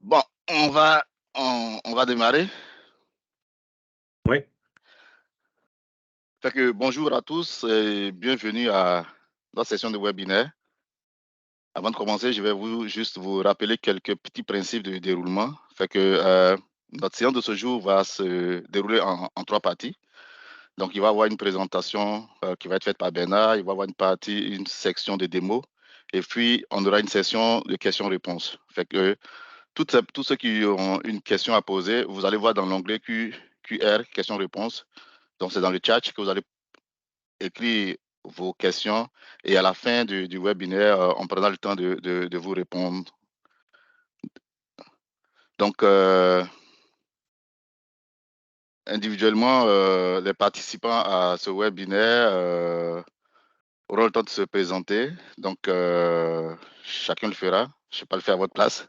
Bon, on va démarrer. Oui. Fait que bonjour à tous et bienvenue à notre session de webinaire. Avant de commencer, je vais juste vous rappeler quelques petits principes de déroulement. Fait que notre séance de ce jour va se dérouler en trois parties. Donc, il va y avoir une présentation qui va être faite par Bernard. Il va y avoir une section de démo. Et puis, on aura une session de questions-réponses. Fait que tous ceux qui ont une question à poser, vous allez voir dans l'onglet QR, questions-réponses. Donc, c'est dans le chat que vous allez écrire vos questions et à la fin du webinaire, on prendra le temps de vous répondre. Donc, individuellement, les participants à ce webinaire auront le temps de se présenter. Donc, chacun le fera. Je ne vais pas le faire à votre place.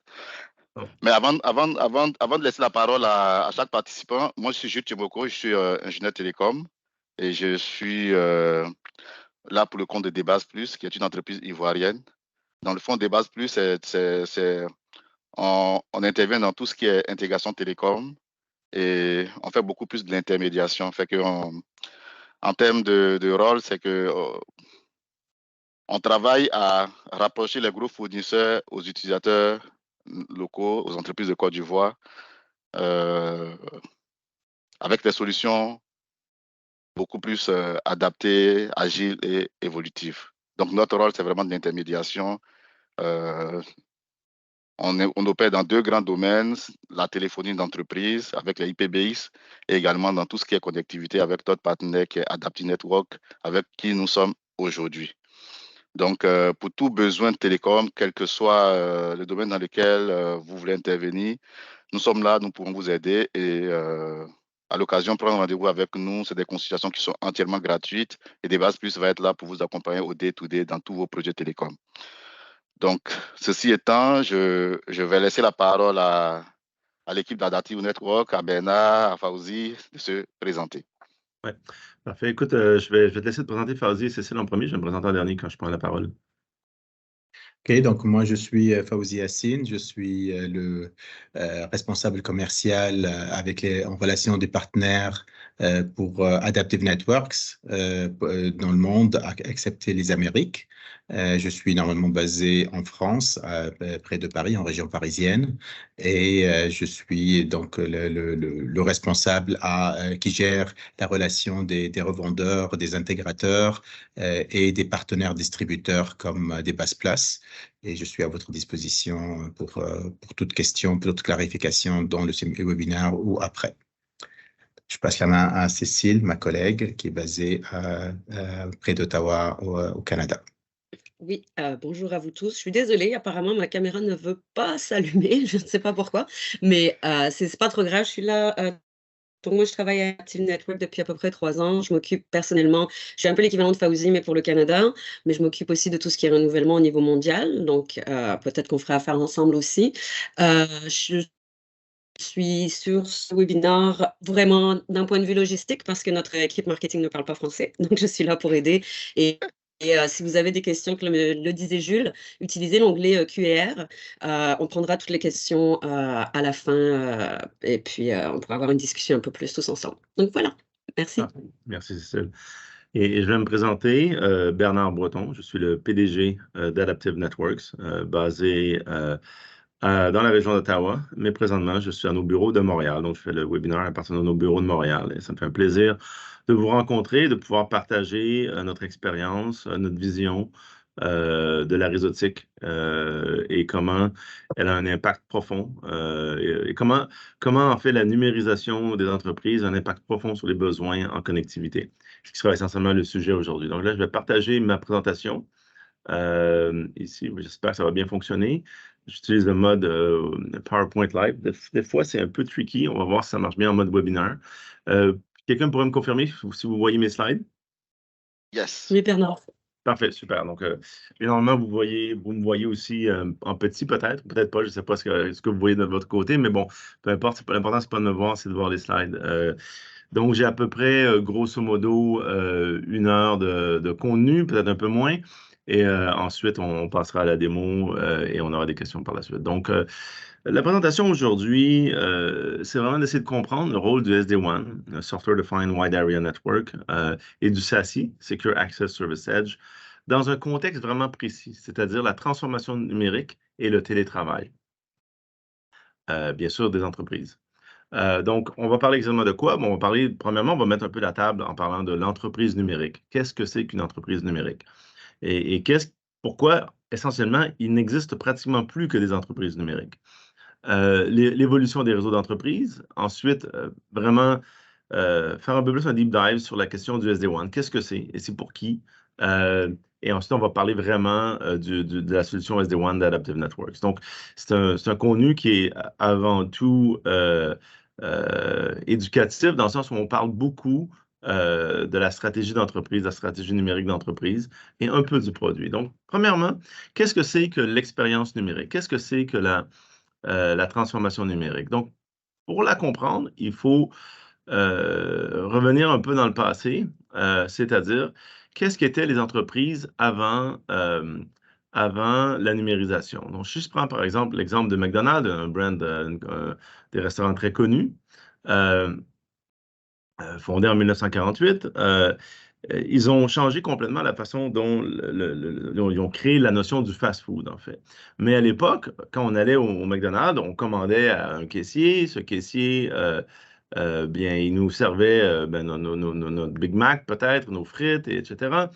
Mais avant de laisser la parole à chaque participant, moi, je suis Jules Tchiboko, je suis ingénieur télécom et je suis là pour le compte de Debase Plus, qui est une entreprise ivoirienne. Dans le fond, Debase Plus, on intervient dans tout ce qui est intégration télécom et on fait beaucoup plus de l'intermédiation. Fait que en termes de rôle, c'est que on travaille à rapprocher les gros fournisseurs aux utilisateurs locaux, aux entreprises de Côte d'Ivoire, avec des solutions beaucoup plus adaptées, agiles et évolutives. Donc, notre rôle, c'est vraiment de l'intermédiation. On opère dans deux grands domaines, la téléphonie d'entreprise avec les IPBX et également dans tout ce qui est connectivité avec notre partenaire qui est Adaptive Network, avec qui nous sommes aujourd'hui. Donc, pour tout besoin de télécom, quel que soit le domaine dans lequel vous voulez intervenir, nous sommes là, nous pourrons vous aider et à l'occasion, prendre rendez-vous avec nous. C'est des consultations qui sont entièrement gratuites et Debase Plus va être là pour vous accompagner au day-to-day dans tous vos projets télécom. Donc, ceci étant, je vais laisser la parole à l'équipe d'Adaptive Network, à Bernard, à Fauzi, de se présenter. Oui, parfait. Écoute, je vais te laisser te présenter Fauzi et Cécile en premier. Je vais me présenter en dernier quand je prends la parole. OK, donc moi, je suis Fauzi Yassine, je suis le responsable commercial en relation des partenaires pour Adaptive Networks dans le monde, excepté les Amériques. Je suis normalement basé en France, près de Paris, en région parisienne, et je suis donc le responsable qui gère la relation des revendeurs, des intégrateurs et des partenaires distributeurs comme des Baseplace. Et je suis à votre disposition pour toute question, pour toute clarification dans le webinaire ou après. Je passe la main à Cécile, ma collègue, qui est basée près d'Ottawa, au Canada. Oui, bonjour à vous tous. Je suis désolée, apparemment ma caméra ne veut pas s'allumer, je ne sais pas pourquoi, mais c'est pas trop grave, je suis là. Donc moi, je travaille à Active Network depuis à peu près 3 ans. Je m'occupe personnellement, je suis un peu l'équivalent de Fauzi, mais pour le Canada, mais je m'occupe aussi de tout ce qui est renouvellement au niveau mondial. Donc peut-être qu'on fera affaire ensemble aussi. Je suis sur ce webinaire vraiment d'un point de vue logistique parce que notre équipe marketing ne parle pas français. Donc je suis là pour aider. Et si vous avez des questions, comme le disait Jules, utilisez l'onglet QR. On prendra toutes les questions à la fin et puis on pourra avoir une discussion un peu plus tous ensemble. Donc voilà, merci. Ah, merci Cécile. Et je vais me présenter, Bernard Breton. Je suis le PDG d'Adaptive Networks, basé dans la région d'Ottawa, mais présentement, je suis à nos bureaux de Montréal. Donc, je fais le webinaire à partir de nos bureaux de Montréal. Et ça me fait un plaisir de vous rencontrer, de pouvoir partager notre expérience, notre vision de la réseautique et comment elle a un impact profond et comment en fait la numérisation des entreprises a un impact profond sur les besoins en connectivité, ce qui sera essentiellement le sujet aujourd'hui. Donc là, je vais partager ma présentation. Ici, j'espère que ça va bien fonctionner. J'utilise le mode PowerPoint Live. Des fois, c'est un peu tricky. On va voir si ça marche bien en mode webinaire. Quelqu'un pourrait me confirmer si vous voyez mes slides? Yes. Oui, Bernard. Parfait, super. Donc, normalement, vous me voyez aussi en petit, peut-être pas. Je ne sais pas ce que vous voyez de votre côté, mais bon, peu importe. L'important, c'est pas de me voir, c'est de voir les slides. Donc, j'ai à peu près, grosso modo, 1 heure de contenu, peut-être un peu moins. Et ensuite, on passera à la démo et on aura des questions par la suite. Donc, la présentation aujourd'hui, c'est vraiment d'essayer de comprendre le rôle du SD-WAN, le Software Defined Wide Area Network, et du SASE, Secure Access Service Edge, dans un contexte vraiment précis, c'est-à-dire la transformation numérique et le télétravail. Bien sûr, des entreprises. Donc, on va parler exactement de quoi? Bon, on va parler, premièrement, on va mettre un peu la table en parlant de l'entreprise numérique. Qu'est-ce que c'est qu'une entreprise numérique? Et pourquoi, essentiellement, il n'existe pratiquement plus que des entreprises numériques? L'évolution des réseaux d'entreprise. Ensuite, vraiment faire un peu plus un deep dive sur la question du SD-WAN. Qu'est-ce que c'est et c'est pour qui? Et ensuite, on va parler vraiment de la solution SD-WAN d'Adaptive Networks. Donc, c'est un contenu qui est avant tout éducatif, dans le sens où on parle beaucoup de la stratégie d'entreprise, la stratégie numérique d'entreprise et un peu du produit. Donc, premièrement, qu'est-ce que c'est que l'expérience numérique? Qu'est-ce que c'est que la transformation numérique? Donc, pour la comprendre, il faut revenir un peu dans le passé, c'est-à-dire qu'est-ce qu'étaient les entreprises avant la numérisation. Donc, si je prends par exemple l'exemple de McDonald's, un brand des restaurants très connus, fondé en 1948, ils ont changé complètement la façon dont ils ont créé la notion du fast-food, en fait. Mais à l'époque, quand on allait au McDonald's, on commandait à un caissier. Ce caissier, bien, il nous servait notre Big Mac, peut-être, nos frites, etc.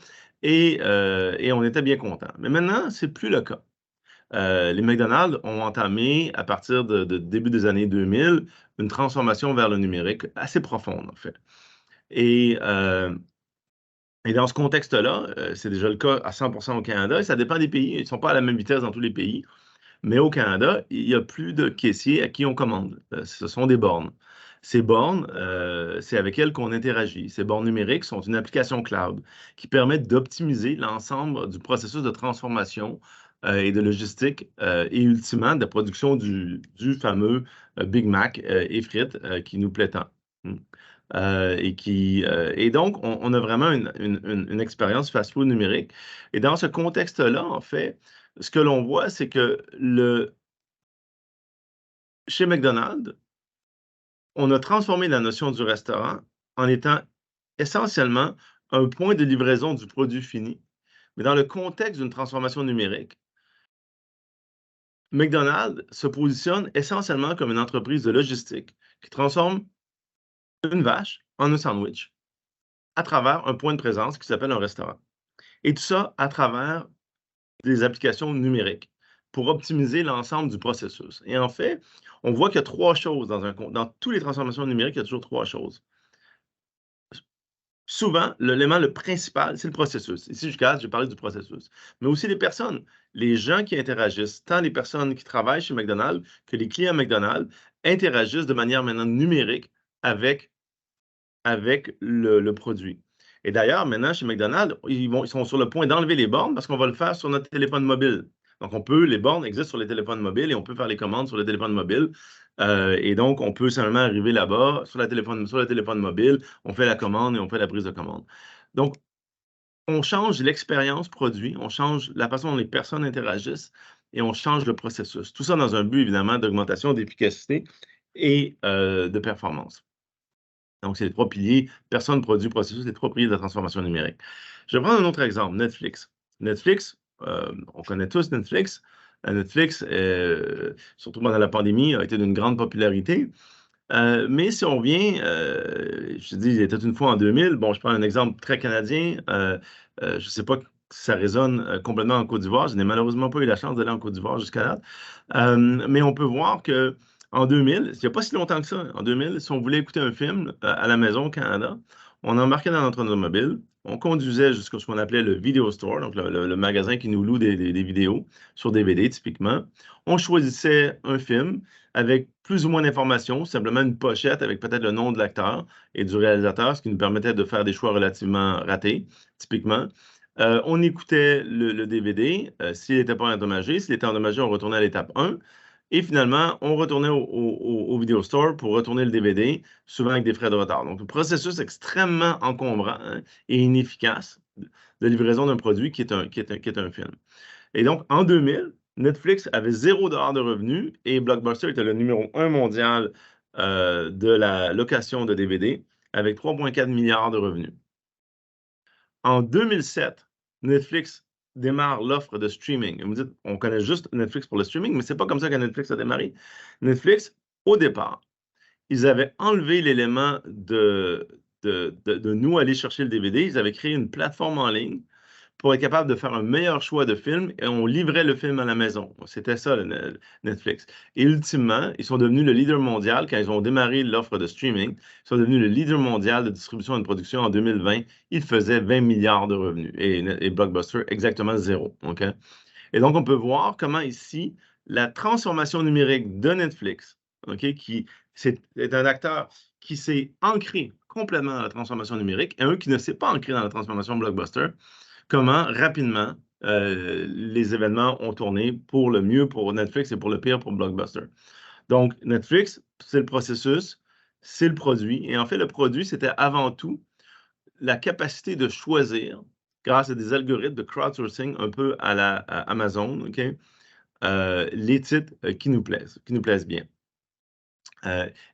Et on était bien contents. Mais maintenant, c'est plus le cas. Les McDonald's ont entamé, à partir de début des années 2000, une transformation vers le numérique assez profonde, en fait. Et dans ce contexte-là, c'est déjà le cas à 100% au Canada, et ça dépend des pays. Ils ne sont pas à la même vitesse dans tous les pays. Mais au Canada, il n'y a plus de caissiers à qui on commande. Ce sont des bornes. Ces bornes, c'est avec elles qu'on interagit. Ces bornes numériques sont une application cloud qui permet d'optimiser l'ensemble du processus de transformation et de logistique et ultimement de la production du fameux Big Mac et frites qui nous plaît tant. Et donc, on a vraiment une expérience fast-food numérique. Et dans ce contexte-là, en fait, ce que l'on voit, c'est que chez McDonald's, on a transformé la notion du restaurant en étant essentiellement un point de livraison du produit fini. Mais dans le contexte d'une transformation numérique, McDonald's se positionne essentiellement comme une entreprise de logistique qui transforme une vache en un sandwich à travers un point de présence qui s'appelle un restaurant. Et tout ça à travers des applications numériques pour optimiser l'ensemble du processus. Et en fait, on voit qu'il y a trois choses dans toutes les transformations numériques, il y a toujours trois choses. Souvent, l'élément le principal, c'est le processus. Ici, je parle du processus. Mais aussi les personnes, les gens qui interagissent, tant les personnes qui travaillent chez McDonald's que les clients McDonald's interagissent de manière maintenant numérique avec le produit. Et d'ailleurs, maintenant, chez McDonald's, ils sont sur le point d'enlever les bornes parce qu'on va le faire sur notre téléphone mobile. Donc, les bornes existent sur les téléphones mobiles et on peut faire les commandes sur le téléphone mobile. Et donc, on peut simplement arriver là-bas sur le téléphone mobile, on fait la commande et on fait la prise de commande. Donc, on change l'expérience produit, on change la façon dont les personnes interagissent et on change le processus. Tout ça dans un but, évidemment, d'augmentation d'efficacité et de performance. Donc, c'est les trois piliers, personne, produit, processus, les trois piliers de la transformation numérique. Je vais prendre un autre exemple, Netflix. Netflix, on connaît tous Netflix. Netflix, surtout pendant la pandémie, a été d'une grande popularité. Mais si on vient, je dis, il était une fois en 2000, bon, je prends un exemple très canadien. Je ne sais pas si ça résonne complètement en Côte d'Ivoire. Je n'ai malheureusement pas eu la chance d'aller en Côte d'Ivoire jusqu'à là. Mais on peut voir que en 2000, il n'y a pas si longtemps que ça, en 2000, si on voulait écouter un film à la maison au Canada, on embarquait dans notre automobile, on conduisait jusqu'à ce qu'on appelait le video store, donc le magasin qui nous loue des vidéos sur DVD typiquement. On choisissait un film avec plus ou moins d'informations, simplement une pochette avec peut-être le nom de l'acteur et du réalisateur, ce qui nous permettait de faire des choix relativement ratés, typiquement. On écoutait le DVD. S'il n'était pas endommagé, s'il était endommagé, on retournait à l'étape 1. Et finalement, on retournait au Video Store pour retourner le DVD, souvent avec des frais de retard. Donc, le processus extrêmement encombrant et inefficace de livraison d'un produit qui est un film. Et donc, en 2000, Netflix avait $0 de revenus et Blockbuster était le numéro 1 mondial de la location de DVD avec 3,4 milliards de revenus. En 2007, Netflix démarre l'offre de streaming. Et vous me dites, on connaît juste Netflix pour le streaming, mais c'est pas comme ça que Netflix a démarré. Netflix, au départ, ils avaient enlevé l'élément de nous aller chercher le DVD. Ils avaient créé une plateforme en ligne pour être capable de faire un meilleur choix de film et on livrait le film à la maison. C'était ça, Netflix. Et ultimement, ils sont devenus le leader mondial quand ils ont démarré l'offre de streaming. Ils sont devenus le leader mondial de distribution et de production en 2020. Ils faisaient 20 milliards de revenus et Blockbuster, exactement 0. Okay? Et donc, on peut voir comment ici, la transformation numérique de Netflix, okay, qui est un acteur qui s'est ancré complètement dans la transformation numérique et un qui ne s'est pas ancré dans la transformation Blockbuster, comment rapidement les événements ont tourné pour le mieux pour Netflix et pour le pire pour Blockbuster. Donc, Netflix, c'est le processus, c'est le produit. Et en fait, le produit, c'était avant tout la capacité de choisir, grâce à des algorithmes de crowdsourcing un peu à la Amazon, okay, les titres qui nous plaisent bien.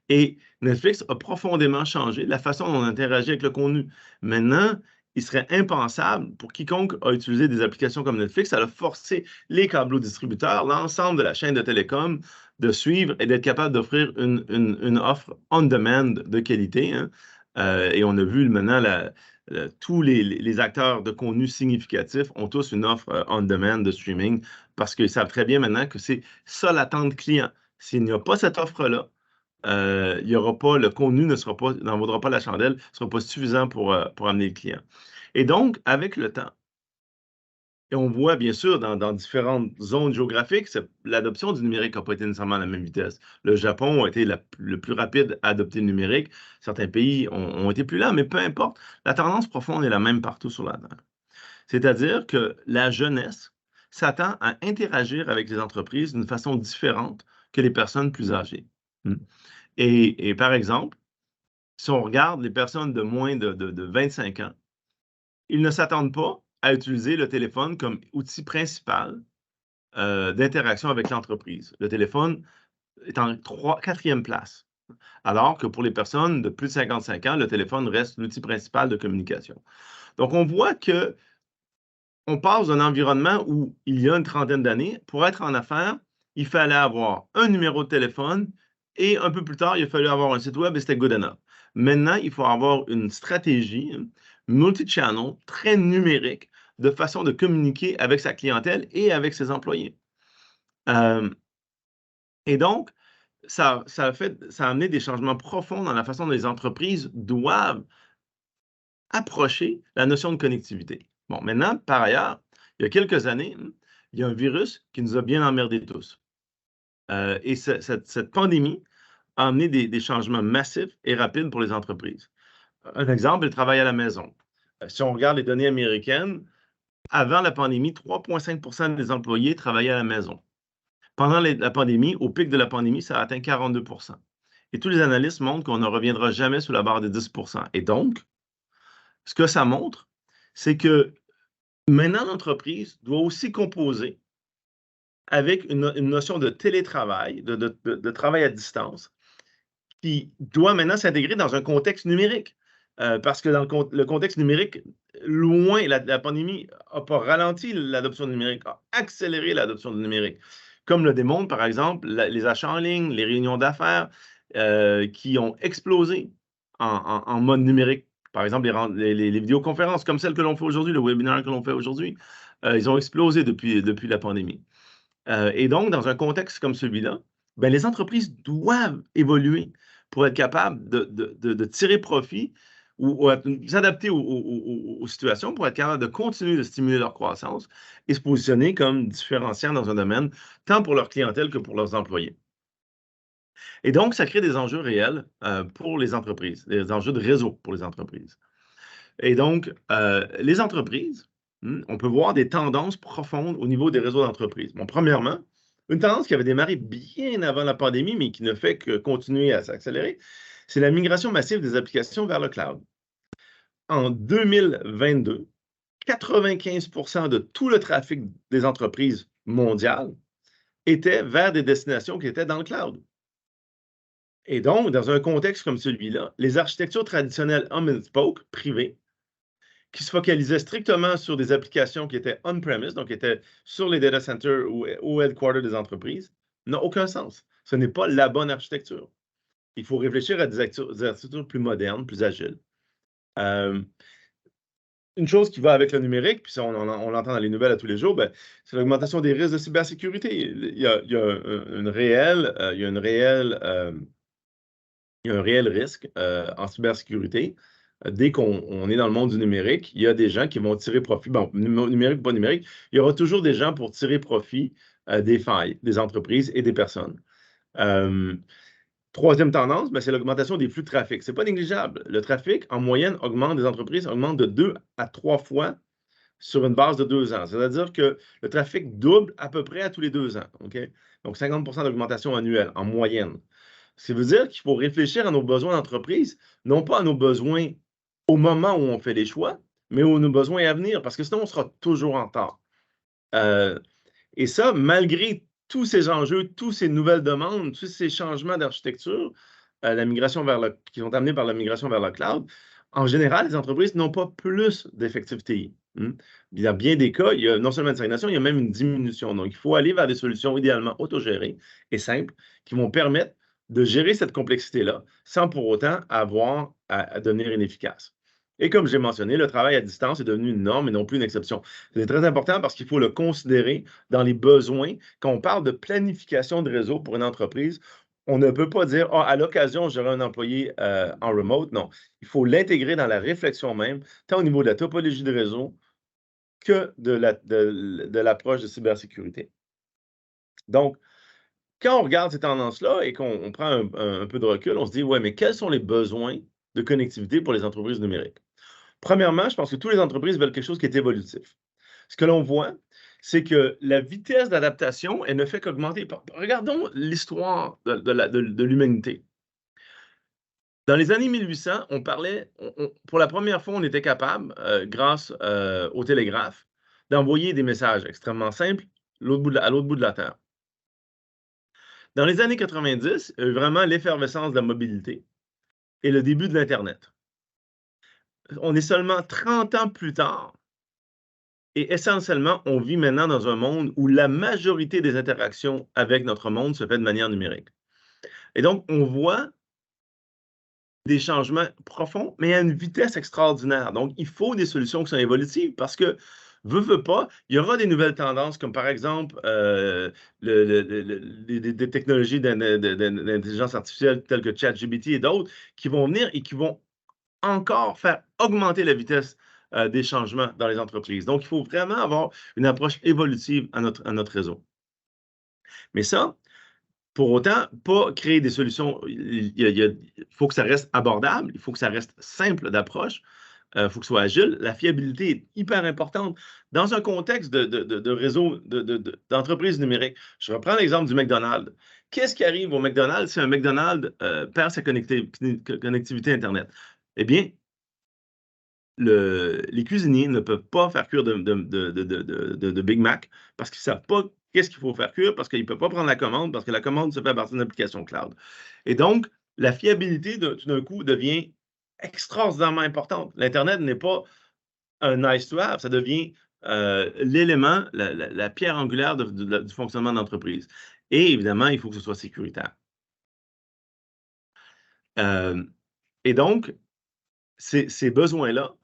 Et Netflix a profondément changé la façon dont on interagit avec le contenu. Maintenant, il serait impensable pour quiconque a utilisé des applications comme Netflix à forcer les câblos-distributeurs, l'ensemble de la chaîne de télécom, de suivre et d'être capable d'offrir une offre on-demand de qualité. Hein. Et on a vu maintenant tous les acteurs de contenu significatifs ont tous une offre on-demand de streaming parce qu'ils savent très bien maintenant que c'est ça l'attente client. S'il n'y a pas cette offre-là, il y aura pas, le contenu n'en vaudra pas la chandelle, ne sera pas suffisant pour amener le client. Et donc, avec le temps, et on voit bien sûr dans différentes zones géographiques, l'adoption du numérique n'a pas été nécessairement à la même vitesse. Le Japon a été le plus rapide à adopter le numérique. Certains pays ont été plus lents, mais peu importe, la tendance profonde est la même partout sur la Terre. C'est-à-dire que la jeunesse s'attend à interagir avec les entreprises d'une façon différente que les personnes plus âgées. Et par exemple, si on regarde les personnes de moins de 25 ans, ils ne s'attendent pas à utiliser le téléphone comme outil principal d'interaction avec l'entreprise. Le téléphone est en quatrième place. Alors que pour les personnes de plus de 55 ans, le téléphone reste l'outil principal de communication. Donc, on voit que on passe d'un environnement où, il y a une trentaine d'années, pour être en affaires, il fallait avoir un numéro de téléphone et un peu plus tard, il fallait avoir un site web et c'était good enough. Maintenant, il faut avoir une stratégie multi-channel, très numérique, de façon de communiquer avec sa clientèle et avec ses employés. Et donc, ça a amené des changements profonds dans la façon dont les entreprises doivent approcher la notion de connectivité. Bon, maintenant, par ailleurs, il y a quelques années, il y a un virus qui nous a bien emmerdés tous. Et cette pandémie a amené des changements massifs et rapides pour les entreprises. Un exemple, le travail à la maison. Si on regarde les données américaines, avant la pandémie, 3,5% des employés travaillaient à la maison. Pendant la pandémie, au pic de la pandémie, ça a atteint 42%. Et tous les analystes montrent qu'on ne reviendra jamais sous la barre des 10%. Et donc, ce que ça montre, c'est que maintenant, l'entreprise doit aussi composer avec une notion de télétravail, de travail à distance, qui doit maintenant s'intégrer dans un contexte numérique. Parce que dans le contexte numérique, loin, la pandémie n'a pas ralenti l'adoption du numérique, a accéléré l'adoption du numérique. Comme le démontre, par exemple, les achats en ligne, les réunions d'affaires qui ont explosé en mode numérique. Par exemple, les vidéoconférences comme celle que l'on fait aujourd'hui, le webinaire que l'on fait aujourd'hui, ils ont explosé depuis la pandémie. Et donc, dans un contexte comme celui-là, ben, les entreprises doivent évoluer pour être capables de tirer profit ou s'adapter aux situations pour être capables de continuer de stimuler leur croissance et se positionner comme différenciant dans un domaine, tant pour leur clientèle que pour leurs employés. Et donc, ça crée des enjeux réels pour les entreprises, des enjeux de réseau pour les entreprises. Et donc, les entreprises, on peut voir des tendances profondes au niveau des réseaux d'entreprises. Bon, premièrement, une tendance qui avait démarré bien avant la pandémie, mais qui ne fait que continuer à s'accélérer, c'est la migration massive des applications vers le cloud. En 2022, 95% de tout le trafic des entreprises mondiales était vers des destinations qui étaient dans le cloud. Et donc, dans un contexte comme celui-là, les architectures traditionnelles hub and spoke privées, qui se focalisaient strictement sur des applications qui étaient on-premise, donc qui étaient sur les data centers ou au headquarter des entreprises, n'ont aucun sens. Ce n'est pas la bonne architecture. Il faut réfléchir à des architectures plus modernes, plus agiles. Une chose qui va avec le numérique, puis ça, on l'entend dans les nouvelles à tous les jours, c'est l'augmentation des risques de cybersécurité. Il y a un réel risque en cybersécurité. Dès qu'on est dans le monde du numérique, il y a des gens qui vont tirer profit. Bon, numérique ou pas numérique, il y aura toujours des gens pour tirer profit des failles des entreprises et des personnes. Troisième tendance, c'est l'augmentation des flux de trafic. Ce n'est pas négligeable. Le trafic, en moyenne, des entreprises augmentent de 2 à 3 fois sur une base de 2 ans. C'est-à-dire que le trafic double à peu près à tous les 2 ans. Okay? Donc, 50% d'augmentation annuelle en moyenne. Ce qui veut dire qu'il faut réfléchir à nos besoins d'entreprise, non pas à nos besoins au moment où on fait les choix, mais à nos besoins à venir, parce que sinon, on sera toujours en retard. Et ça, malgré tous ces enjeux, toutes ces nouvelles demandes, tous ces changements d'architecture, qui sont amenés par la migration vers le cloud, en général, les entreprises n'ont pas plus d'effectivité. Il y a bien des cas, il y a non seulement une stagnation, il y a même une diminution. Donc, il faut aller vers des solutions idéalement autogérées et simples qui vont permettre de gérer cette complexité-là sans pour autant avoir à devenir inefficace. Et comme j'ai mentionné, le travail à distance est devenu une norme et non plus une exception. C'est très important parce qu'il faut le considérer dans les besoins. Quand on parle de planification de réseau pour une entreprise, on ne peut pas dire, à l'occasion, j'aurai un employé en remote. Non, il faut l'intégrer dans la réflexion même, tant au niveau de la topologie de réseau que de l'approche de cybersécurité. Donc, quand on regarde ces tendances-là et qu'on prend un peu de recul, on se dit, ouais, mais quels sont les besoins de connectivité pour les entreprises numériques? Premièrement, je pense que toutes les entreprises veulent quelque chose qui est évolutif. Ce que l'on voit, c'est que la vitesse d'adaptation, elle ne fait qu'augmenter. Regardons l'histoire de l'humanité. Dans les années 1800, pour la première fois, on était capable, grâce au télégraphe, d'envoyer des messages extrêmement simples à l'autre bout de la Terre. Dans les années 90, il y a eu vraiment l'effervescence de la mobilité et le début de l'Internet. On est seulement 30 ans plus tard et essentiellement, on vit maintenant dans un monde où la majorité des interactions avec notre monde se fait de manière numérique. Et donc, on voit des changements profonds, mais à une vitesse extraordinaire. Donc, il faut des solutions qui sont évolutives parce que, veut pas, il y aura des nouvelles tendances comme par exemple des technologies d'intelligence artificielle telles que ChatGPT et d'autres qui vont venir et qui vont encore faire augmenter la vitesse des changements dans les entreprises. Donc, il faut vraiment avoir une approche évolutive à notre réseau. Mais ça, pour autant, pas créer des solutions. Il faut que ça reste abordable, il faut que ça reste simple d'approche, il faut que ce soit agile. La fiabilité est hyper importante dans un contexte de réseau d'entreprises numériques. Je reprends l'exemple du McDonald's. Qu'est-ce qui arrive au McDonald's si un McDonald's perd sa connectivité Internet? Eh bien, les cuisiniers ne peuvent pas faire cuire de Big Mac parce qu'ils ne savent pas qu'est-ce qu'il faut faire cuire, parce qu'ils ne peuvent pas prendre la commande, parce que la commande se fait à partir d'une application cloud. Et donc, la fiabilité, tout d'un coup, devient extraordinairement importante. L'Internet n'est pas un nice to have, ça devient l'élément, la pierre angulaire du fonctionnement d'entreprise. Et évidemment, il faut que ce soit sécuritaire. Et donc, ces besoins-là,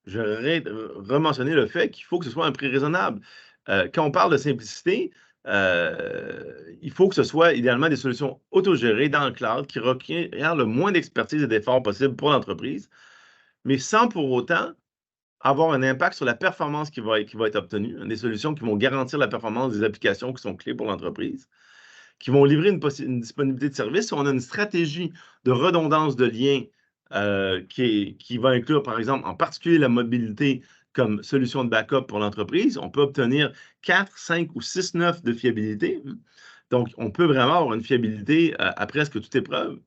je voudrais rementionner le fait qu'il faut que ce soit un prix raisonnable. Quand on parle de simplicité, il faut que ce soit idéalement des solutions autogérées dans le cloud qui requièrent le moins d'expertise et d'efforts possible pour l'entreprise, mais sans pour autant avoir un impact sur la performance qui va être obtenue. Des solutions qui vont garantir la performance des applications qui sont clés pour l'entreprise, qui vont livrer une disponibilité de service. Si on a une stratégie de redondance de liens qui va inclure, par exemple, en particulier la mobilité comme solution de backup pour l'entreprise, on peut obtenir 4, 5 ou 6 nœuds de fiabilité. Donc, on peut vraiment avoir une fiabilité à presque toute épreuve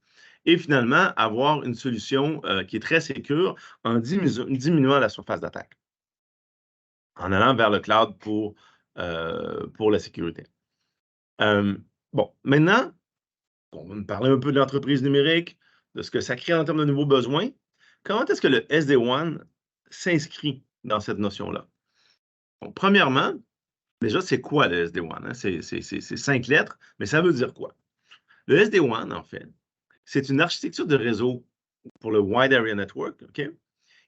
et finalement avoir une solution qui est très sécure en diminuant la surface d'attaque. en allant vers le cloud pour la sécurité. Bon, maintenant, on va me parler un peu de l'entreprise numérique, de ce que ça crée en termes de nouveaux besoins. Comment est-ce que le SD-WAN s'inscrit dans cette notion-là? Bon, premièrement, déjà, c'est quoi le SD-WAN? Hein? C'est 5 lettres, mais ça veut dire quoi? Le SD-WAN, en fait, c'est une architecture de réseau pour le Wide Area Network, OK,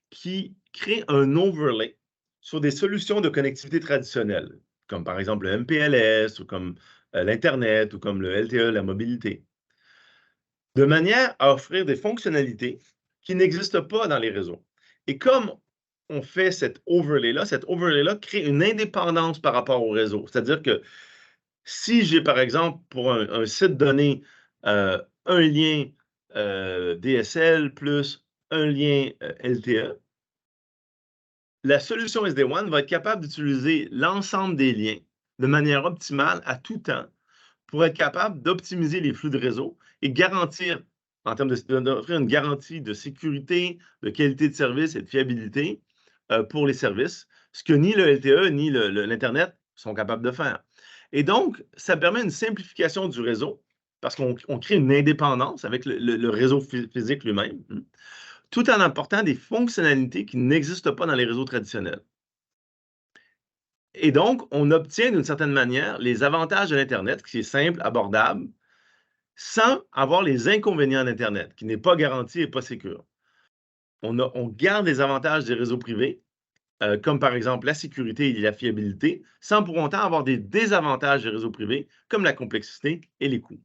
qui crée un overlay sur des solutions de connectivité traditionnelles, comme par exemple le MPLS, ou comme l'Internet, ou comme le LTE, la mobilité, de manière à offrir des fonctionnalités qui n'existent pas dans les réseaux. Et comme on fait cet overlay-là crée une indépendance par rapport au réseau. C'est-à-dire que si j'ai, par exemple, pour un site donné, un lien DSL plus un lien LTE, la solution SD-WAN va être capable d'utiliser l'ensemble des liens de manière optimale à tout temps pour être capable d'optimiser les flux de réseau et garantir, en termes d'offrir une garantie de sécurité, de qualité de service et de fiabilité pour les services, ce que ni le LTE ni l'Internet sont capables de faire. Et donc, ça permet une simplification du réseau parce qu'on crée une indépendance avec le réseau physique lui-même, tout en apportant des fonctionnalités qui n'existent pas dans les réseaux traditionnels. Et donc, on obtient d'une certaine manière les avantages de l'Internet, qui est simple, abordable, sans avoir les inconvénients d'Internet, qui n'est pas garanti et pas sécure. On garde les avantages des réseaux privés, comme par exemple la sécurité et la fiabilité, sans pour autant avoir des désavantages des réseaux privés, comme la complexité et les coûts.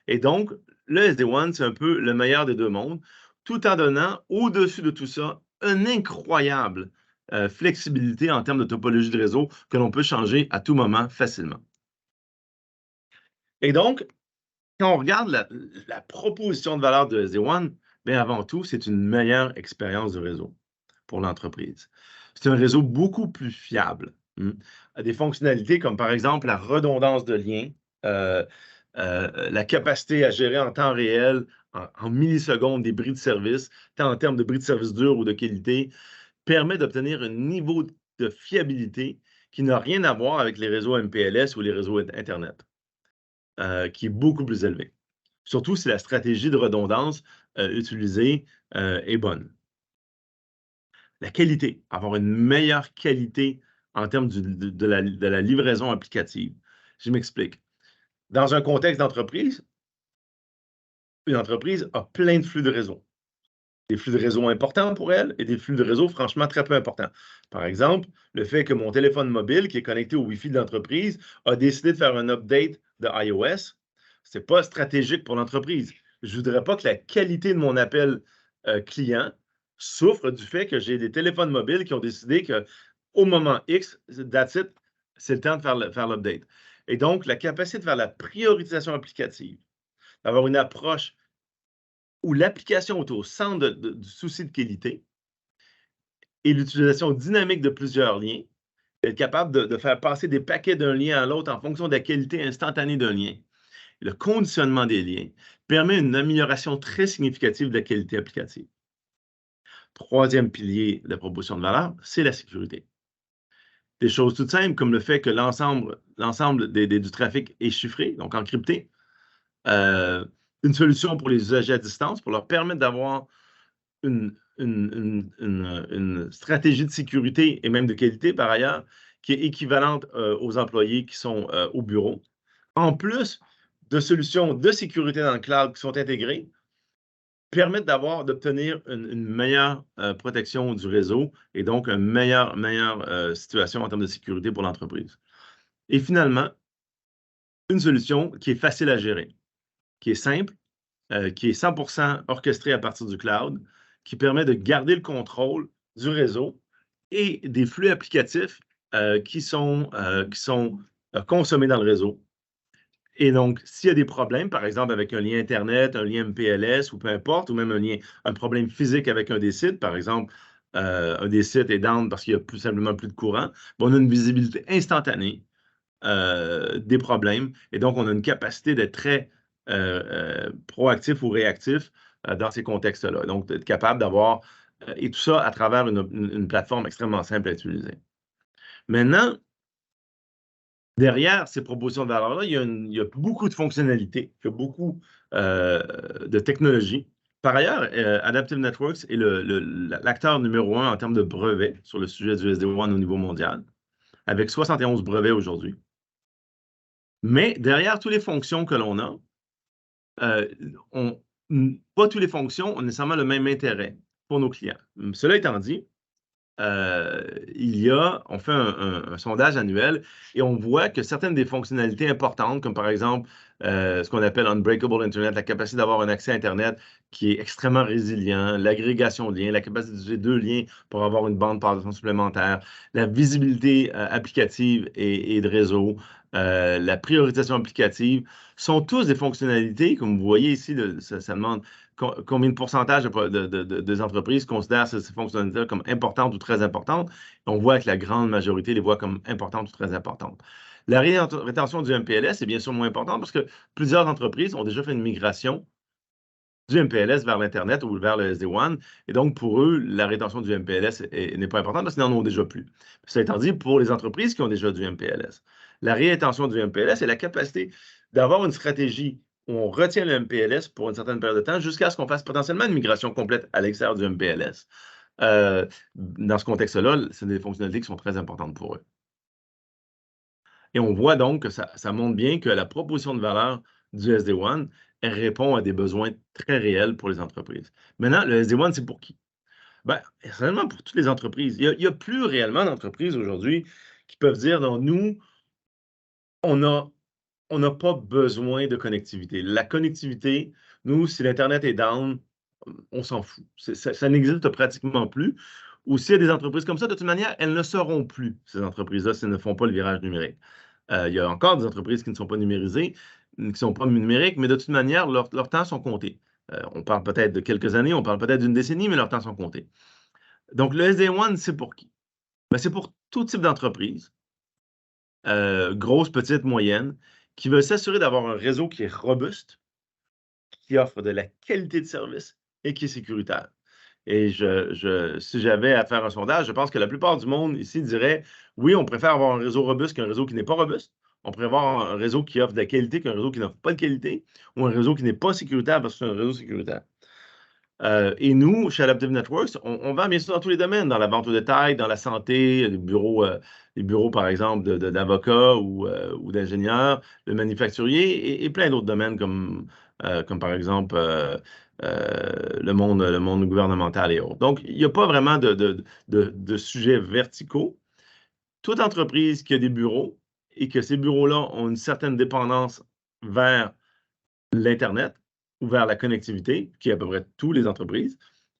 Et donc, le SD-WAN, c'est un peu le meilleur des deux mondes, tout en donnant, au-dessus de tout ça, une incroyable flexibilité en termes de topologie de réseau que l'on peut changer à tout moment facilement. Et donc, quand on regarde la proposition de valeur de SD-WAN, bien avant tout, c'est une meilleure expérience de réseau pour l'entreprise. C'est un réseau beaucoup plus fiable. Des fonctionnalités comme par exemple la redondance de liens, la capacité à gérer en temps réel, en millisecondes, des bris de service, tant en termes de bris de service durs ou de qualité, permet d'obtenir un niveau de fiabilité qui n'a rien à voir avec les réseaux MPLS ou les réseaux Internet, qui est beaucoup plus élevé. Surtout si la stratégie de redondance utilisée est bonne. La qualité, avoir une meilleure qualité en termes de la livraison applicative. Je m'explique. Dans un contexte d'entreprise, une entreprise a plein de flux de réseau. Des flux de réseau importants pour elle et des flux de réseau franchement très peu importants. Par exemple, le fait que mon téléphone mobile qui est connecté au Wi-Fi de l'entreprise a décidé de faire un update de iOS, ce n'est pas stratégique pour l'entreprise. Je ne voudrais pas que la qualité de mon appel client souffre du fait que j'ai des téléphones mobiles qui ont décidé qu'au moment X, that's it, c'est le temps de faire l'update. Et donc, la capacité de faire la priorisation applicative, d'avoir une approche où l'application est au centre du souci de qualité et l'utilisation dynamique de plusieurs liens, être capable de faire passer des paquets d'un lien à l'autre en fonction de la qualité instantanée d'un lien. Le conditionnement des liens permet une amélioration très significative de la qualité applicative. Troisième pilier de la proposition de valeur, c'est la sécurité. Des choses toutes simples comme le fait que l'ensemble du trafic est chiffré, donc encrypté. Une solution pour les usagers à distance pour leur permettre d'avoir une stratégie de sécurité et même de qualité par ailleurs qui est équivalente aux employés qui sont au bureau. En plus de solutions de sécurité dans le cloud qui sont intégrées, permettent d'obtenir une meilleure protection du réseau et donc une meilleure situation en termes de sécurité pour l'entreprise. Et finalement, une solution qui est facile à gérer, qui est simple, qui est 100% orchestrée à partir du cloud, qui permet de garder le contrôle du réseau et des flux applicatifs qui sont consommés dans le réseau. Et donc, s'il y a des problèmes, par exemple avec un lien Internet, un lien MPLS ou peu importe, ou même un problème physique avec un des sites, par exemple, un des sites est down parce qu'il n'y a plus simplement plus de courant, on a une visibilité instantanée des problèmes et donc on a une capacité d'être très proactif ou réactif dans ces contextes-là. Donc, d'être capable d'avoir, et tout ça à travers une plateforme extrêmement simple à utiliser. Maintenant, derrière ces propositions de valeur-là, il y a beaucoup de fonctionnalités, il y a beaucoup de technologies. Par ailleurs, Adaptive Networks est l'acteur numéro 1 en termes de brevets sur le sujet du SD-WAN au niveau mondial, avec 71 brevets aujourd'hui. Mais derrière toutes les fonctions que l'on a, pas toutes les fonctions ont nécessairement le même intérêt pour nos clients. Cela étant dit, on fait un sondage annuel et on voit que certaines des fonctionnalités importantes, comme par exemple ce qu'on appelle Unbreakable Internet, la capacité d'avoir un accès à Internet qui est extrêmement résilient, l'agrégation de liens, la capacité d'utiliser 2 liens pour avoir une bande passante supplémentaire, la visibilité applicative et de réseau, la priorisation applicative, sont tous des fonctionnalités, comme vous voyez ici, ça demande combien de pourcentage des entreprises considèrent ces fonctionnalités comme importantes ou très importantes. On voit que la grande majorité les voit comme importantes ou très importantes. La rétention du MPLS est bien sûr moins importante parce que plusieurs entreprises ont déjà fait une migration du MPLS vers l'Internet ou vers le SD-WAN. Et donc, pour eux, la rétention du MPLS n'est pas importante parce qu'ils n'en ont déjà plus. Cela étant dit, pour les entreprises qui ont déjà du MPLS, la rétention du MPLS est la capacité d'avoir une stratégie où on retient le MPLS pour une certaine période de temps jusqu'à ce qu'on fasse potentiellement une migration complète à l'extérieur du MPLS. Dans ce contexte-là, c'est des fonctionnalités qui sont très importantes pour eux. Et on voit donc que ça montre bien que la proposition de valeur du SD-WAN répond à des besoins très réels pour les entreprises. Maintenant, le SD-WAN, c'est pour qui? Bien, essentiellement pour toutes les entreprises. Il n'y a plus réellement d'entreprises aujourd'hui qui peuvent dire, non, nous, on n'a pas besoin de connectivité. La connectivité, nous, si l'Internet est down, on s'en fout. Ça n'existe pratiquement plus. Ou s'il y a des entreprises comme ça, de toute manière, elles ne seront plus, ces entreprises-là, si elles ne font pas le virage numérique. Il y a encore des entreprises qui ne sont pas numérisées, qui ne sont pas numériques, mais de toute manière, leurs temps sont comptés. On parle peut-être de quelques années, on parle peut-être d'une décennie, mais leurs temps sont comptés. Donc, le SD-WAN, c'est pour qui? Ben, c'est pour tout type d'entreprise, grosse, petite, moyenne, qui veulent s'assurer d'avoir un réseau qui est robuste, qui offre de la qualité de service et qui est sécuritaire. Et si j'avais à faire un sondage, je pense que la plupart du monde ici dirait oui, on préfère avoir un réseau robuste qu'un réseau qui n'est pas robuste. On préfère avoir un réseau qui offre de la qualité qu'un réseau qui n'offre pas de qualité ou un réseau qui n'est pas sécuritaire parce que c'est un réseau sécuritaire. Et nous, chez Adaptive Networks, on vend bien sûr dans tous les domaines, dans la vente au détail, dans la santé, les bureaux par exemple, d'avocats ou d'ingénieurs, le manufacturier et plein d'autres domaines comme par exemple le monde gouvernemental et autres. Donc, il n'y a pas vraiment de sujets verticaux. Toute entreprise qui a des bureaux et que ces bureaux-là ont une certaine dépendance vers l'Internet ou vers la connectivité, qui est à peu près toutes les entreprises,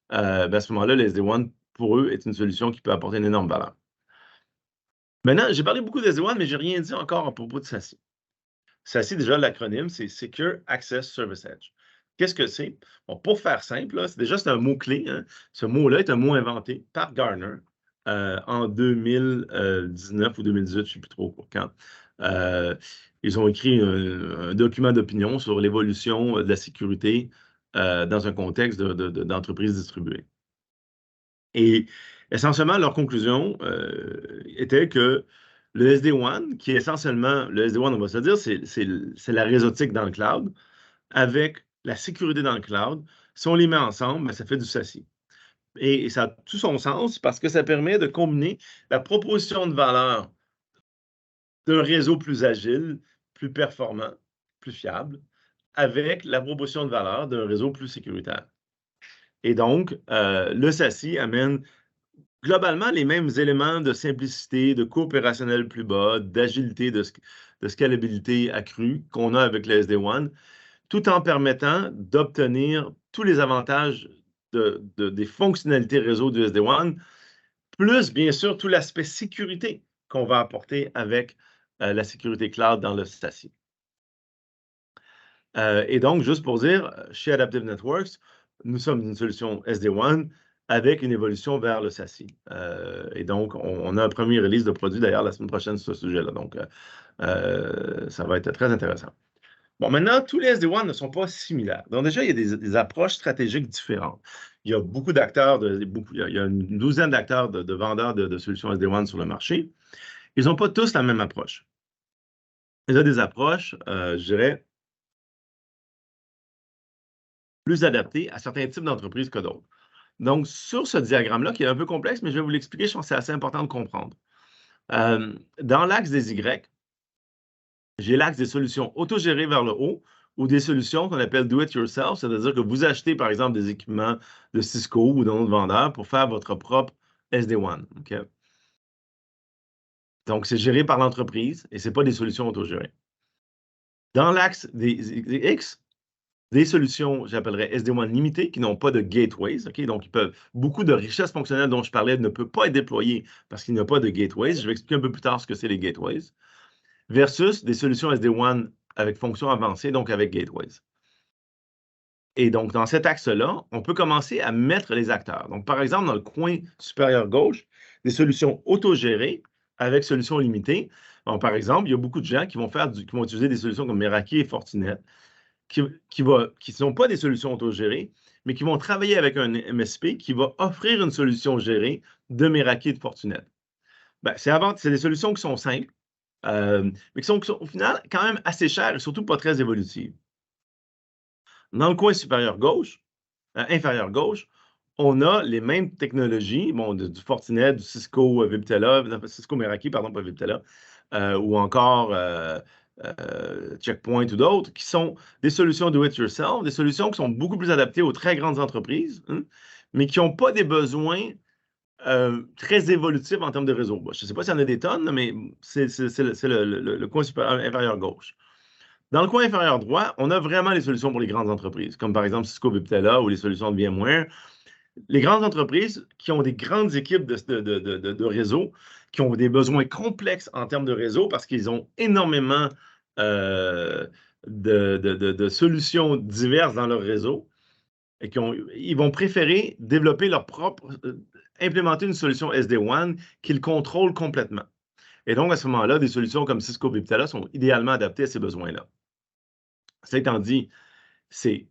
à ce moment-là, le SD-WAN, pour eux, est une solution qui peut apporter une énorme valeur. Maintenant, j'ai parlé beaucoup de SD-WAN, mais je n'ai rien dit encore à propos de SASE. SASE, déjà, l'acronyme, c'est Secure Access Service Edge. Qu'est-ce que c'est? Bon, pour faire simple, c'est un mot-clé. Hein. Ce mot-là est un mot inventé par Gartner en 2019 ou 2018, je ne sais plus trop quand. Ils ont écrit un document d'opinion sur l'évolution de la sécurité dans un contexte d'entreprise distribuée. Et essentiellement, leur conclusion était que le SD-WAN, qui est essentiellement, le SD-WAN, on va se dire, c'est la réseautique dans le cloud, avec la sécurité dans le cloud, si on les met ensemble, ben, ça fait du SASE. Et ça a tout son sens parce que ça permet de combiner la proposition de valeur d'un réseau plus agile, plus performant, plus fiable, avec la proposition de valeur d'un réseau plus sécuritaire. Et donc, le SASE amène globalement les mêmes éléments de simplicité, de coût opérationnel plus bas, d'agilité, de scalabilité accrue qu'on a avec le SD-WAN, tout en permettant d'obtenir tous les avantages des fonctionnalités réseau du SD-WAN, plus bien sûr tout l'aspect sécurité qu'on va apporter avec la sécurité cloud dans le SASE. Et donc, juste pour dire, chez Adaptive Networks, nous sommes une solution SD-WAN avec une évolution vers le SASE. Et donc, on a un premier release de produit d'ailleurs la semaine prochaine sur ce sujet-là. Donc, ça va être très intéressant. Bon, maintenant, tous les SD-WAN ne sont pas similaires. Donc, déjà, il y a des approches stratégiques différentes. Il y a beaucoup d'acteurs, il y a une douzaine d'acteurs de vendeurs de solutions SD-WAN sur le marché. Ils n'ont pas tous la même approche. Ils ont des approches, je dirais, plus adaptées à certains types d'entreprises que d'autres. Donc, sur ce diagramme-là, qui est un peu complexe, mais je vais vous l'expliquer, je pense que c'est assez important de comprendre. Dans l'axe des Y, j'ai l'axe des solutions autogérées vers le haut ou des solutions qu'on appelle do-it-yourself, c'est-à-dire que vous achetez, par exemple, des équipements de Cisco ou d'un autre vendeur pour faire votre propre SD-WAN. Okay? Donc, c'est géré par l'entreprise et ce n'est pas des solutions autogérées. Dans l'axe des X, des solutions, j'appellerais SD-WAN limitées, qui n'ont pas de gateways. Okay? Donc, beaucoup de richesses fonctionnelles dont je parlais ne peuvent pas être déployées parce qu'il n'y a pas de gateways. Je vais expliquer un peu plus tard ce que c'est les gateways. Versus des solutions SD-WAN avec fonction avancée, donc avec gateways. Et donc, dans cet axe-là, on peut commencer à mettre les acteurs. Donc, par exemple, dans le coin supérieur gauche, des solutions autogérées avec solutions limitées. Donc, par exemple, il y a beaucoup de gens qui vont utiliser des solutions comme Meraki et Fortinet, qui ne sont pas des solutions autogérées, mais qui vont travailler avec un MSP qui va offrir une solution gérée de Meraki et de Fortinet. Ben, c'est des solutions qui sont simples, mais qui sont au final quand même assez chères et surtout pas très évolutives. Dans le coin supérieur gauche, inférieur gauche, on a les mêmes technologies, bon, du Fortinet, du Cisco Viptela, Cisco Meraki, pardon, pas Viptela, ou encore Checkpoint ou d'autres, qui sont des solutions do-it-yourself, des solutions qui sont beaucoup plus adaptées aux très grandes entreprises, hein, mais qui n'ont pas des besoins très évolutifs en termes de réseau. Bon, je ne sais pas s'il y en a des tonnes, mais c'est le coin inférieur gauche. Dans le coin inférieur droit, on a vraiment les solutions pour les grandes entreprises, comme par exemple Cisco Viptela ou les solutions de VMware. Les grandes entreprises qui ont des grandes équipes de réseau, qui ont des besoins complexes en termes de réseau parce qu'ils ont énormément de solutions diverses dans leur réseau et ils vont préférer développer leur propre, implémenter une solution SD-WAN qu'ils contrôlent complètement. Et donc, à ce moment-là, des solutions comme Cisco Viptela sont idéalement adaptées à ces besoins-là. Cela étant dit, c'est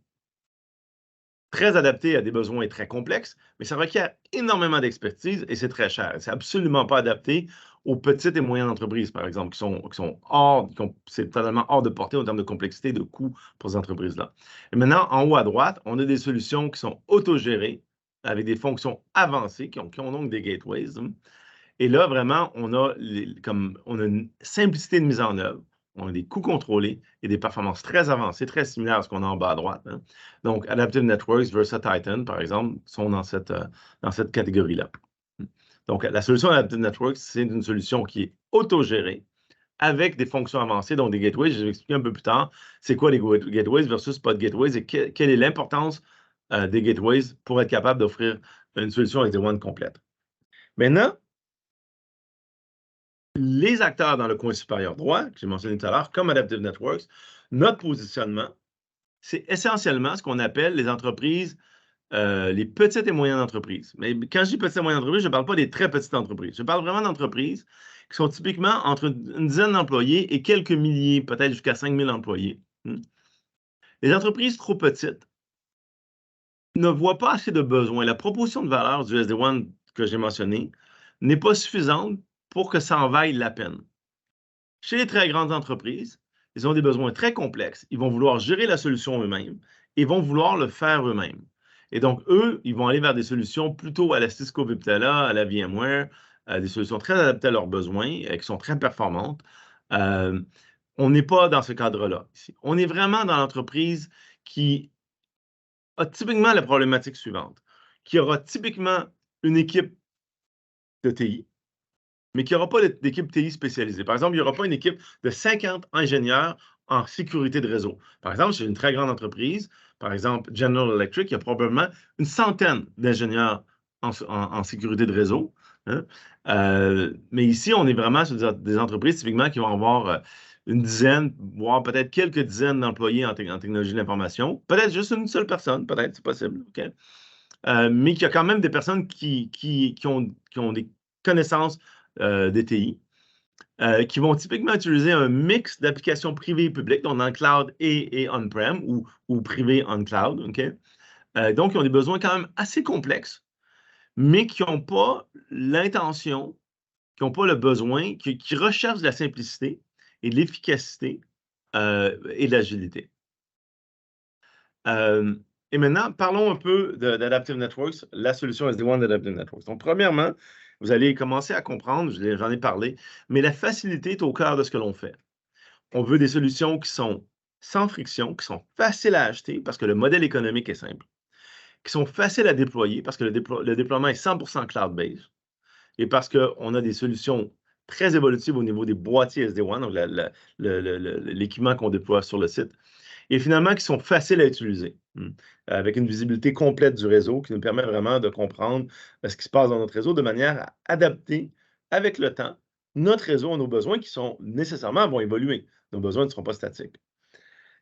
très adapté à des besoins très complexes, mais ça requiert énormément d'expertise et c'est très cher. C'est absolument pas adapté aux petites et moyennes entreprises, par exemple, c'est totalement hors de portée en termes de complexité et de coûts pour ces entreprises-là. Et maintenant, en haut à droite, on a des solutions qui sont autogérées avec des fonctions avancées, qui ont donc des gateways. Et là, vraiment, on a une simplicité de mise en œuvre. On a des coûts contrôlés et des performances très avancées, très similaires à ce qu'on a en bas à droite. Hein. Donc, Adaptive Networks versus Titan, par exemple, sont dans cette catégorie-là. Donc, la solution Adaptive Networks, c'est une solution qui est autogérée avec des fonctions avancées, donc des gateways. Je vais expliquer un peu plus tard c'est quoi les gateways versus pas de gateways et quelle est l'importance des gateways pour être capable d'offrir une solution avec des WAN complètes. Maintenant, les acteurs dans le coin supérieur droit, que j'ai mentionné tout à l'heure, comme Adaptive Networks, notre positionnement, c'est essentiellement ce qu'on appelle les entreprises, les petites et moyennes entreprises. Mais quand je dis petites et moyennes entreprises, je ne parle pas des très petites entreprises. Je parle vraiment d'entreprises qui sont typiquement entre une dizaine d'employés et quelques milliers, peut-être jusqu'à 5000 employés. Les entreprises trop petites ne voient pas assez de besoins. La proposition de valeur du SD-WAN que j'ai mentionné n'est pas suffisante pour que ça en vaille la peine. Chez les très grandes entreprises, ils ont des besoins très complexes. Ils vont vouloir gérer la solution eux-mêmes et vont vouloir le faire eux-mêmes. Et donc, eux, ils vont aller vers des solutions plutôt à la Cisco Viptela, à la VMware, des solutions très adaptées à leurs besoins et qui sont très performantes. On n'est pas dans ce cadre-là ici. On est vraiment dans l'entreprise qui a typiquement la problématique suivante, qui aura typiquement une équipe de TI, mais qui n'aura pas d'équipe TI spécialisée. Par exemple, il n'y aura pas une équipe de 50 ingénieurs en sécurité de réseau. Par exemple, chez une très grande entreprise, par exemple General Electric, il y a probablement une centaine d'ingénieurs en sécurité de réseau. Hein? Mais ici, on est vraiment sur des entreprises typiquement qui vont avoir une dizaine, voire peut-être quelques dizaines d'employés en technologie de l'information. Peut-être juste une seule personne, peut-être, c'est possible. Okay? Mais qu'il y a quand même des personnes qui ont des connaissances des TI, qui vont typiquement utiliser un mix d'applications privées et publiques, donc dans le cloud et on-prem ou privé on-cloud. Okay? Donc, ils ont des besoins quand même assez complexes, mais qui n'ont pas l'intention qui n'ont pas le besoin, qui recherchent de la simplicité et de l'efficacité et de l'agilité. Et maintenant, parlons un peu d'Adaptive Networks, la solution SD-WAN d'Adaptive Networks. Donc, premièrement, vous allez commencer à comprendre, j'en ai parlé, mais la facilité est au cœur de ce que l'on fait. On veut des solutions qui sont sans friction, qui sont faciles à acheter parce que le modèle économique est simple, qui sont faciles à déployer parce que le déploiement est 100% cloud-based et parce qu'on a des solutions très évolutives au niveau des boîtiers SD-WAN, donc l'équipement qu'on déploie sur le site, et finalement qui sont faciles à utiliser, avec une visibilité complète du réseau qui nous permet vraiment de comprendre ce qui se passe dans notre réseau de manière à adapter avec le temps notre réseau à nos besoins qui sont nécessairement vont évoluer. Nos besoins ne seront pas statiques.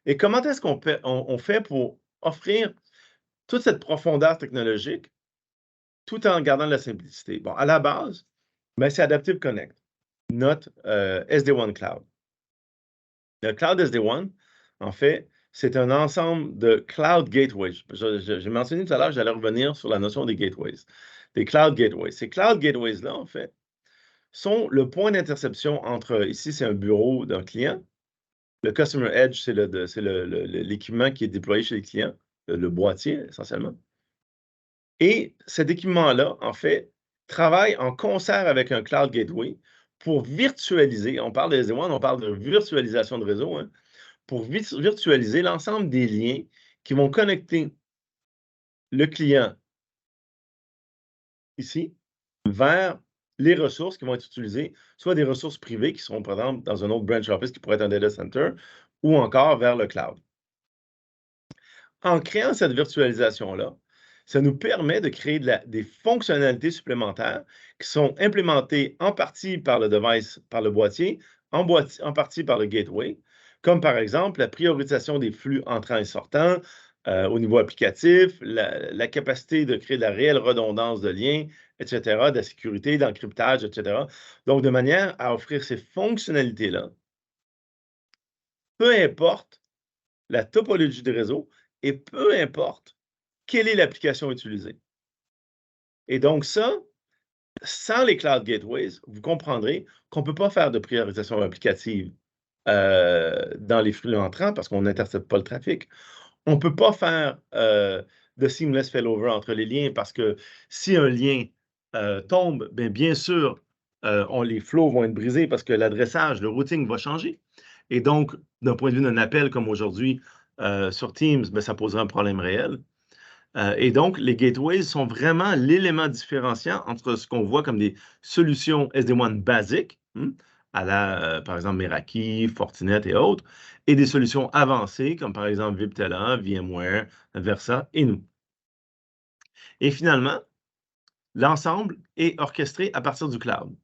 Et comment est-ce qu'on fait pour offrir toute cette profondeur technologique tout en gardant de la simplicité? Bon, à la base, c'est Adaptive Connect, notre SD-WAN Cloud. Le Cloud SD-WAN, en fait, c'est un ensemble de cloud gateways. J'ai mentionné tout à l'heure que j'allais revenir sur la notion des gateways, des cloud gateways. Ces cloud gateways-là, en fait, sont le point d'interception entre, ici, c'est un bureau d'un client. Le Customer Edge, c'est l'équipement qui est déployé chez les clients, le boîtier, essentiellement. Et cet équipement-là, en fait, travaille en concert avec un cloud gateway pour virtualiser, on parle de SD-WAN, on parle de virtualisation de réseau, hein, pour virtualiser l'ensemble des liens qui vont connecter le client ici vers les ressources qui vont être utilisées, soit des ressources privées qui seront, par exemple, dans un autre branch office qui pourrait être un data center, ou encore vers le cloud. En créant cette virtualisation-là, ça nous permet de créer des fonctionnalités supplémentaires qui sont implémentées en partie par le device, par le boîtier, en partie par le gateway, comme par exemple la priorisation des flux entrants et sortants au niveau applicatif, la capacité de créer de la réelle redondance de liens, etc., de la sécurité, d'encryptage, etc. Donc, de manière à offrir ces fonctionnalités-là, peu importe la topologie du réseau et peu importe quelle est l'application utilisée. Et donc ça, sans les Cloud Gateways, vous comprendrez qu'on ne peut pas faire de priorisation applicative dans les flux entrants parce qu'on n'intercepte pas le trafic. On ne peut pas faire de seamless failover entre les liens parce que si un lien tombe, bien sûr, les flows vont être brisés parce que l'adressage, le routing va changer. Et donc, d'un point de vue d'un appel comme aujourd'hui sur Teams, ça poserait un problème réel. Et donc, les gateways sont vraiment l'élément différenciant entre ce qu'on voit comme des solutions SD-WAN basiques, par exemple Meraki, Fortinet et autres, et des solutions avancées comme par exemple Viptela, VMware, Versa et nous. Et finalement, l'ensemble est orchestré à partir du cloud.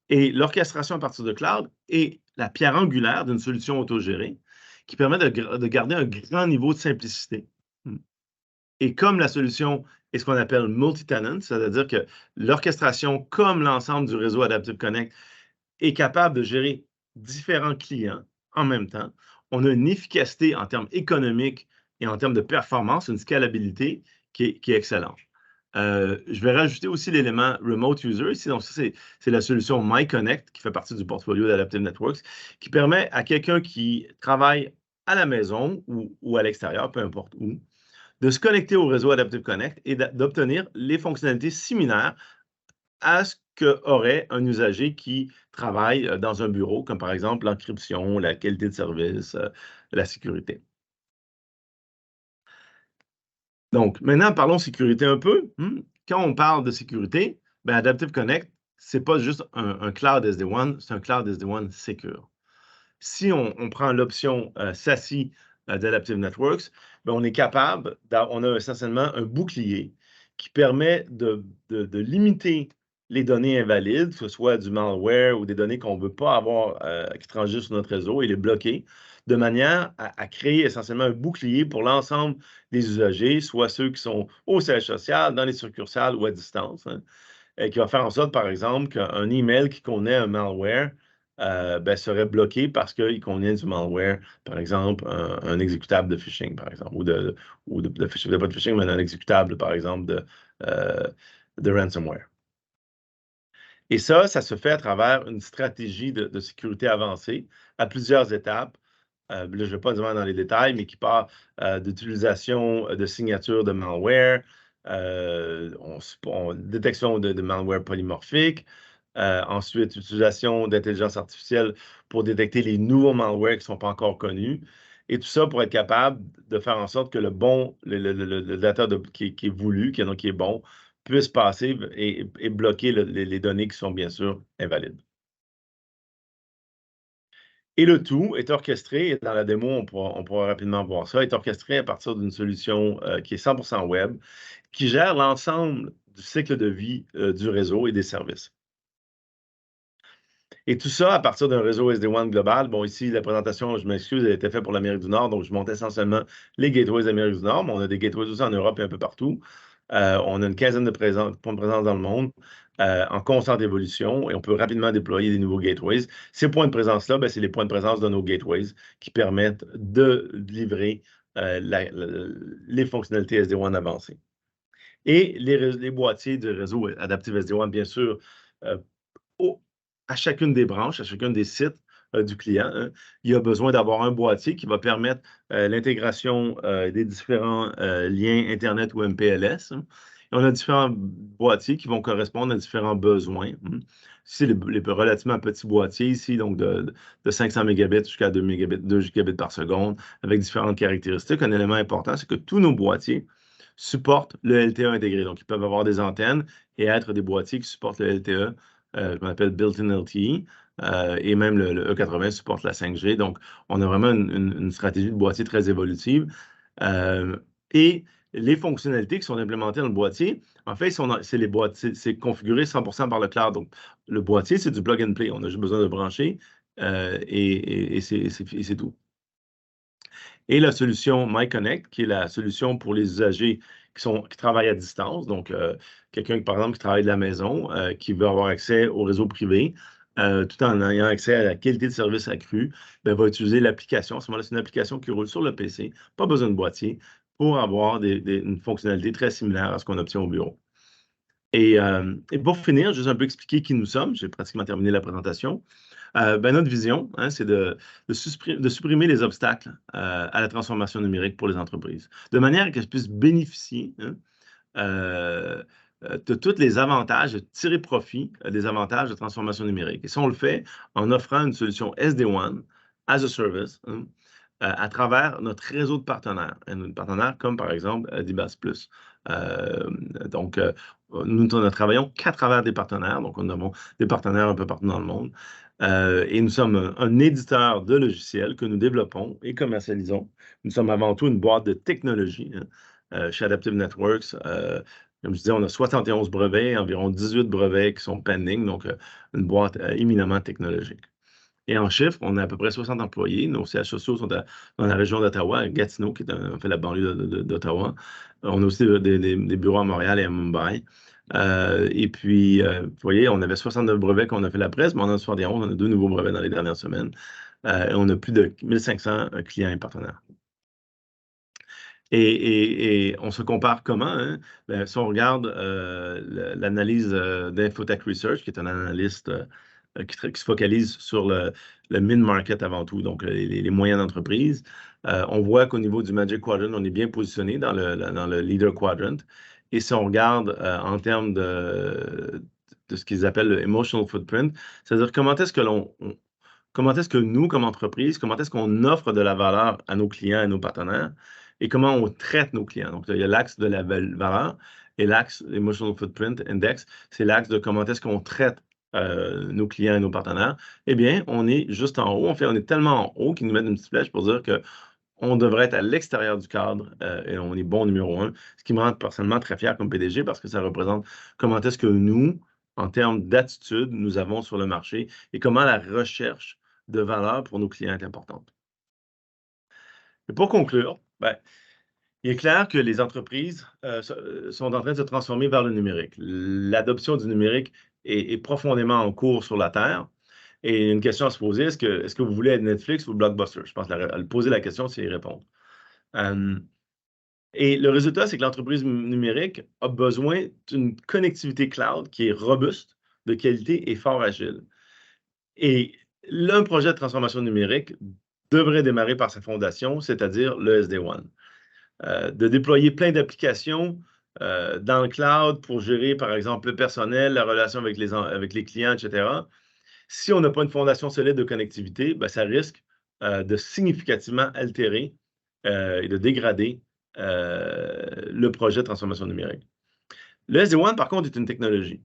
Et l'orchestration à partir du cloud est la pierre angulaire d'une solution autogérée qui permet de garder un grand niveau de simplicité. Et comme la solution est ce qu'on appelle multi-tenant, c'est-à-dire que l'orchestration, comme l'ensemble du réseau Adaptive Connect, est capable de gérer différents clients en même temps, on a une efficacité en termes économiques et en termes de performance, une scalabilité qui est excellente. Je vais rajouter aussi l'élément Remote User ici. Donc, ça, c'est la solution MyConnect qui fait partie du portfolio d'Adaptive Networks, qui permet à quelqu'un qui travaille à la maison ou à l'extérieur, peu importe où, de se connecter au réseau Adaptive Connect et d'obtenir les fonctionnalités similaires à ce qu'aurait un usager qui travaille dans un bureau, comme par exemple l'encryption, la qualité de service, la sécurité. Donc, maintenant, parlons sécurité un peu. Quand on parle de sécurité, Adaptive Connect, ce n'est pas juste un cloud SD-WAN, c'est un cloud SD-WAN secure. Si on prend l'option SASE d'Adaptive Networks, on est capable, on a essentiellement un bouclier qui permet de limiter les données invalides, que ce soit du malware ou des données qu'on ne veut pas avoir qui transigent sur notre réseau et les bloquer, de manière à créer essentiellement un bouclier pour l'ensemble des usagers, soit ceux qui sont au siège social, dans les succursales ou à distance, et qui va faire en sorte, par exemple, qu'un email qui connaît un malware serait bloqué parce qu'il contient du malware, par exemple, un exécutable de phishing, par exemple, ou de phishing, pas de phishing, mais un exécutable, par exemple, de ransomware. Et ça se fait à travers une stratégie de sécurité avancée à plusieurs étapes. Là, je ne vais pas vraiment dans les détails, mais qui part d'utilisation de signatures de malware, détection de malware polymorphique, ensuite utilisation d'intelligence artificielle pour détecter les nouveaux malwares qui ne sont pas encore connus. Et tout ça pour être capable de faire en sorte que le data qui est voulu, qui est bon, puisse passer et bloquer les données qui sont bien sûr invalides. Et le tout est orchestré, et dans la démo, on pourra rapidement voir ça, est orchestré à partir d'une solution qui est 100% web, qui gère l'ensemble du cycle de vie du réseau et des services. Et tout ça à partir d'un réseau SD-WAN global. Bon, ici, la présentation, je m'excuse, elle était faite pour l'Amérique du Nord, donc je monte essentiellement les gateways d'Amérique du Nord, mais on a des gateways aussi en Europe et un peu partout. On a une quinzaine de points de présence dans le monde en constante évolution et on peut rapidement déployer des nouveaux gateways. Ces points de présence-là, c'est les points de présence de nos gateways qui permettent de livrer les fonctionnalités SD-WAN avancées. Et les boîtiers du réseau Adaptive SD-WAN, bien sûr, à chacune des branches, à chacun des sites du client, hein, il y a besoin d'avoir un boîtier qui va permettre l'intégration des différents liens Internet ou MPLS. Hein. Et on a différents boîtiers qui vont correspondre à différents besoins. Hein. Ici, les relativement petits boîtiers, ici, donc de 500 mégabits jusqu'à 2 gigabits par seconde, avec différentes caractéristiques. Un élément important, c'est que tous nos boîtiers supportent le LTE intégré. Donc, ils peuvent avoir des antennes et être des boîtiers qui supportent le LTE. Qu'on appelle Built-in LTE, et même le E80 supporte la 5G. Donc, on a vraiment une stratégie de boîtier très évolutive. Et les fonctionnalités qui sont implémentées dans le boîtier, en fait, c'est configuré 100% par le cloud. Donc, le boîtier, c'est du plug and play. On a juste besoin de brancher et c'est tout. Et la solution MyConnect, qui est la solution pour les usagers qui travaillent à distance. Donc, quelqu'un, par exemple, qui travaille de la maison, qui veut avoir accès au réseau privé, tout en ayant accès à la qualité de service accrue, va utiliser l'application. À ce moment-là, c'est une application qui roule sur le PC, pas besoin de boîtier, pour avoir une fonctionnalité très similaire à ce qu'on obtient au bureau. Et pour finir, juste un peu expliquer qui nous sommes. J'ai pratiquement terminé la présentation. Notre vision, hein, c'est de supprimer les obstacles à la transformation numérique pour les entreprises, de manière qu'elles puissent bénéficier de tous les avantages, de tirer profit des avantages de transformation numérique. Et ça, on le fait en offrant une solution SD-WAN as a service hein, à travers notre réseau de partenaires. Nos partenaires comme, par exemple, DBaaS+. Donc, nous ne travaillons qu'à travers des partenaires. Donc, nous avons des partenaires un peu partout dans le monde. Et nous sommes un éditeur de logiciels que nous développons et commercialisons. Nous sommes avant tout une boîte de technologie chez Adaptive Networks. Comme je disais, on a 71 brevets, environ 18 brevets qui sont pending, donc une boîte éminemment technologique. Et en chiffres, on a à peu près 60 employés. Nos sièges sociaux sont dans la région d'Ottawa, à Gatineau, qui est en fait la banlieue d'Ottawa. On a aussi des bureaux à Montréal et à Mumbai. Et puis, vous voyez, on avait 69 brevets qu'on a fait la presse, mais on en a 71, on a 2 nouveaux brevets dans les dernières semaines. Et on a plus de 1500 clients et partenaires. Et on se compare comment? Hein? Si on regarde l'analyse d'Infotech Research, qui est un analyste qui se focalise sur le mid-market avant tout, donc les moyennes entreprises, on voit qu'au niveau du Magic Quadrant, on est bien positionné dans le Leader Quadrant. Et si on regarde en termes de ce qu'ils appellent le Emotional Footprint, c'est-à-dire comment est-ce que nous, comme entreprise, comment est-ce qu'on offre de la valeur à nos clients et nos partenaires et comment on traite nos clients. Donc, il y a l'axe de la valeur et l'axe Emotional Footprint Index, c'est l'axe de comment est-ce qu'on traite nos clients et nos partenaires. Eh bien, on est juste en haut. En fait, on est tellement en haut qu'ils nous mettent une petite flèche pour dire qu'on devrait être à l'extérieur du cadre et on est bon numéro 1, ce qui me rend personnellement très fier comme PDG parce que ça représente comment est-ce que nous, en termes d'attitude, nous avons sur le marché et comment la recherche de valeur pour nos clients est importante. Et pour conclure, il est clair que les entreprises sont en train de se transformer vers le numérique. L'adoption du numérique est profondément en cours sur la Terre. Et une question à se poser, est-ce que vous voulez être Netflix ou Blockbuster? Je pense que poser la question, c'est y répondre. Et le résultat, c'est que l'entreprise numérique a besoin d'une connectivité cloud qui est robuste, de qualité et fort agile. Et un projet de transformation numérique devrait démarrer par sa fondation, c'est-à-dire le SD-WAN. De déployer plein d'applications dans le cloud pour gérer, par exemple, le personnel, la relation avec les clients, etc. Si on n'a pas une fondation solide de connectivité, ben, ça risque de significativement altérer et de dégrader le projet de transformation numérique. Le SD-WAN, par contre, est une technologie.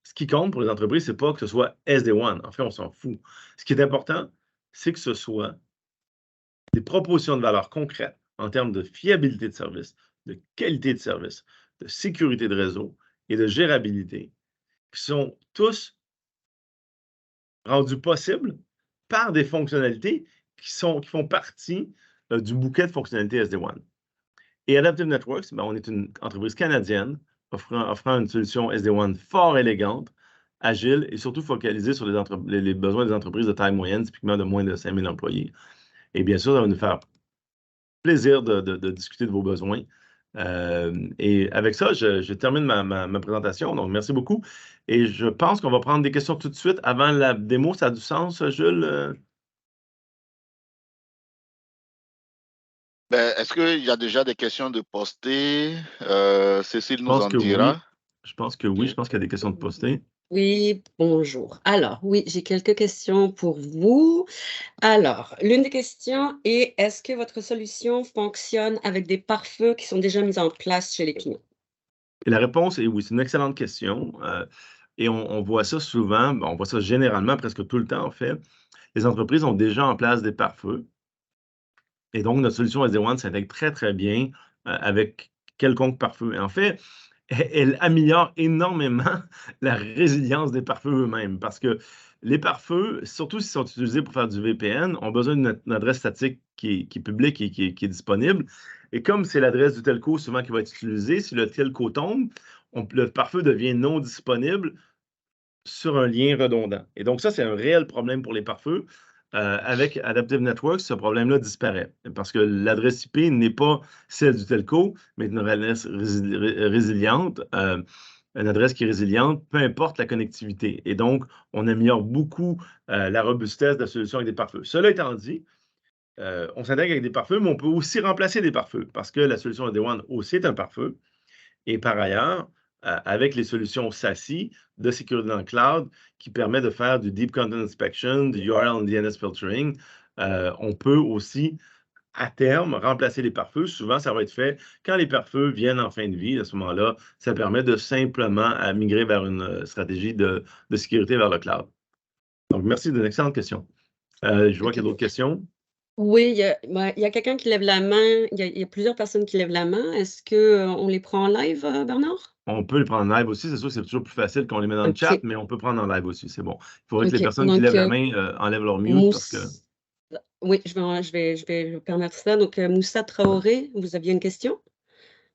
Ce qui compte pour les entreprises, ce n'est pas que ce soit SD-WAN. En fait, on s'en fout. Ce qui est important, c'est que ce soit des propositions de valeur concrètes en termes de fiabilité de service, de qualité de service, de sécurité de réseau et de gérabilité, qui sont tous rendus possibles par des fonctionnalités qui font partie du bouquet de fonctionnalités SD-WAN. Et Adaptive Networks, ben, on est une entreprise canadienne offrant une solution SD-WAN fort élégante, agile et surtout focalisée sur les besoins des entreprises de taille moyenne, typiquement de moins de 5 000 employés. Et bien sûr, ça va nous faire plaisir de discuter de vos besoins. Et avec ça, je termine ma présentation. Donc, merci beaucoup. Et je pense qu'on va prendre des questions tout de suite avant la démo. Ça a du sens, Jules? Ben, est-ce qu'il y a déjà des questions de poster? Cécile nous en Oui. dira. Je pense que oui. Ok. Je pense qu'il y a des questions de poster. Oui, bonjour. Alors, oui, j'ai quelques questions pour vous. Alors, l'une des questions est, est-ce que votre solution fonctionne avec des pare-feux qui sont déjà mis en place chez les clients? Et la réponse est oui. C'est une excellente question. Et on voit ça souvent, on voit ça généralement, presque tout le temps, en fait. Les entreprises ont déjà en place des pare-feux. Et donc, notre solution SD-WAN s'intègre très, très bien avec quelconque pare-feu. Et en fait, elle améliore énormément la résilience des pare-feux eux-mêmes parce que les pare-feux, surtout s'ils sont utilisés pour faire du VPN, ont besoin d'une adresse statique qui est publique et qui est disponible. Et comme c'est l'adresse du telco souvent qui va être utilisée, si le telco tombe, le pare-feu devient non disponible sur un lien redondant. Et donc, ça, c'est un réel problème pour les pare-feux. Avec Adaptive Networks, ce problème-là disparaît parce que l'adresse IP n'est pas celle du telco, mais une adresse résiliente, une adresse qui est résiliente, peu importe la connectivité. Et donc, on améliore beaucoup la robustesse de la solution avec des pare-feux. Cela étant dit, on s'intègre avec des pare-feux, mais on peut aussi remplacer des pare-feux parce que la solution SD-WAN aussi est un pare-feu. Et par ailleurs, avec les solutions SASE de sécurité dans le cloud qui permet de faire du Deep Content Inspection, du URL and DNS Filtering, on peut aussi, à terme, remplacer les pare-feux. Souvent, ça va être fait quand les pare-feux viennent en fin de vie. À ce moment-là, ça permet de simplement migrer vers une stratégie de sécurité vers le cloud. Donc, merci d'une excellente question. Je vois qu'il y a d'autres questions. Oui, il y a quelqu'un qui lève la main. Il y a plusieurs personnes qui lèvent la main. Est-ce qu'on les prend en live, Bernard? On peut les prendre en live aussi. C'est sûr que c'est toujours plus facile qu'on les met dans le chat, mais on peut prendre en live aussi. C'est bon. Il faudrait que les personnes qui lèvent la main enlèvent leur mute parce que... Oui, je vais permettre ça. Donc, Moussa Traoré, vous aviez une question?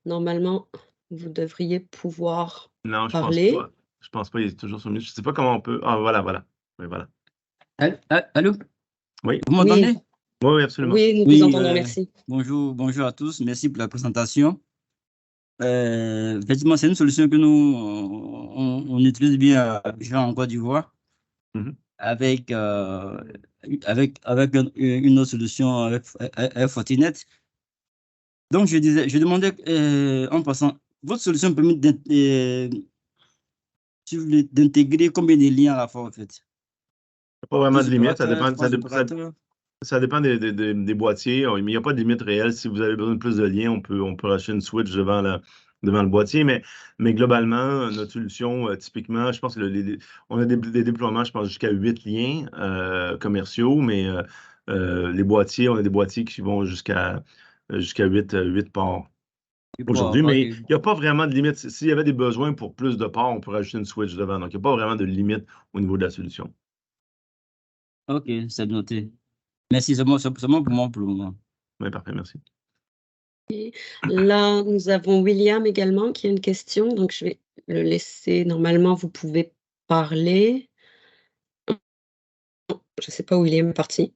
Normalement, vous devriez pouvoir parler. Non, je pense pas. Il est toujours sur mute. Je ne sais pas comment on peut... Ah, voilà. Oui, voilà. Allô? Oui. Vous m'entendez? Oui, absolument. Oui, nous vous entendons, merci. Bonjour à tous. Merci pour la présentation. Effectivement, c'est une solution que nous, on utilise bien en Côte d'Ivoire avec une autre solution avec Fortinet. Donc, je demandais en passant, votre solution permet d'intégrer combien de liens à la fois, en fait? Pas vraiment de limite. Ça dépend des boîtiers. Mais il n'y a pas de limite réelle. Si vous avez besoin de plus de liens, on peut racheter une switch devant le boîtier. Mais globalement, notre solution, typiquement, je pense que on a des déploiements, je pense, jusqu'à 8 liens commerciaux. Mais les boîtiers, on a des boîtiers qui vont jusqu'à 8 ports aujourd'hui. Mais il n'y a pas vraiment de limite. S'il y avait des besoins pour plus de ports, on peut rajouter une switch devant. Donc, il n'y a pas vraiment de limite au niveau de la solution. OK, c'est noté. Merci, c'est bon pour moi pour le moment. Oui, parfait, merci. Et là, nous avons William également qui a une question, donc je vais le laisser. Normalement, vous pouvez parler. Je ne sais pas où William est parti.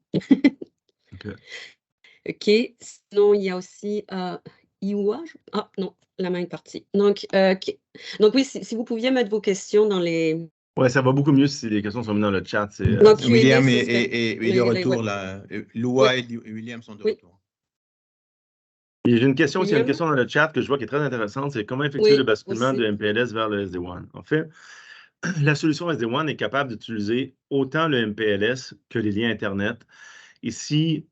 OK. Sinon, il y a aussi Iwa. Ah non, la main est partie. Donc oui, si vous pouviez mettre vos questions dans les Ouais, ça va beaucoup mieux si les questions sont mises dans le chat. Donc, William Q&A, est de retour là. Loua et William sont de retour. Et j'ai une question aussi, il y a une William? question dans le chat que je vois qui est très intéressante, c'est comment effectuer le basculement aussi. de MPLS vers le SD-WAN. En fait, la solution SD-WAN est capable d'utiliser autant le MPLS que les liens Internet. Ici,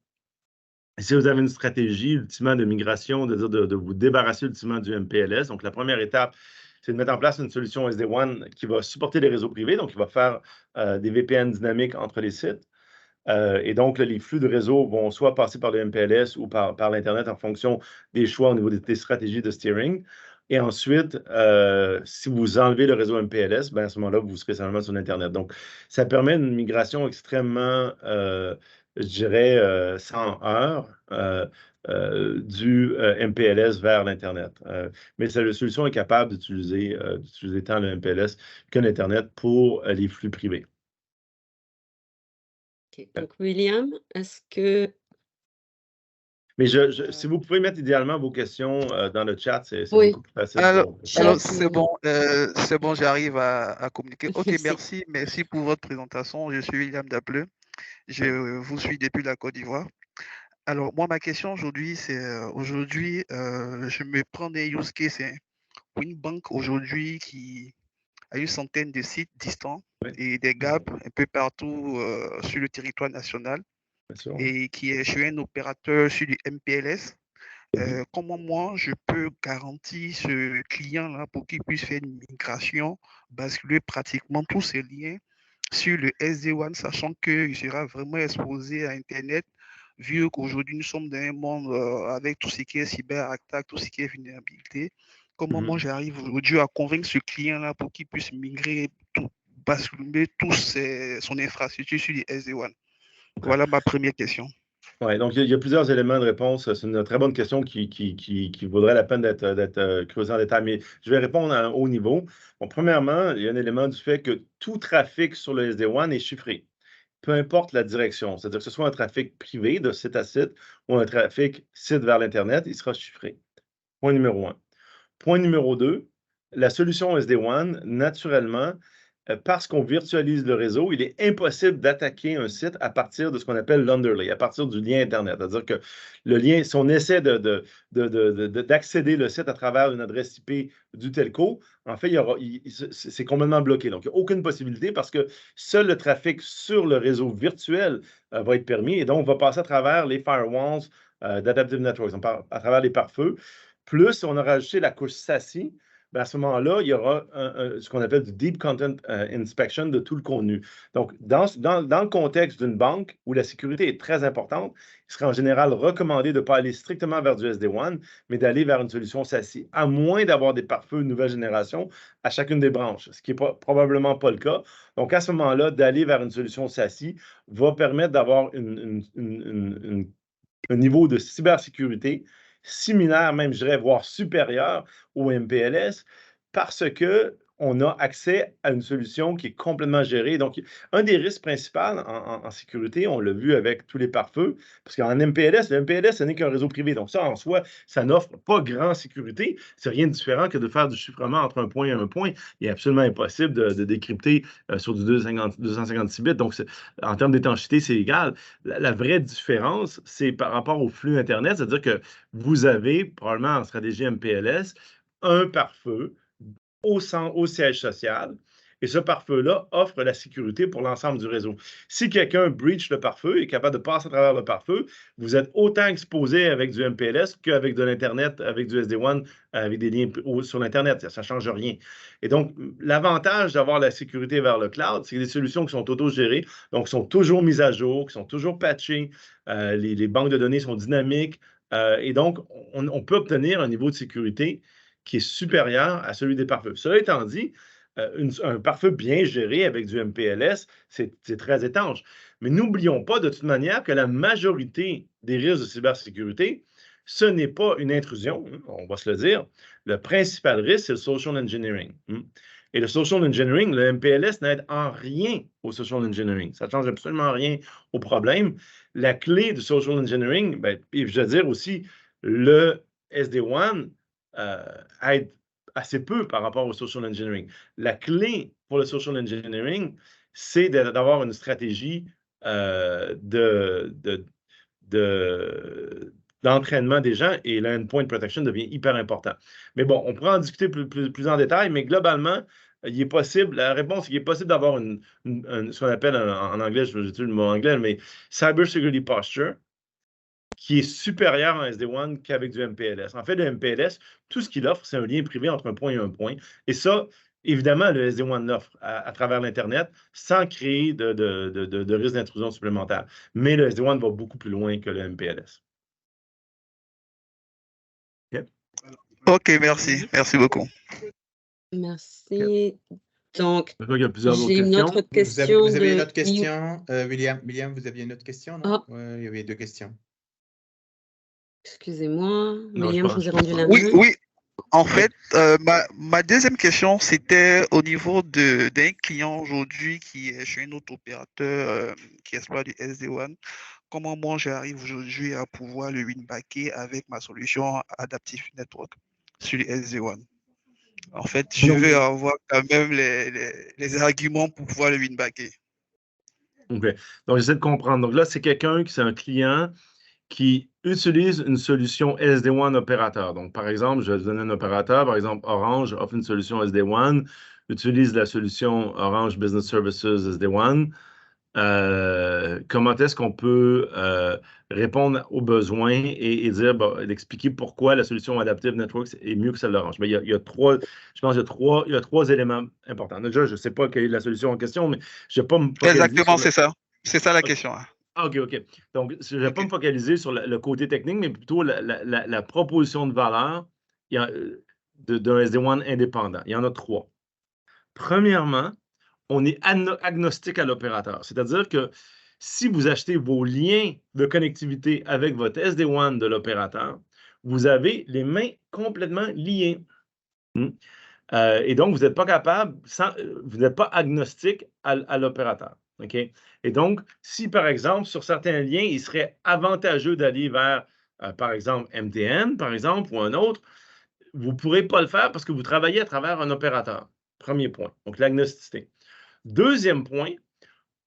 si vous avez une stratégie ultimement de migration, de vous débarrasser ultimement du MPLS, donc la première étape, c'est de mettre en place une solution SD-WAN qui va supporter les réseaux privés, donc qui va faire des VPN dynamiques entre les sites. Et donc, là, les flux de réseau vont soit passer par le MPLS ou par l'Internet en fonction des choix au niveau des stratégies de steering. Et ensuite, si vous enlevez le réseau MPLS, ben à ce moment-là, vous serez seulement sur l'Internet. Donc, ça permet une migration extrêmement, je dirais, sans heures du MPLS vers l'Internet. Mais la solution est capable d'utiliser tant le MPLS que l'Internet pour les flux privés. OK. Donc, William, est-ce que... Mais si vous pouvez mettre idéalement vos questions dans le chat, c'est beaucoup plus facile. Alors c'est bon, j'arrive à communiquer. OK, merci pour votre présentation. Je suis William Dapleux. Je vous suis depuis la Côte d'Ivoire. Alors, moi, ma question aujourd'hui, c'est je me prends des use cases. C'est une banque aujourd'hui qui a une centaine de sites distants et des gaps un peu partout sur le territoire national et qui est chez un opérateur sur du MPLS. Comment moi, je peux garantir ce client-là pour qu'il puisse faire une migration, basculer pratiquement tous ses liens sur le SD-WAN, sachant qu'il sera vraiment exposé à Internet, vu qu'aujourd'hui, nous sommes dans un monde avec tout ce qui est cyberattaque, tout ce qui est vulnérabilité. Comment moi, j'arrive aujourd'hui à convaincre ce client-là pour qu'il puisse migrer, basculer son infrastructure sur le SD-WAN? Voilà ma première question. Oui, donc il y a plusieurs éléments de réponse. C'est une très bonne question qui vaudrait la peine d'être creusée en détail, mais je vais répondre à un haut niveau. Bon, premièrement, il y a un élément du fait que tout trafic sur le SD-WAN est chiffré, peu importe la direction. C'est-à-dire que ce soit un trafic privé de site à site ou un trafic site vers l'Internet, il sera chiffré. Point numéro 1. Point numéro 2, la solution SD-WAN, naturellement, parce qu'on virtualise le réseau, il est impossible d'attaquer un site à partir de ce qu'on appelle l'underlay, à partir du lien Internet. C'est-à-dire que le lien, si on essaie d'accéder le site à travers une adresse IP du telco, en fait, c'est complètement bloqué. Donc, il n'y a aucune possibilité parce que seul le trafic sur le réseau virtuel va être permis et donc on va passer à travers les firewalls d'Adaptive Networks, à travers les pare-feux. Plus, on a rajouté la couche SASE, ben à ce moment-là, il y aura ce qu'on appelle du Deep Content Inspection de tout le contenu. Donc, dans le contexte d'une banque où la sécurité est très importante, il serait en général recommandé de ne pas aller strictement vers du SD-WAN, mais d'aller vers une solution SASE, à moins d'avoir des pare-feux de nouvelle génération à chacune des branches, ce qui n'est probablement pas le cas. Donc, à ce moment-là, d'aller vers une solution SASE va permettre d'avoir un niveau de cybersécurité similaire, même, je dirais, voire supérieur au MPLS, parce qu'on a accès à une solution qui est complètement gérée. Donc, un des risques principaux en sécurité, on l'a vu avec tous les pare-feux, parce qu'en MPLS, le MPLS, ce n'est qu'un réseau privé. Donc, ça, en soi, ça n'offre pas grande sécurité. C'est rien de différent que de faire du chiffrement entre un point et un point. Il est absolument impossible de décrypter sur du 256 bits. Donc, en termes d'étanchéité, c'est égal. La vraie différence, c'est par rapport au flux Internet, c'est-à-dire que vous avez, probablement en stratégie MPLS, un pare-feu au siège social. Et ce pare-feu-là offre la sécurité pour l'ensemble du réseau. Si quelqu'un breach le pare-feu et est capable de passer à travers le pare-feu, vous êtes autant exposé avec du MPLS qu'avec de l'Internet, avec du SD-WAN, avec des liens sur l'Internet. Ça ne change rien. Et donc, l'avantage d'avoir la sécurité vers le cloud, c'est des solutions qui sont auto-gérées, donc qui sont toujours mises à jour, qui sont toujours patchées. Les banques de données sont dynamiques. Et donc, on peut obtenir un niveau de sécurité qui est supérieur à celui des pare-feux. Cela étant dit, un pare-feu bien géré avec du MPLS, c'est très étanche. Mais n'oublions pas de toute manière que la majorité des risques de cybersécurité, ce n'est pas une intrusion, on va se le dire. Le principal risque, c'est le social engineering. Et le social engineering, le MPLS n'aide en rien au social engineering. Ça ne change absolument rien au problème. La clé du social engineering, et je veux dire aussi, le SD-WAN aide assez peu par rapport au social engineering. La clé pour le social engineering, c'est d'avoir une stratégie d'entraînement des gens, et l'endpoint protection devient hyper important. Mais bon, on pourra en discuter plus en détail, mais globalement, il est possible, la réponse, il est possible d'avoir ce qu'on appelle en anglais, je j'utilise le mot anglais, mais Cyber Security Posture, qui est supérieur en SD-WAN qu'avec du MPLS. En fait, le MPLS, tout ce qu'il offre, c'est un lien privé entre un point et un point. Et ça, évidemment, le SD-WAN l'offre à travers l'Internet sans créer de risque d'intrusion supplémentaire. Mais le SD-WAN va beaucoup plus loin que le MPLS. Okay. OK, merci. Merci beaucoup. Merci. Donc, Il y a plusieurs autres j'ai une questions. autre question. Vous avez une autre question, William? William, vous aviez une autre question, non? Ah. Ouais, il y avait 2 questions. Excusez-moi, Non, William, je vous ai rendu la main. Oui, oui. En fait, ma deuxième question, c'était au niveau d'un client aujourd'hui qui est chez un autre opérateur qui exploite du SD-WAN. Comment moi j'arrive aujourd'hui à pouvoir le winbacker avec ma solution Adaptive Network sur le SD-WAN? En fait, je veux avoir quand même les arguments pour pouvoir le winbacker. OK. Donc, j'essaie de comprendre. Donc là, c'est un client qui utilise une solution SD-WAN opérateur. Donc, par exemple, je vais vous donner un opérateur. Par exemple, Orange offre une solution SD-WAN, utilise la solution Orange Business Services SD-WAN. Comment est-ce qu'on peut répondre aux besoins et dire, d'expliquer pourquoi la solution Adaptive Networks est mieux que celle d'Orange? Mais il y a trois éléments importants. Déjà, je ne sais pas quelle est la solution en question, mais je ne vais pas me focaliser. Exactement, c'est ça. C'est ça la question. OK. Donc, je ne vais pas me focaliser sur le côté technique, mais plutôt la proposition de valeur d'un SD-WAN indépendant. Il y en a 3. Premièrement, on est agnostique à l'opérateur. C'est-à-dire que si vous achetez vos liens de connectivité avec votre SD-WAN de l'opérateur, vous avez les mains complètement liées. Et donc, vous n'êtes pas capable, vous n'êtes pas agnostique à l'opérateur. OK? Et donc, si par exemple, sur certains liens, il serait avantageux d'aller vers, par exemple, MTN, par exemple, ou un autre, vous ne pourrez pas le faire parce que vous travaillez à travers un opérateur. Premier point. Donc, l'agnosticité. Deuxième point,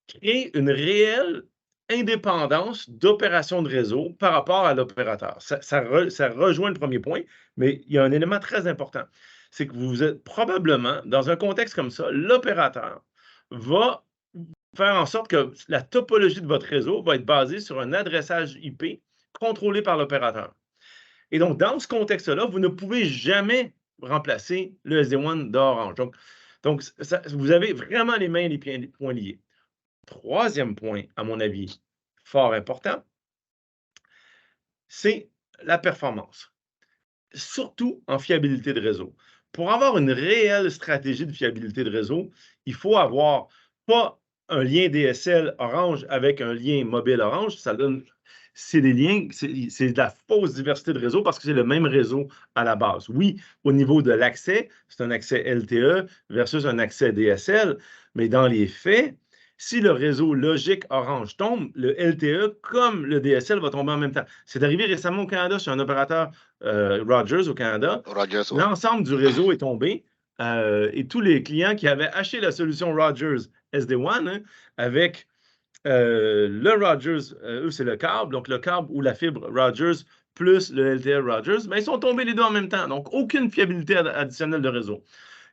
créer une réelle indépendance d'opération de réseau par rapport à l'opérateur. Ça rejoint le premier point, mais il y a un élément très important. C'est que vous êtes probablement, dans un contexte comme ça, l'opérateur va faire en sorte que la topologie de votre réseau va être basée sur un adressage IP contrôlé par l'opérateur. Et donc, dans ce contexte-là, vous ne pouvez jamais remplacer le SD-WAN d'Orange. Donc vous avez vraiment les mains et les poings liés. Troisième point, à mon avis, fort important, c'est la performance, surtout en fiabilité de réseau. Pour avoir une réelle stratégie de fiabilité de réseau, il faut avoir pas un lien DSL Orange avec un lien mobile Orange. C'est des liens, c'est de la fausse diversité de réseau parce que c'est le même réseau à la base. Oui, au niveau de l'accès, c'est un accès LTE versus un accès DSL, mais dans les faits, si le réseau logique Orange tombe, le LTE comme le DSL va tomber en même temps. C'est arrivé récemment au Canada sur un opérateur Rogers au Canada. Rogers, ouais. L'ensemble du réseau est tombé et tous les clients qui avaient acheté la solution Rogers SD-WAN avec le Rogers, eux, c'est le câble, donc le câble ou la fibre Rogers plus le LTE Rogers, mais ils sont tombés les deux en même temps. Donc, aucune fiabilité additionnelle de réseau.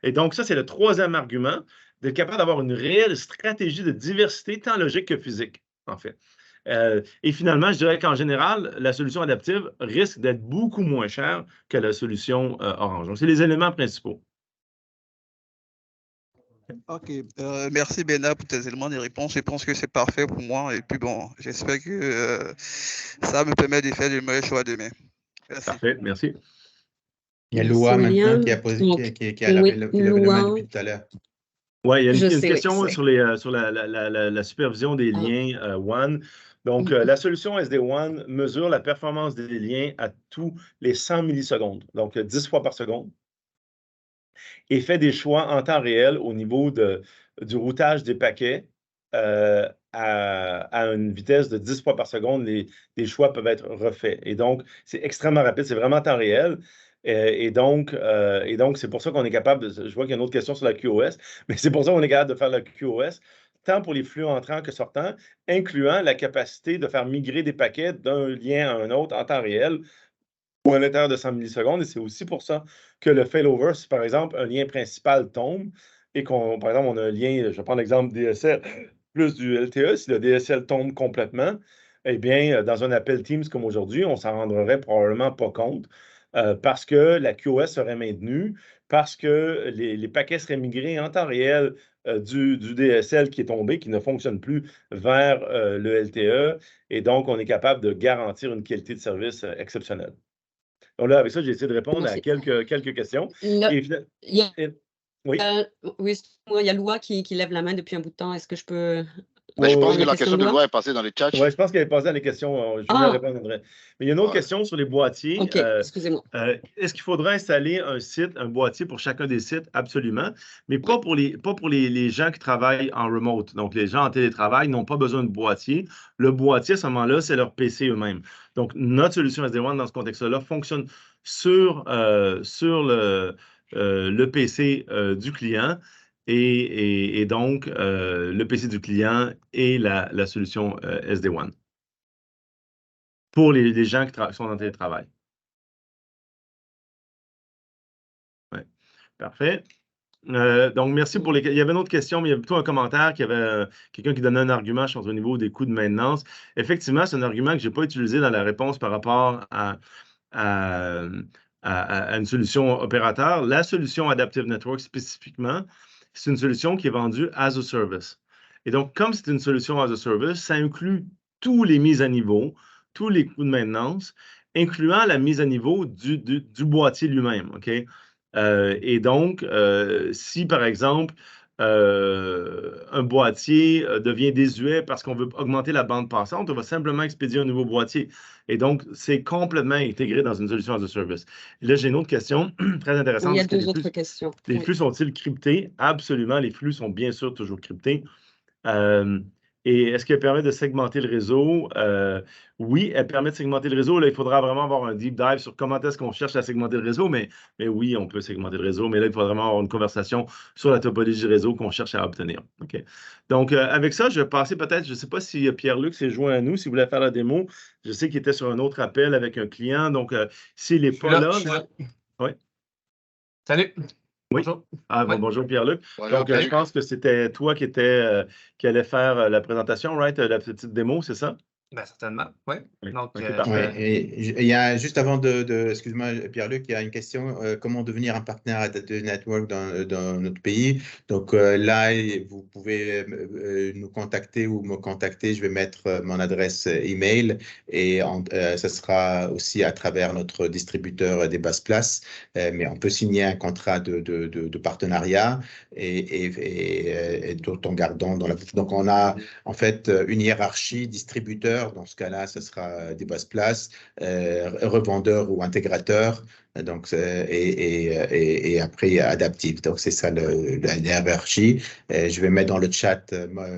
Et donc, ça, c'est le troisième argument, d'être capable d'avoir une réelle stratégie de diversité, tant logique que physique, en fait. Et finalement, je dirais qu'en général, la solution adaptive risque d'être beaucoup moins chère que la solution Orange. Donc, c'est les éléments principaux. OK. Merci, Bernard, pour tes éléments de réponse. Je pense que c'est parfait pour moi. Et puis, bon, j'espère que ça me permet de faire le meilleur choix demain. Merci. Parfait, merci. Il y a Loa maintenant qui a levé la main depuis tout à l'heure. Oui, il y a une question sur la supervision des liens WAN. Donc, la solution SD-WAN mesure la performance des liens à tous les 100 millisecondes, donc 10 fois par seconde, et fait des choix en temps réel au niveau du routage des paquets à une vitesse de 10 fois par seconde. Les choix peuvent être refaits. Et donc, c'est extrêmement rapide, c'est vraiment en temps réel. Et donc, c'est pour ça qu'on est capable je vois qu'il y a une autre question sur la QoS, mais c'est pour ça qu'on est capable de faire la QoS, tant pour les flux entrants que sortants, incluant la capacité de faire migrer des paquets d'un lien à un autre en temps réel ou à l'intérieur de 100 millisecondes. Et c'est aussi pour ça que le failover, si par exemple un lien principal tombe et par exemple, on a un lien, je vais prendre l'exemple DSL plus du LTE, si le DSL tombe complètement, eh bien, dans un appel Teams comme aujourd'hui, on s'en rendrait probablement pas compte parce que la QoS serait maintenue, parce que les paquets seraient migrés en temps réel du DSL qui est tombé, qui ne fonctionne plus, vers le LTE. Et donc, on est capable de garantir une qualité de service exceptionnelle. Donc là, avec ça, j'ai essayé de répondre Merci. à quelques questions. Il y a, Oui. oui, excuse-moi, il y a Loua qui lève la main depuis un bout de temps. Est-ce que je peux Mais je pense Oui, que la la question de Loua? Loua est passée dans le chat. Oui, je pense qu'elle est passée dans les questions. Je voulais répondre, André. Mais il y a une autre Ouais. question sur les boîtiers. OK, excusez-moi. Est-ce qu'il faudrait installer un boîtier pour chacun des sites? Absolument. Mais pas pour les gens qui travaillent en remote. Donc, les gens en télétravail n'ont pas besoin de boîtier. Le boîtier, à ce moment-là, c'est leur PC eux-mêmes. Donc, notre solution SD-WAN, dans ce contexte-là, fonctionne sur le PC du client. Et donc, le PC du client et la solution SD-WAN pour les gens qui sont en télétravail. Oui, parfait. Donc, merci pour il y avait une autre question, mais il y avait plutôt un commentaire qui avait quelqu'un qui donnait un argument, je pense, au niveau des coûts de maintenance. Effectivement, c'est un argument que je n'ai pas utilisé dans la réponse par rapport à une solution opérateur. La solution Adaptive Network spécifiquement, c'est une solution qui est vendue as a service. Et donc, comme c'est une solution as a service, ça inclut tous les mises à niveau, tous les coûts de maintenance, incluant la mise à niveau du boîtier lui-même. OK? Et donc, si par exemple, un boîtier devient désuet parce qu'on veut augmenter la bande passante, on va simplement expédier un nouveau boîtier. Et donc, c'est complètement intégré dans une solution as a service. Et là, j'ai une autre question très intéressante. Oui, il y a deux autres questions. Les flux sont-ils cryptés? Absolument, les flux sont bien sûr toujours cryptés. Et est-ce qu'elle permet de segmenter le réseau? Oui, elle permet de segmenter le réseau. Là, il faudra vraiment avoir un deep dive sur comment est-ce qu'on cherche à segmenter le réseau, mais oui, on peut segmenter le réseau, mais là, il faudra vraiment avoir une conversation sur la topologie réseau qu'on cherche à obtenir. OK. Donc, avec ça, je vais passer peut-être, je ne sais pas si Pierre-Luc s'est joint à nous, s'il voulait faire la démo. Je sais qu'il était sur un autre appel avec un client, donc s'il n'est pas là. Oui. Salut. Oui. Bonjour. Bonjour Pierre-Luc. Bonjour, Donc, Pierre-Luc. je pense que c'était toi qui allait faire la présentation, right? La petite démo, c'est ça? Ben, certainement, oui. Donc, parfait. Et il y a juste avant excuse-moi Pierre-Luc, il y a une question, comment devenir un partenaire Adaptive Network dans notre pays. Donc là, vous pouvez nous contacter ou me contacter. Je vais mettre mon adresse email et ça sera aussi à travers notre distributeur des bases places. Mais on peut signer un contrat de partenariat et tout en gardant dans la. Donc on a en fait une hiérarchie distributeur. Dans ce cas-là, ce sera des bases places, revendeurs ou intégrateurs, donc, et après Adaptive. Donc, c'est ça la hiérarchie. Je vais mettre dans le chat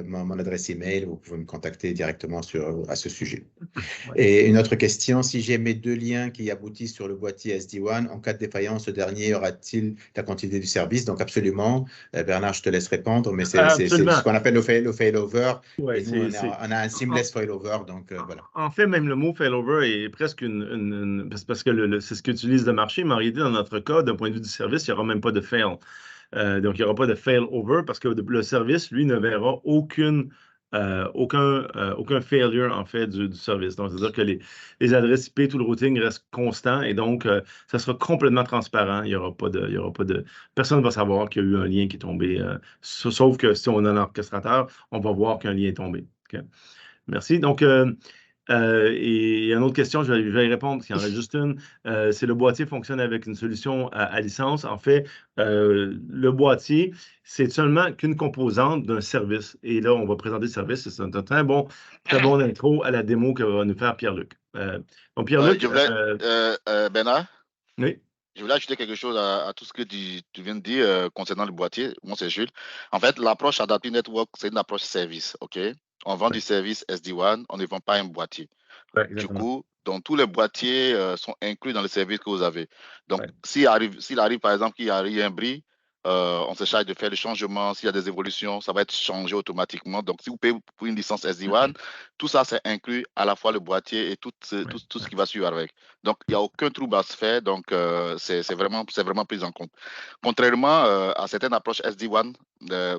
mon adresse email. Vous pouvez me contacter directement à ce sujet. Et une autre question, si j'ai mes deux liens qui aboutissent sur le boîtier SD-WAN, en cas de défaillance, ce dernier aura-t-il la continuité du service? Donc, absolument. Bernard, je te laisse répondre, mais c'est ce qu'on appelle le failover. Ouais, et nous, on a un seamless failover. Donc, voilà. En fait, même le mot failover est presque parce que c'est ce qu'utilise le marché, mais en réalité, dans notre cas, d'un point de vue du service, il n'y aura même pas de fail. Donc, il n'y aura pas de failover parce que le service, lui, ne verra aucun failure, en fait, du service. Donc, c'est-à-dire que les adresses IP, tout le routing reste constant et donc, ça sera complètement transparent. Il y aura pas de personne ne va savoir qu'il y a eu un lien qui est tombé, sauf que si on a un orchestrateur, on va voir qu'un lien est tombé. Okay. Merci. Donc, et une autre question, je vais y répondre, parce qu'il y en a juste une. C'est le boîtier fonctionne avec une solution à licence. En fait, le boîtier, c'est seulement qu'une composante d'un service. Et là, on va présenter le service. C'est un très bon intro à la démo que va nous faire Pierre-Luc. Donc, Pierre-Luc. Bernard? Oui. Je voulais ajouter quelque chose à tout ce que tu viens de dire concernant le boîtier. Moi, c'est Jules. En fait, l'approche Adaptive Network, c'est une approche service, OK? On vend du service SD-WAN, on ne vend pas un boîtier. Ouais, du coup, Donc, tous les boîtiers sont inclus dans le service que vous avez. Donc, Ouais. s'il arrive, par exemple, qu'il y a un bris, on se charge de faire le changement. S'il y a des évolutions, ça va être changé automatiquement. Donc, si vous payez pour une licence SD-WAN, tout ça, c'est inclus à la fois le boîtier et tout ce qui va suivre avec. Donc, il n'y a aucun trouble à se faire. Donc, c'est vraiment pris en compte. Contrairement à certaines approches SD-WAN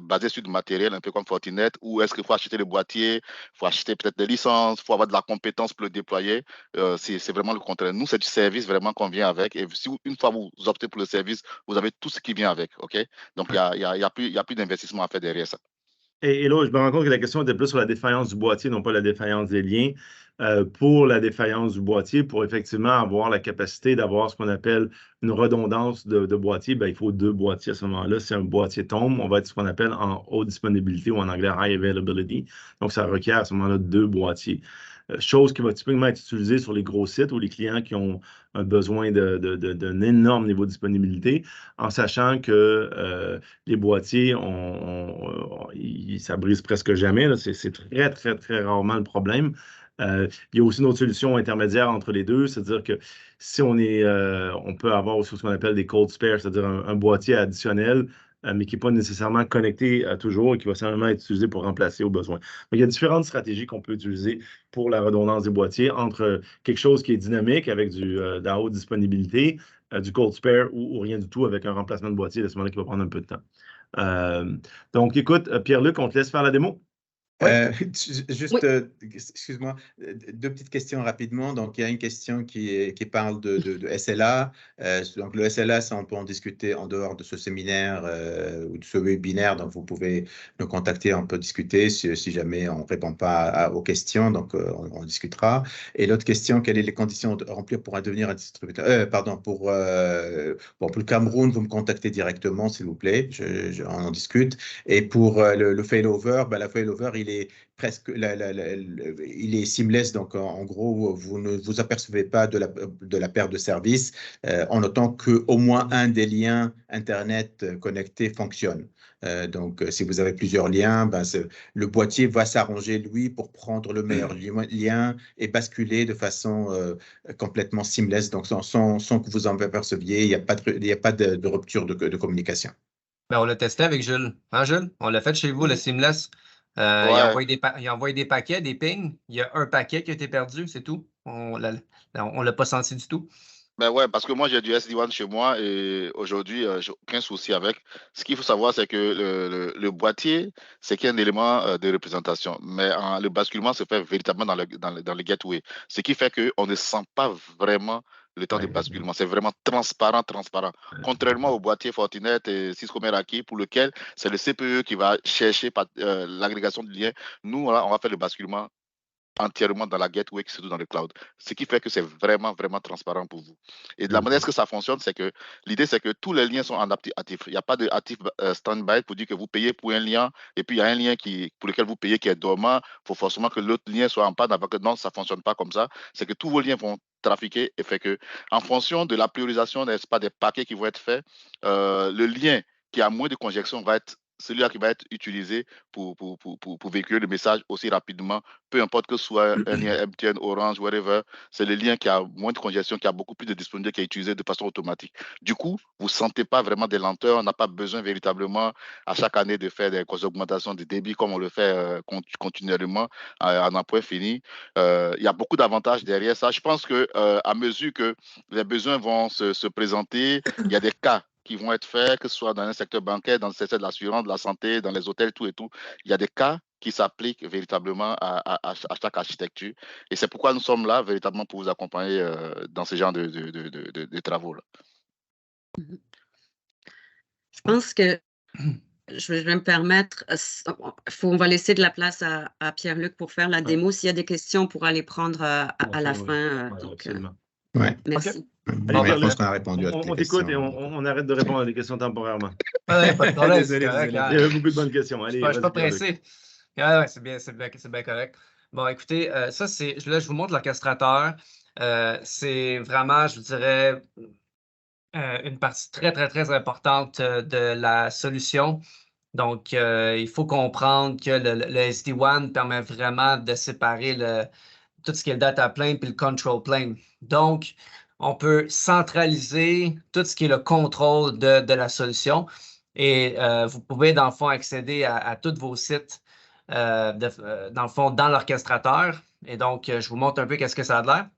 basées sur du matériel, un peu comme Fortinet, où est-ce qu'il faut acheter le boîtier, il faut acheter peut-être des licences, il faut avoir de la compétence pour le déployer. C'est vraiment le contraire. Nous, c'est du service vraiment qu'on vient avec. Et si une fois vous optez pour le service, vous avez tout ce qui vient avec. OK? Donc, il n'y a plus d'investissement à faire derrière ça. Et là, je me rends compte que la question était plus sur la défaillance du boîtier, non pas la défaillance des liens. Pour la défaillance du boîtier, pour effectivement avoir la capacité d'avoir ce qu'on appelle une redondance de boîtier, ben, il faut 2 boîtiers à ce moment-là. Si un boîtier tombe, on va être ce qu'on appelle en haute disponibilité ou en anglais high availability. Donc, ça requiert à ce moment-là 2 boîtiers. Chose qui va typiquement être utilisée sur les gros sites ou les clients qui ont un besoin d'un énorme niveau de disponibilité, en sachant que les boîtiers, ça brise presque jamais. C'est très, très, très rarement le problème. Il y a aussi une autre solution intermédiaire entre les deux, c'est-à-dire que si on peut avoir aussi ce qu'on appelle des cold spares, c'est-à-dire un boîtier additionnel, mais qui n'est pas nécessairement connecté toujours et qui va simplement être utilisé pour remplacer au besoin. Donc, il y a différentes stratégies qu'on peut utiliser pour la redondance des boîtiers entre quelque chose qui est dynamique avec de la haute disponibilité, du cold spare ou rien du tout avec un remplacement de boîtier à ce moment-là qui va prendre un peu de temps. Donc, écoute, Pierre-Luc, on te laisse faire la démo. Juste, Oui. excuse-moi, 2 petites questions rapidement. Donc, il y a une question qui parle de SLA. Donc, le SLA, ça, on peut en discuter en dehors de ce séminaire ou de ce webinaire. Donc, vous pouvez nous contacter, on peut discuter si jamais on ne répond pas aux questions. Donc, on discutera. Et l'autre question, quelles sont les conditions à remplir pour devenir un distributeur? Pour le Cameroun, vous me contactez directement, s'il vous plaît. On en discute. Et pour le failover, la failover, il est presque, il est seamless, donc en gros, vous ne vous apercevez pas de la perte de service en notant qu'au moins un des liens Internet connectés fonctionne. Donc, si vous avez plusieurs liens, le boîtier va s'arranger, lui, pour prendre le meilleur lien et basculer de façon complètement seamless, donc sans que vous en aperceviez. Il n'y a pas de rupture de communication. Ben, on l'a testé avec Jules. Hein, Jules? On l'a fait chez vous, le Seamless. Il a envoyé des paquets, des pings. Il y a un paquet qui a été perdu, c'est tout. On l'a pas senti du tout. Ben ouais, parce que moi, j'ai du SD-WAN chez moi et aujourd'hui, j'ai aucun souci avec. Ce qu'il faut savoir, c'est que le boîtier, c'est qu'un élément de représentation. Mais le basculement se fait véritablement dans le gateway. Ce qui fait qu'on ne sent pas vraiment le temps de basculement. C'est vraiment transparent. Contrairement au boîtier Fortinet et Cisco Meraki, pour lequel c'est le CPE qui va chercher l'agrégation de liens. Nous, là, on va faire le basculement entièrement dans la gateway qui se trouve dans le cloud. Ce qui fait que c'est vraiment transparent pour vous. Et de la manière que ça fonctionne, c'est que l'idée, c'est que tous les liens sont en actif. Il n'y a pas de actif stand-by pour dire que vous payez pour un lien et puis il y a un lien pour lequel vous payez qui est dormant. Il faut forcément que l'autre lien soit en panne. Non, ça ne fonctionne pas comme ça. C'est que tous vos liens vont trafiquer et fait que, en fonction de la priorisation, n'est-ce pas, des paquets qui vont être faits, le lien qui a moins de congestion va être celui-là qui va être utilisé pour véhiculer le message aussi rapidement, peu importe que ce soit un lien MTN, Orange, whatever, c'est le lien qui a moins de congestion, qui a beaucoup plus de disponibilité, qui est utilisé de façon automatique. Du coup, vous ne sentez pas vraiment des lenteurs, on n'a pas besoin véritablement à chaque année de faire des augmentations de débit comme on le fait continuellement en un point fini. Il y a beaucoup d'avantages derrière ça. Je pense qu'à mesure que les besoins vont se présenter, il y a des cas qui vont être faits, que ce soit dans un secteur bancaire, dans le secteur de l'assurance, de la santé, dans les hôtels, tout et tout. Il y a des cas qui s'appliquent véritablement à chaque architecture. Et c'est pourquoi nous sommes là véritablement pour vous accompagner dans ce genre de travaux-là. Je pense que je vais me permettre, on va laisser de la place à Pierre-Luc pour faire la démo. S'il y a des questions, on pourra les prendre à la fin. Merci. Allez, je pense qu'on a répondu à toutes les questions. On t'écoute et on arrête de répondre à des questions temporairement. Pas de problème. Désolé. Il y avait beaucoup de bonnes questions. Allez, je suis pas pressé. C'est bien correct. Bon, écoutez, ça, là, je vous montre l'orchestrateur. C'est vraiment, je dirais, une partie très importante de la solution. Donc, il faut comprendre que le SD-WAN permet vraiment de séparer tout ce qui est le data plane puis le control plane. Donc, on peut centraliser tout ce qui est le contrôle de la solution et vous pouvez, dans le fond, accéder à tous vos sites, dans le fond, dans l'orchestrateur. Et donc, je vous montre un peu qu'est-ce que ça a l'air.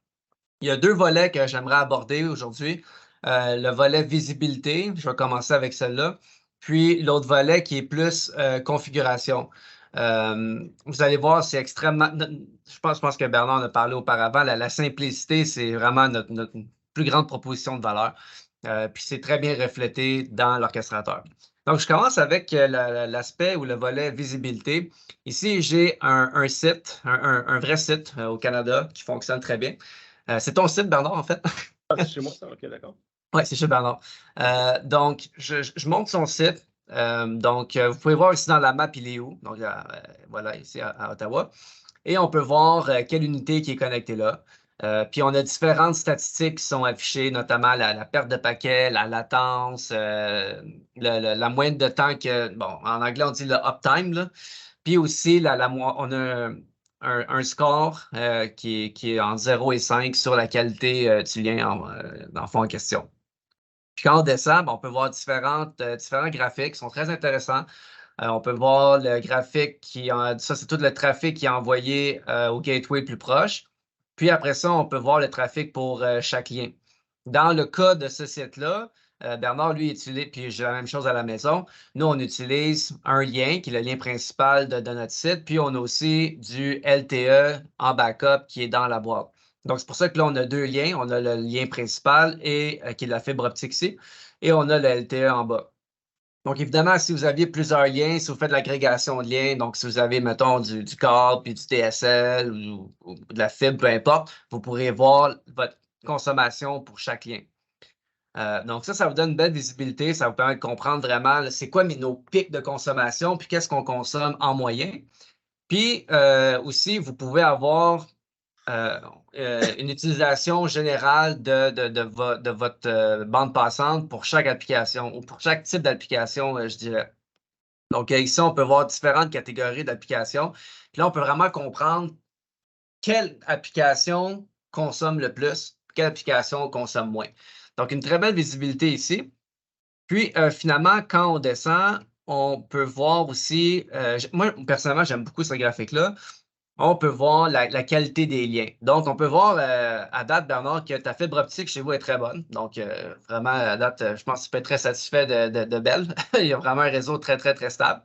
Il y a deux volets que j'aimerais aborder aujourd'hui. Le volet visibilité, je vais commencer avec celle-là. Puis l'autre volet qui est plus configuration. Vous allez voir, c'est extrêmement... Je pense que Bernard en a parlé auparavant. La simplicité, c'est vraiment notre plus grande proposition de valeur. Puis c'est très bien reflété dans l'orchestrateur. Donc, je commence avec l'aspect ou le volet visibilité. Ici, j'ai un site, un vrai site au Canada qui fonctionne très bien. C'est ton site, Bernard, en fait? Ah, c'est chez moi, ça? OK, d'accord. Oui, c'est chez Bernard. Donc, je monte son site. Donc, vous pouvez voir ici dans la map, il est où? Donc, voilà, ici à Ottawa. Et on peut voir quelle unité qui est connectée là. Puis, on a différentes statistiques qui sont affichées, notamment la perte de paquets, la latence, la moyenne de temps que, bon, en anglais, on dit le uptime, là. Puis aussi, on a un score qui est en 0 et 5 sur la qualité du lien dans le fond en question. Puis quand on descend, on peut voir différents graphiques qui sont très intéressants. On peut voir le graphique ça, c'est tout le trafic qui est envoyé au gateway plus proche. Puis après ça, on peut voir le trafic pour chaque lien. Dans le cas de ce site-là, Bernard, lui, utilise, puis j'ai la même chose à la maison. Nous, on utilise un lien qui est le lien principal de notre site, puis on a aussi du LTE en backup qui est dans la boîte. Donc, c'est pour ça que là, on a deux liens. On a le lien principal et qui est la fibre optique ici, et on a le LTE en bas. Donc, évidemment, si vous aviez plusieurs liens, si vous faites de l'agrégation de liens, donc si vous avez, mettons, du câble, puis du DSL ou de la fibre, peu importe, vous pourrez voir votre consommation pour chaque lien. Donc, ça vous donne une belle visibilité. Ça vous permet de comprendre vraiment c'est quoi nos pics de consommation, puis qu'est-ce qu'on consomme en moyenne. Puis, aussi, vous pouvez avoir une utilisation générale de votre bande passante pour chaque application ou pour chaque type d'application, je dirais. Donc, ici, on peut voir différentes catégories d'applications. Puis là, on peut vraiment comprendre quelle application consomme le plus, quelle application consomme moins. Donc, une très belle visibilité ici. Puis, finalement, quand on descend, on peut voir aussi, moi, personnellement, j'aime beaucoup ce graphique-là. On peut voir la qualité des liens. Donc, on peut voir à date, Bernard, que ta fibre optique chez vous est très bonne. Donc, vraiment, à date, je pense que tu peux être très satisfait de Bell. Il y a vraiment un réseau très, très, très stable.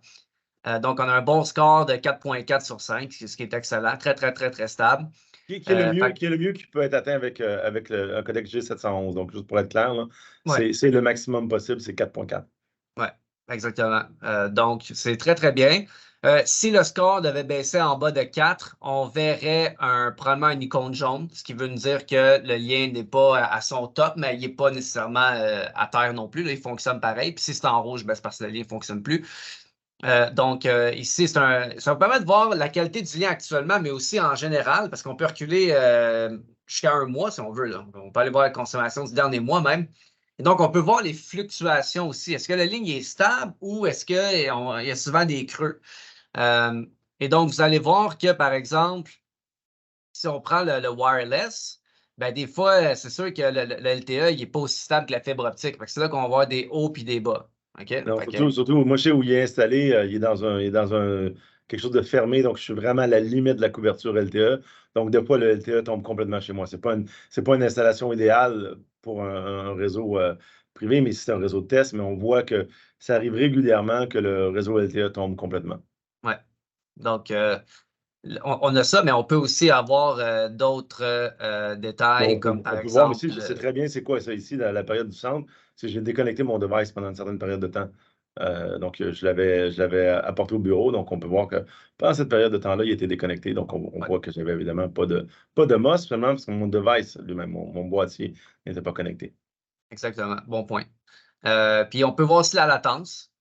Donc, on a un bon score de 4,4 sur 5, ce qui est excellent. Très, très, très, très stable. Qui est le mieux qui peut être atteint avec un codec G711. Donc, juste pour être clair, c'est le maximum possible, c'est 4,4. Oui, exactement. Donc, c'est très, très bien. Si le score devait baisser en bas de 4, on verrait probablement une icône jaune, ce qui veut nous dire que le lien n'est pas à son top, mais il n'est pas nécessairement à terre non plus. Là, il fonctionne pareil. Puis si c'est en rouge, c'est parce que le lien ne fonctionne plus. Donc, ici, ça vous permet de voir la qualité du lien actuellement, mais aussi en général, parce qu'on peut reculer jusqu'à un mois si on veut. Là. On peut aller voir la consommation du dernier mois même. Et donc, on peut voir les fluctuations aussi. Est-ce que la ligne est stable ou est-ce qu'il y a souvent des creux? Et donc, vous allez voir que, par exemple, si on prend le wireless, ben, des fois, c'est sûr que le LTE, il n'est pas aussi stable que la fibre optique. C'est là qu'on va avoir des hauts et des bas. Okay? Non, surtout, moi, je sais où il est installé, il est dans quelque chose de fermé, donc je suis vraiment à la limite de la couverture LTE. Donc, des fois, le LTE tombe complètement chez moi. Ce n'est pas une installation idéale pour un réseau privé, mais c'est un réseau de test, mais on voit que ça arrive régulièrement que le réseau LTE tombe complètement. Oui. Donc, on a ça, mais on peut aussi avoir d'autres détails, comme par exemple... Voir, mais ici, je sais très bien c'est quoi ça ici, dans la période du centre. C'est que j'ai déconnecté mon device pendant une certaine période de temps. Donc, je l'avais apporté au bureau. Donc, on peut voir que pendant cette période de temps-là, il était déconnecté. Donc, on voit que j'avais évidemment pas de MOS, seulement parce que mon device, lui-même, mon boîtier, n'était pas connecté. Exactement. Bon point. Puis, on peut voir aussi la latence.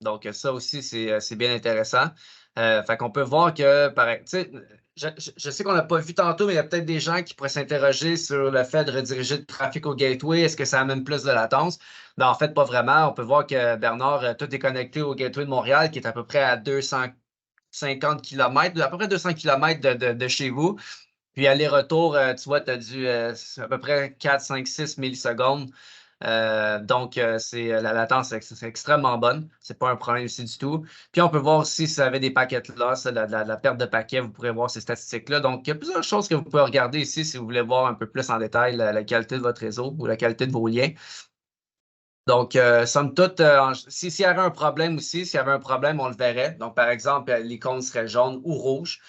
Donc, ça aussi, c'est bien intéressant. Fait qu'on peut voir que, je sais qu'on n'a pas vu tantôt, mais il y a peut-être des gens qui pourraient s'interroger sur le fait de rediriger le trafic au gateway. Est-ce que ça amène plus de latence? Ben, en fait, pas vraiment. On peut voir que Bernard, tout est connecté au gateway de Montréal, qui est à peu près à 250 km, à peu près 200 km de chez vous. Puis aller-retour, tu vois, tu as du à peu près 4, 5, 6 millisecondes. Donc, la latence c'est extrêmement bonne. C'est pas un problème ici du tout. Puis, on peut voir aussi si ça avait des paquets loss, la perte de paquets, vous pourrez voir ces statistiques-là. Donc, il y a plusieurs choses que vous pouvez regarder ici si vous voulez voir un peu plus en détail la qualité de votre réseau ou la qualité de vos liens. Donc, somme toute, s'il y avait un problème aussi, s'il y avait un problème, on le verrait. Donc, par exemple, l'icône serait jaune ou rouge.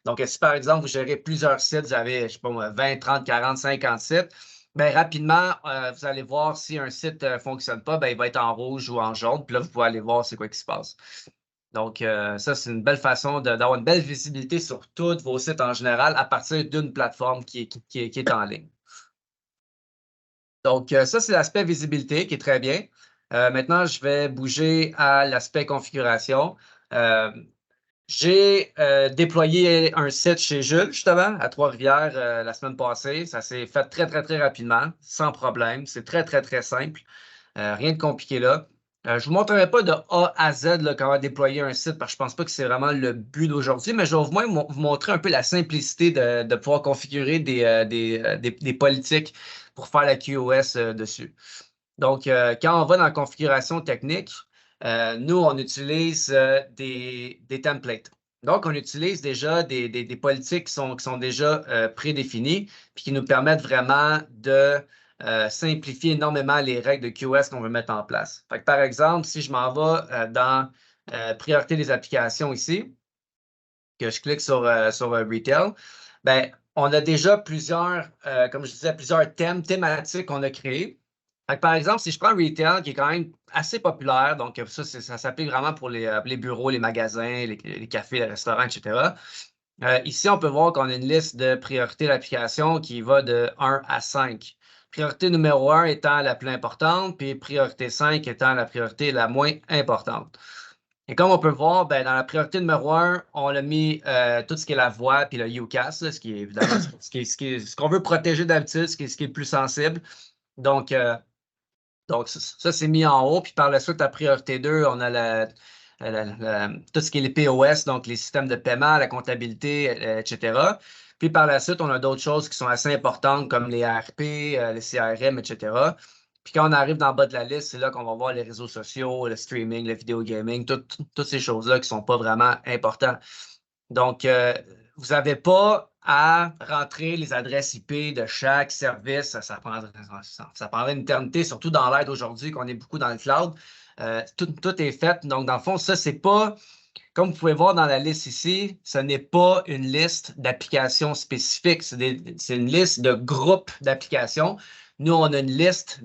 Donc, si par exemple, vous gérez plusieurs sites, vous avez, je sais pas, 20, 30, 40, 50 sites, bien, rapidement, vous allez voir si un site ne fonctionne pas, bien, il va être en rouge ou en jaune. Puis là, vous pouvez aller voir c'est quoi qui se passe. Donc, ça, c'est une belle façon d'avoir une belle visibilité sur tous vos sites en général à partir d'une plateforme qui est en ligne. Donc, ça, c'est l'aspect visibilité qui est très bien. Maintenant, je vais bouger à l'aspect configuration. J'ai déployé un site chez Jules, justement, à Trois-Rivières la semaine passée. Ça s'est fait très, très, très rapidement, sans problème. C'est très, très, très simple. Rien de compliqué là. Je ne vous montrerai pas de A à Z là, comment déployer un site, parce que je ne pense pas que c'est vraiment le but d'aujourd'hui, mais je vais au moins vous montrer un peu la simplicité de pouvoir configurer des politiques pour faire la QoS dessus. Donc, quand on va dans la configuration technique, nous, on utilise des templates. Donc, on utilise déjà des politiques qui sont déjà prédéfinies puis qui nous permettent vraiment de simplifier énormément les règles de QoS qu'on veut mettre en place. Fait que, par exemple, si je m'en vais dans priorité des applications ici, que je clique sur Retail, ben, on a déjà plusieurs, comme je disais, plusieurs thématiques qu'on a créées. Par exemple, si je prends Retail, qui est quand même assez populaire, donc ça s'applique vraiment pour les bureaux, les magasins, les cafés, les restaurants, etc. Ici, on peut voir qu'on a une liste de priorités d'application qui va de 1 à 5. Priorité numéro 1 étant la plus importante, puis priorité 5 étant la priorité la moins importante. Et comme on peut voir, ben, dans la priorité numéro 1, on a mis tout ce qui est la voix puis le UCAS, là, ce qui est évidemment ce qu'on veut protéger d'habitude, ce qui est le plus sensible. Donc ça, c'est mis en haut. Puis par la suite, la priorité 2, on a tout ce qui est les POS, donc les systèmes de paiement, la comptabilité, etc. Puis par la suite, on a d'autres choses qui sont assez importantes comme les ARP, les CRM, etc. Puis quand on arrive dans le bas de la liste, c'est là qu'on va voir les réseaux sociaux, le streaming, le vidéo gaming, toutes ces choses-là qui ne sont pas vraiment importantes. Donc, vous n'avez pas à rentrer les adresses IP de chaque service. Ça prendrait une éternité, surtout dans l'ère d'aujourd'hui, qu'on est beaucoup dans le cloud. Tout est fait. Donc, dans le fond, ça, c'est pas, comme vous pouvez voir dans la liste ici, ce n'est pas une liste d'applications spécifiques. C'est une liste de groupes d'applications. Nous, on a une liste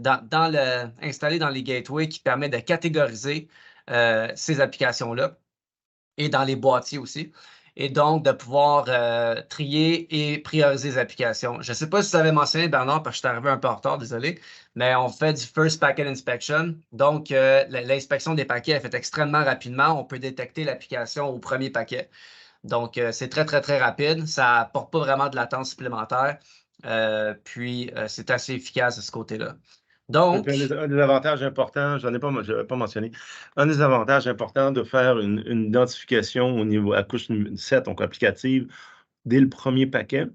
installée dans les gateways qui permet de catégoriser ces applications-là et dans les boîtiers aussi. Et donc, de pouvoir trier et prioriser les applications. Je ne sais pas si tu avais mentionné, Bernard, parce que je suis arrivé un peu en retard, désolé, mais on fait du First Packet Inspection. Donc, l'inspection des paquets est faite extrêmement rapidement. On peut détecter l'application au premier paquet. Donc, c'est très, très, très rapide. Ça n'apporte pas vraiment de latence supplémentaire. Puis, c'est assez efficace de ce côté-là. Donc, un des avantages importants, je n'avais pas mentionné, un des avantages importants de faire une identification au niveau à couche 7, donc applicative, dès le premier paquet,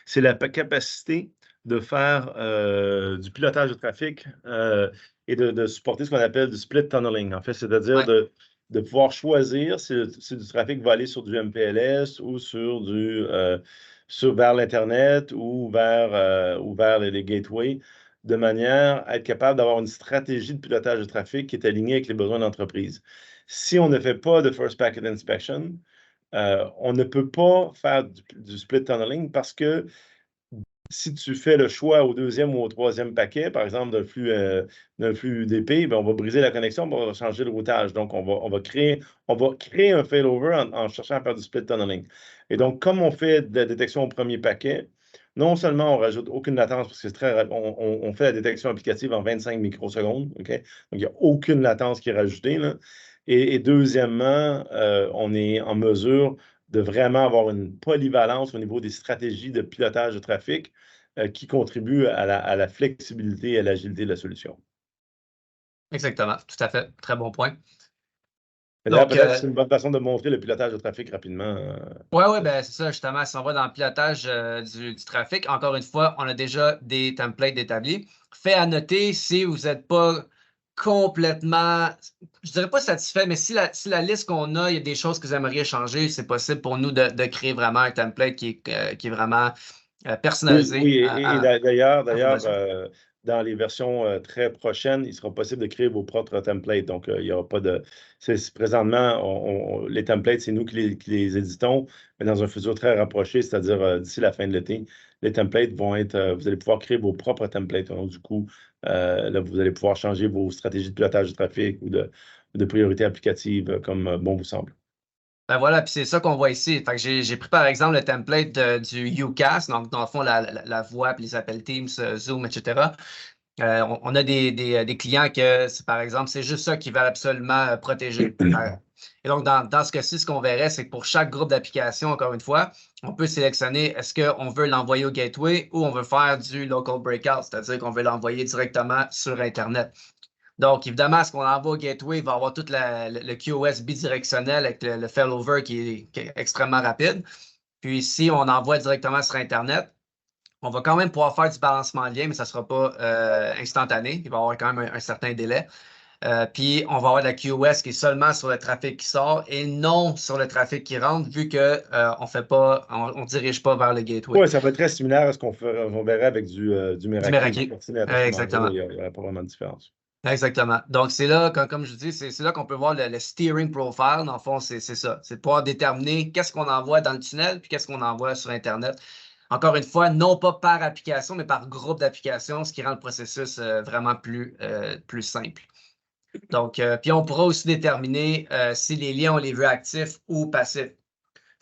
c'est la capacité de faire du pilotage de trafic et de supporter ce qu'on appelle du split tunneling, en fait, c'est-à-dire de pouvoir choisir si du trafic va aller sur du MPLS ou vers l'Internet ou vers les gateways, de manière à être capable d'avoir une stratégie de pilotage de trafic qui est alignée avec les besoins d'entreprise. Si on ne fait pas de First Packet Inspection, on ne peut pas faire du split tunneling parce que si tu fais le choix au deuxième ou au troisième paquet, par exemple d'un flux UDP, ben on va briser la connexion, on va changer le routage. Donc, on va créer un failover en cherchant à faire du split tunneling. Et donc, comme on fait de la détection au premier paquet, non seulement on ne rajoute aucune latence, parce que c'est très rapide, on fait la détection applicative en 25 microsecondes, OK? Donc, il n'y a aucune latence qui est rajoutée, là. Et deuxièmement, on est en mesure de vraiment avoir une polyvalence au niveau des stratégies de pilotage de trafic qui contribuent à la flexibilité et à l'agilité de la solution. Exactement, tout à fait. Très bon point. D'ailleurs, Donc, peut-être que c'est une bonne façon de montrer le pilotage de trafic rapidement. ouais, ben c'est ça, justement, si on va dans le pilotage du trafic, encore une fois, on a déjà des templates établis. Fait à noter, si vous n'êtes pas complètement, je dirais pas satisfait, mais si la liste qu'on a, il y a des choses que vous aimeriez changer, c'est possible pour nous de créer vraiment un template qui est vraiment personnalisé. Oui, et d'ailleurs, besoin. dans les versions très prochaines, il sera possible de créer vos propres templates. Donc, il n'y aura pas de. Présentement, les templates, c'est nous qui les éditons, mais dans un futur très rapproché, c'est-à-dire d'ici la fin de l'été, les templates vont être. Vous allez pouvoir créer vos propres templates. Donc, du coup, là, vous allez pouvoir changer vos stratégies de pilotage de trafic ou de priorité applicative comme bon vous semble. Ben voilà, puis c'est ça qu'on voit ici. Fait que j'ai pris par exemple le template du UCAS, donc dans le fond, la voix, puis les appels Teams, Zoom, etc. On a des clients que, par exemple, c'est juste ça qu'ils veulent absolument protéger. Et donc, dans ce cas-ci, ce qu'on verrait, c'est que pour chaque groupe d'applications, encore une fois, on peut sélectionner est-ce qu'on veut l'envoyer au gateway ou on veut faire du local breakout, c'est-à-dire qu'on veut l'envoyer directement sur Internet. Donc, évidemment, ce qu'on envoie au gateway, il va avoir tout le QoS bidirectionnel avec le failover qui est extrêmement rapide. Puis, si on envoie directement sur Internet, on va quand même pouvoir faire du balancement de lien, mais ça ne sera pas instantané. Il va y avoir quand même un certain délai. Puis, on va avoir de la QoS qui est seulement sur le trafic qui sort et non sur le trafic qui rentre, vu qu'on ne dirige pas vers le gateway. Oui, ça va être très similaire à ce qu'on verrait avec du Meraki. Exactement. Il n'y aurait pas vraiment de différence. Exactement. Donc, c'est là, comme je dis, c'est là qu'on peut voir le steering profile. Dans le fond, c'est ça. C'est de pouvoir déterminer qu'est-ce qu'on envoie dans le tunnel puis qu'est-ce qu'on envoie sur Internet. Encore une fois, non pas par application, mais par groupe d'applications, ce qui rend le processus vraiment plus simple. Donc, puis on pourra aussi déterminer si les liens, on les veut actifs ou passifs.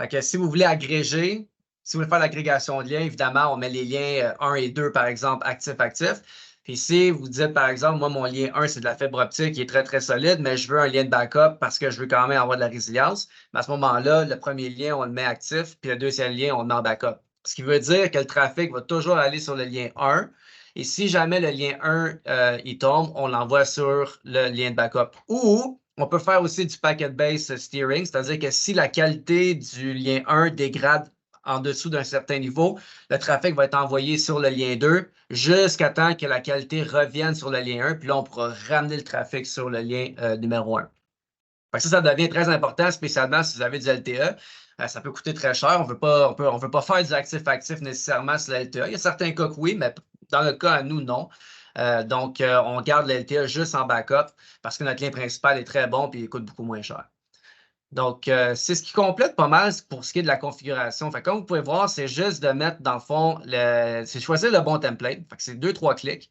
Fait que si vous voulez agréger, si vous voulez faire l'agrégation de liens, évidemment, on met les liens 1 et 2, par exemple, actifs. Puis si vous dites, par exemple, moi, mon lien 1, c'est de la fibre optique qui est très, très solide, mais je veux un lien de backup parce que je veux quand même avoir de la résilience, mais à ce moment-là, le premier lien, on le met actif, puis le deuxième lien, on le met en backup. Ce qui veut dire que le trafic va toujours aller sur le lien 1. Et si jamais le lien 1 il tombe, on l'envoie sur le lien de backup. Ou on peut faire aussi du packet-based steering, c'est-à-dire que si la qualité du lien 1 dégrade en dessous d'un certain niveau, le trafic va être envoyé sur le lien 2 jusqu'à temps que la qualité revienne sur le lien 1, puis là, on pourra ramener le trafic sur le lien numéro 1. Ça devient très important, spécialement si vous avez du LTE. Ça peut coûter très cher. On veut pas faire du actif-actif nécessairement sur le LTE. Il y a certains cas que oui, mais dans le cas à nous, non. Donc, on garde le LTE juste en backup parce que notre lien principal est très bon et il coûte beaucoup moins cher. Donc, c'est ce qui complète pas mal pour ce qui est de la configuration. Fait, comme vous pouvez voir, c'est juste de mettre, dans le fond, c'est choisir le bon template. Fait que c'est 2-3 clics.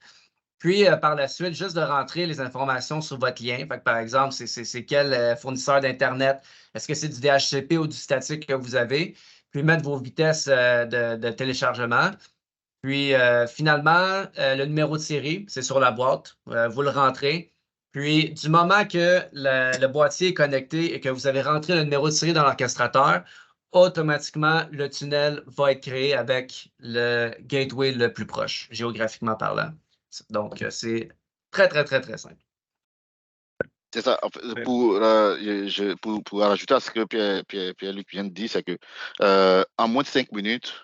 Puis, par la suite, juste de rentrer les informations sur votre lien. Fait que, par exemple, c'est quel fournisseur d'Internet? Est-ce que c'est du DHCP ou du statique que vous avez? Puis, mettre vos vitesses de téléchargement. Puis, finalement, le numéro de série, c'est sur la boîte. Vous le rentrez. Puis, du moment que le boîtier est connecté et que vous avez rentré le numéro de série dans l'orchestrateur, automatiquement, le tunnel va être créé avec le gateway le plus proche, géographiquement parlant. Donc, c'est très, très, très, très simple. C'est ça. Pour rajouter à ce que Pierre-Luc vient de dire, c'est que en moins de 5 minutes,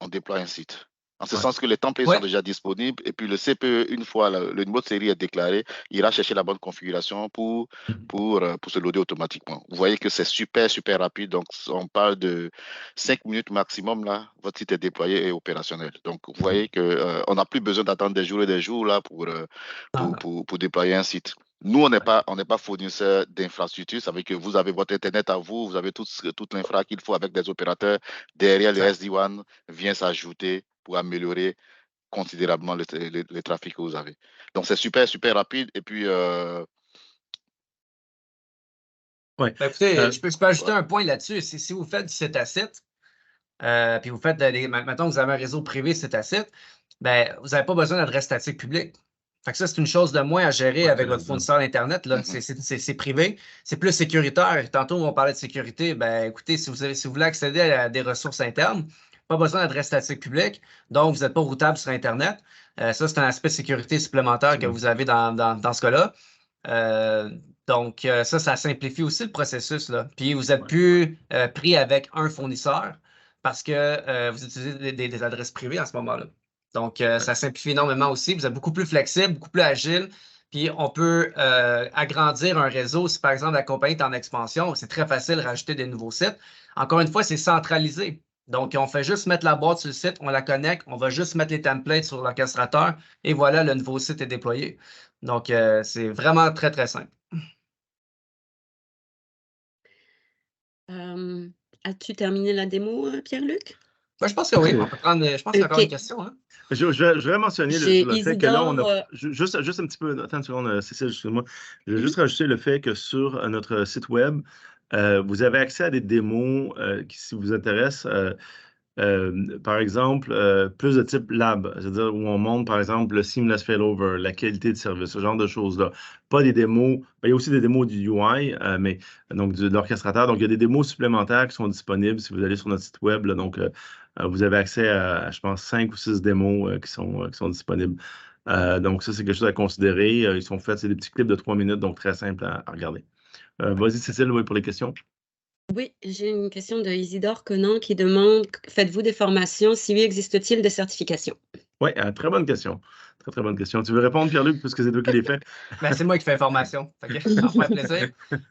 on déploie un site. En ce sens que les templates sont déjà disponibles et puis le CPE, une fois le numéro de série est déclaré, ira chercher la bonne configuration pour se loader automatiquement. Vous voyez que c'est super, super rapide. Donc, on parle de 5 minutes maximum. Là, votre site est déployé et opérationnel. Donc, vous voyez qu'on n'a plus besoin d'attendre des jours et des jours là, pour déployer un site. Nous, on n'est pas fournisseur d'infrastructure. Ça veut dire que vous avez votre Internet à vous, vous avez toute l'infra qu'il faut avec des opérateurs. Derrière, le SD-WAN vient s'ajouter pour améliorer considérablement le trafic que vous avez. Donc, c'est super, super rapide. Et puis... Ben, écoutez, je peux ajouter un point là-dessus. Si vous faites du site à site, puis vous faites maintenant vous avez un réseau privé site à site, ben, vous n'avez pas besoin d'adresse statique publique. Fait que ça, c'est une chose de moins à gérer avec votre fournisseur d'Internet. C'est privé, c'est plus sécuritaire. Tantôt, on parlait de sécurité. Ben, écoutez, si vous voulez accéder à des ressources internes, pas besoin d'adresse statique publique, donc vous n'êtes pas routable sur Internet. Ça, c'est un aspect sécurité supplémentaire que vous avez dans ce cas-là. Donc, ça simplifie aussi le processus, là. Puis, vous êtes plus pris avec un fournisseur parce que vous utilisez des adresses privées en ce moment-là. Donc, ça simplifie énormément aussi. Vous êtes beaucoup plus flexible, beaucoup plus agile. Puis, on peut agrandir un réseau. Si, par exemple, la compagnie est en expansion, c'est très facile de rajouter des nouveaux sites. Encore une fois, c'est centralisé. Donc, on fait juste mettre la boîte sur le site, on la connecte, on va juste mettre les templates sur l'orchestrateur et voilà, le nouveau site est déployé. Donc, c'est vraiment très, très simple. As-tu terminé la démo, Pierre-Luc? Ben, je pense que oui. On peut prendre, je pense qu'il y a encore une question. Hein? Je vais mentionner J'ai le fait que là, on Isidore, a juste un petit peu. Attends une seconde, Cécile, excuse-moi. Je vais juste rajouter le fait que sur notre site web, vous avez accès à des démos qui, si vous intéressent, par exemple, plus de type lab, c'est-à-dire où on montre, par exemple, le seamless failover, la qualité de service, ce genre de choses-là. Pas des démos, ben, il y a aussi des démos du UI, mais donc de l'orchestrateur. Donc, il y a des démos supplémentaires qui sont disponibles si vous allez sur notre site web. Là, donc, vous avez accès à, je pense, 5 ou 6 démos qui sont disponibles. Donc, ça, c'est quelque chose à considérer. Ils sont faits, c'est des petits clips de 3 minutes, donc très simple à regarder. Vas-y, Cécile, oui, pour les questions. Oui, j'ai une question de Isidore Conan qui demande faites-vous des formations? Si oui, existe-t-il des certifications? Oui, très bonne question. Très, très bonne question. Tu veux répondre, Pierre-Luc, puisque c'est toi qui les fais? Ben, c'est moi qui fais formation. Ça me fait plaisir.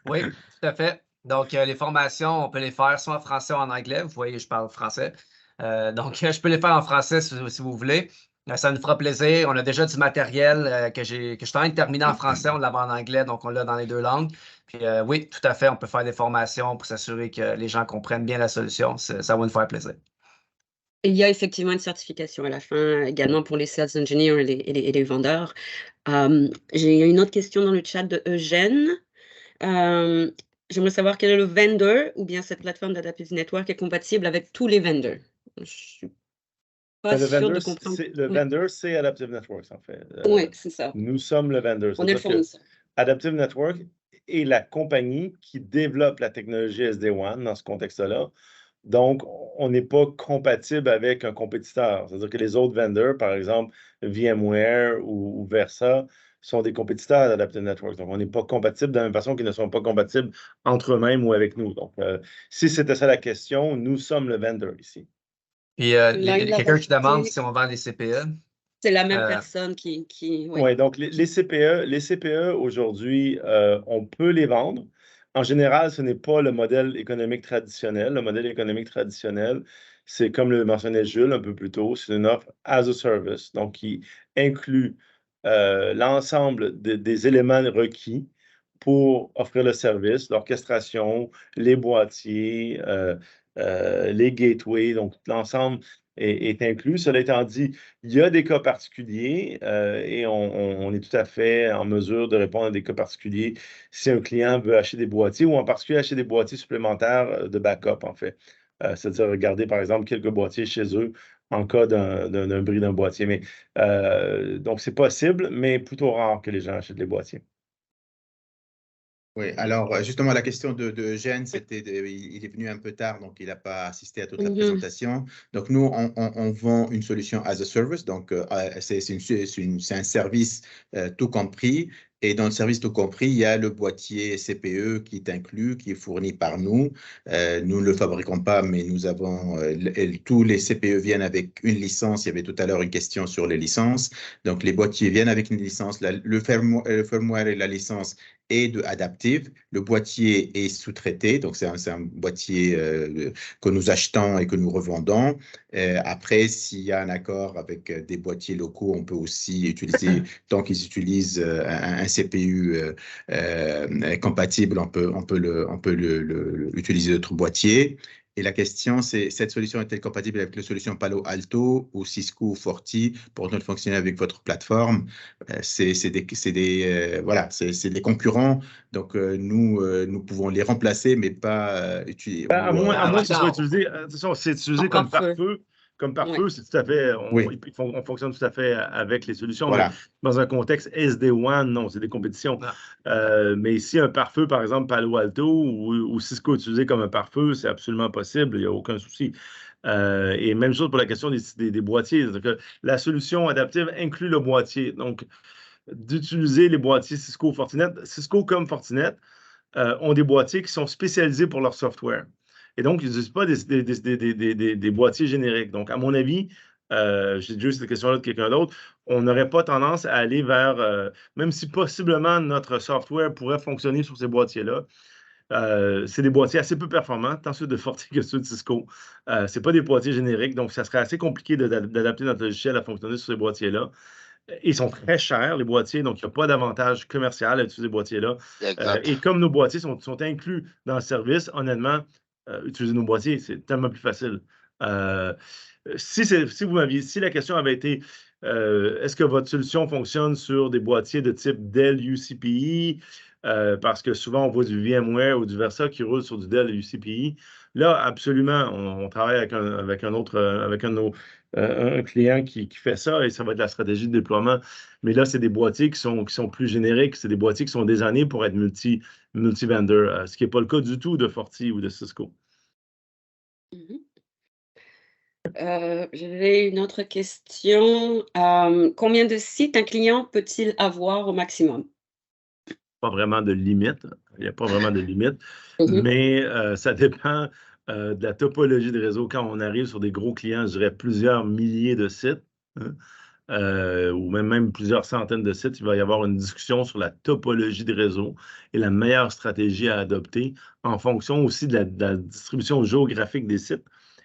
Oui, tout à fait. Donc, les formations, on peut les faire soit en français ou en anglais. Vous voyez, je parle français. Donc, je peux les faire en français si vous voulez. Ça nous fera plaisir. On a déjà du matériel que je suis en train de terminer en français. On l'a en anglais, donc on l'a dans les deux langues. Puis oui, tout à fait, on peut faire des formations pour s'assurer que les gens comprennent bien la solution. Ça va nous faire plaisir. Il y a effectivement une certification à la fin, également pour les sales engineers et les vendeurs. J'ai une autre question dans le chat de Eugène. J'aimerais savoir quel est le vendor ou bien cette plateforme d'Adaptive Network est compatible avec tous les vendors. Je suis pas sûre de comprendre. Le vendor, c'est Adaptive Networks, en fait. Oui, c'est ça. Nous sommes le vendor. On est le fournisseur. Adaptive Network est la compagnie qui développe la technologie SD-WAN dans ce contexte-là. Donc, on n'est pas compatible avec un compétiteur. C'est-à-dire que les autres vendors, par exemple VMware ou Versa, sont des compétiteurs d'Adaptive Networks. Donc, on n'est pas compatible de la même façon qu'ils ne sont pas compatibles entre eux-mêmes ou avec nous. Donc, si c'était ça la question, nous sommes le vendor ici. Puis, quelqu'un qui demande si on vend les CPE. C'est la même personne qui Oui, donc les CPE aujourd'hui, on peut les vendre. En général, ce n'est pas le modèle économique traditionnel. Le modèle économique traditionnel, c'est comme le mentionnait Jules un peu plus tôt, c'est une offre as a service, donc qui inclut l'ensemble des éléments requis pour offrir le service, l'orchestration, les boîtiers, les gateways, donc l'ensemble est inclus. Cela étant dit, il y a des cas particuliers et on est tout à fait en mesure de répondre à des cas particuliers si un client veut acheter des boîtiers ou en particulier acheter des boîtiers supplémentaires de backup, en fait. C'est-à-dire regarder, par exemple, quelques boîtiers chez eux en cas d'un bris d'un boîtier. Mais, donc, c'est possible, mais plutôt rare que les gens achètent les boîtiers. Oui, alors justement, la question de Eugène, c'était, il est venu un peu tard, donc il n'a pas assisté à toute la présentation. Donc nous, on vend une solution as a service, donc c'est un service tout compris. Et dans le service tout compris, il y a le boîtier CPE qui est inclus, qui est fourni par nous. Nous ne le fabriquons pas, mais nous avons tous les CPE viennent avec une licence. Il y avait tout à l'heure une question sur les licences. Donc les boîtiers viennent avec une licence. Le firmware et la licence est de Adaptive. Le boîtier est sous-traité, donc c'est un boîtier que nous achetons et que nous revendons. Après, s'il y a un accord avec des boîtiers locaux, on peut aussi utiliser, tant qu'ils utilisent un CPU compatible, on peut utiliser d'autres boîtiers. Et la question, c'est cette solution est-elle compatible avec la solution Palo Alto ou Cisco ou Forti pour ne fonctionner avec votre plateforme? C'est des concurrents. Donc, nous pouvons les remplacer, mais pas utiliser. À moins que ce soit utilisé, c'est utilisé comme pare-feu. Comme pare-feu, c'est tout à fait, on fonctionne tout à fait avec les solutions. Voilà. Mais dans un contexte SD-WAN, non, c'est des compétitions. Mais si un pare-feu, par exemple, Palo Alto ou Cisco utilisé comme un pare-feu, c'est absolument possible, il n'y a aucun souci. Et même chose pour la question des boîtiers. Que la solution adaptive inclut le boîtier. Donc, d'utiliser les boîtiers Cisco Fortinet. Cisco comme Fortinet ont des boîtiers qui sont spécialisés pour leur software. Et donc, ils n'utilisent pas des boîtiers génériques. Donc, à mon avis, j'ai déjà eu cette question-là de quelqu'un d'autre, on n'aurait pas tendance à aller vers, même si possiblement notre software pourrait fonctionner sur ces boîtiers-là, c'est des boîtiers assez peu performants, tant ceux de Forti que ceux de Cisco. Ce n'est pas des boîtiers génériques, donc ça serait assez compliqué d'adapter notre logiciel à fonctionner sur ces boîtiers-là. Ils sont très chers, les boîtiers, donc il n'y a pas d'avantage commercial à utiliser ces boîtiers-là. Et comme nos boîtiers sont inclus dans le service, honnêtement, utiliser nos boîtiers, c'est tellement plus facile. Si la question avait été est-ce que votre solution fonctionne sur des boîtiers de type Dell UCPI, parce que souvent on voit du VMware ou du Versa qui roule sur du Dell UCPI. Là, absolument, on travaille avec un client qui fait ça et ça va être la stratégie de déploiement. Mais là, c'est des boîtiers qui sont plus génériques, c'est des boîtiers qui sont designés pour être multi-vendor, ce qui n'est pas le cas du tout de Forti ou de Cisco. J'avais une autre question. Combien de sites un client peut-il avoir au maximum? Pas vraiment de limite. Il n'y a pas vraiment de limite, mais ça dépend de la topologie de réseau. Quand on arrive sur des gros clients, je dirais plusieurs milliers de sites, ou même plusieurs centaines de sites, il va y avoir une discussion sur la topologie de réseau et la meilleure stratégie à adopter en fonction aussi de la distribution géographique des sites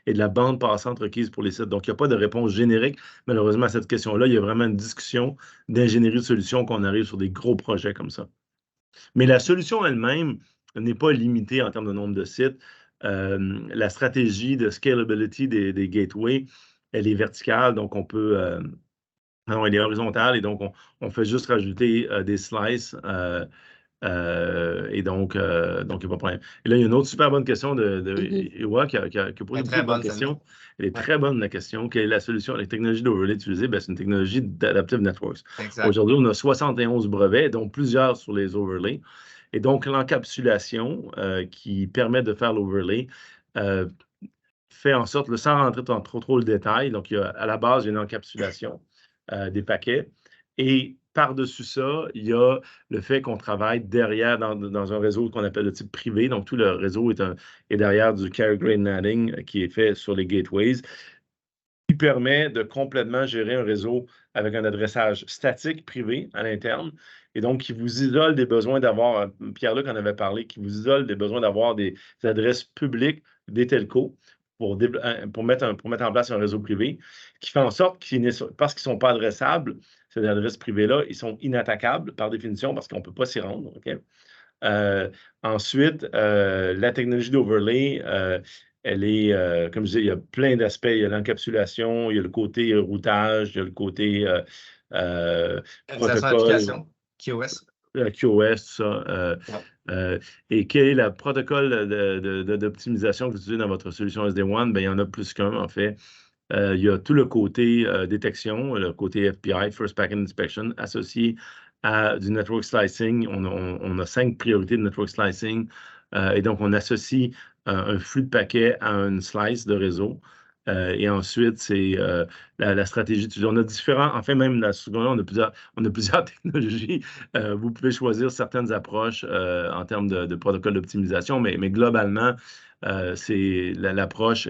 et de la bande passante requise pour les sites. Donc, il n'y a pas de réponse générique, malheureusement, à cette question-là. Il y a vraiment une discussion d'ingénierie de solutions quand on arrive sur des gros projets comme ça. Mais la solution elle-même n'est pas limitée en termes de nombre de sites. La stratégie de scalability des gateways, elle est verticale, donc on peut... non, elle est horizontale, et donc on fait juste rajouter des slices, et donc il n'y a pas de problème. Et là, il y a une autre super bonne question de Ewa qui a posé une très bonne question. Elle est très bonne, la question. Quelle est la solution? La technologie d'overlay utilisée, c'est une technologie d'Adaptive Networks. Aujourd'hui, on a 71 brevets, dont plusieurs sur les overlays. Et donc, l'encapsulation qui permet de faire l'overlay fait en sorte, sans rentrer dans trop le détail, donc à la base, il y a une encapsulation des paquets. Et par-dessus ça, il y a le fait qu'on travaille derrière dans un réseau qu'on appelle le type privé. Donc, tout le réseau est derrière du carrier grade netting qui est fait sur les gateways, qui permet de complètement gérer un réseau avec un adressage statique privé à l'interne. Et donc, qui vous isole des besoins d'avoir, Pierre-Luc en avait parlé, qui vous isole des besoins d'avoir des adresses publiques, des telcos, pour mettre en place un réseau privé, qui fait en sorte parce qu'ils ne sont pas adressables, ces adresses privées-là, ils sont inattaquables par définition parce qu'on ne peut pas s'y rendre. Okay? Ensuite, la technologie d'overlay, elle est, comme je disais, il y a plein d'aspects. Il y a l'encapsulation, il y a le côté routage, il y a le côté protocole. QoS. QoS, ça. Et quel est le protocole d'optimisation que vous utilisez dans votre solution SD-WAN? Bien, il y en a plus qu'un, en fait. Il y a tout le côté détection, le côté FPI, First Packet Inspection, associé à du network slicing. On a 5 priorités de network slicing. Et donc, on associe un flux de paquets à une slice de réseau. Et ensuite, c'est la stratégie. On a différents, enfin, même la seconde, on a plusieurs technologies. Vous pouvez choisir certaines approches en termes de protocole d'optimisation, mais globalement, c'est l'approche,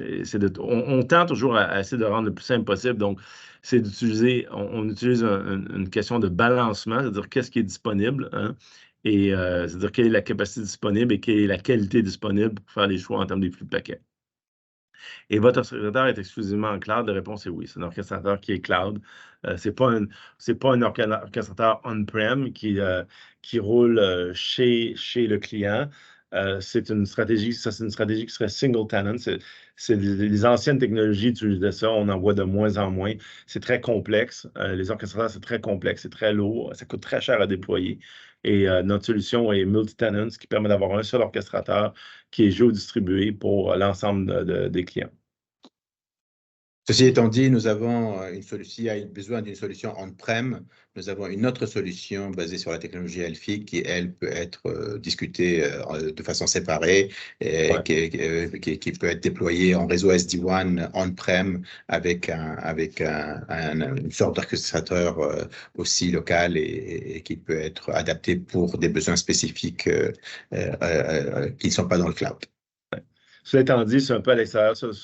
on tend toujours à essayer de rendre le plus simple possible. Donc, c'est d'utiliser, on utilise une question de balancement, c'est-à-dire qu'est-ce qui est disponible, hein, et c'est-à-dire quelle est la capacité disponible et quelle est la qualité disponible pour faire les choix en termes des flux de paquets. Et votre orchestrateur est exclusivement en cloud? La réponse est oui. C'est un orchestrateur qui est cloud. Ce n'est pas un orchestrateur on-prem qui roule chez le client. C'est une stratégie qui serait single tenant. C'est les anciennes technologies utilisaient ça. On en voit de moins en moins. C'est très complexe. Les orchestrateurs, c'est très complexe, c'est très lourd. Ça coûte très cher à déployer. Et notre solution est multi-tenant, ce qui permet d'avoir un seul orchestrateur qui est géodistribué pour l'ensemble des clients. Ceci étant dit, nous avons une solution, s'il y a besoin d'une solution on-prem, nous avons une autre solution basée sur la technologie Elfi qui, elle, peut être discutée de façon séparée et qui peut être déployée en réseau SD-WAN on-prem avec une sorte d'orchestrateur aussi local et qui peut être adapté pour des besoins spécifiques qui ne sont pas dans le cloud. Cela étant dit, c'est un peu à l'extérieur, c'est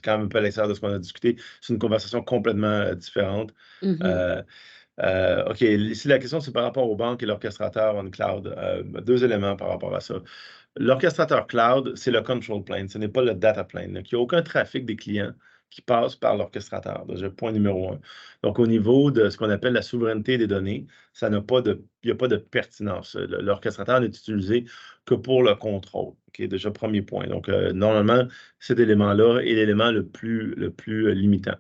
quand même un peu à l'extérieur de ce qu'on a discuté. C'est une conversation complètement différente. OK, ici, la question, c'est par rapport aux banques et l'orchestrateur on cloud. Deux éléments par rapport à ça. L'orchestrateur cloud, c'est le control plane, ce n'est pas le data plane. Donc, il n'y a aucun trafic des clients qui passe par l'orchestrateur. Déjà, point numéro 1. Donc, au niveau de ce qu'on appelle la souveraineté des données, il n'y a pas de pertinence. L'orchestrateur n'est utilisé que pour le contrôle. OK, déjà, premier point. Donc, normalement, cet élément-là est l'élément le plus limitant.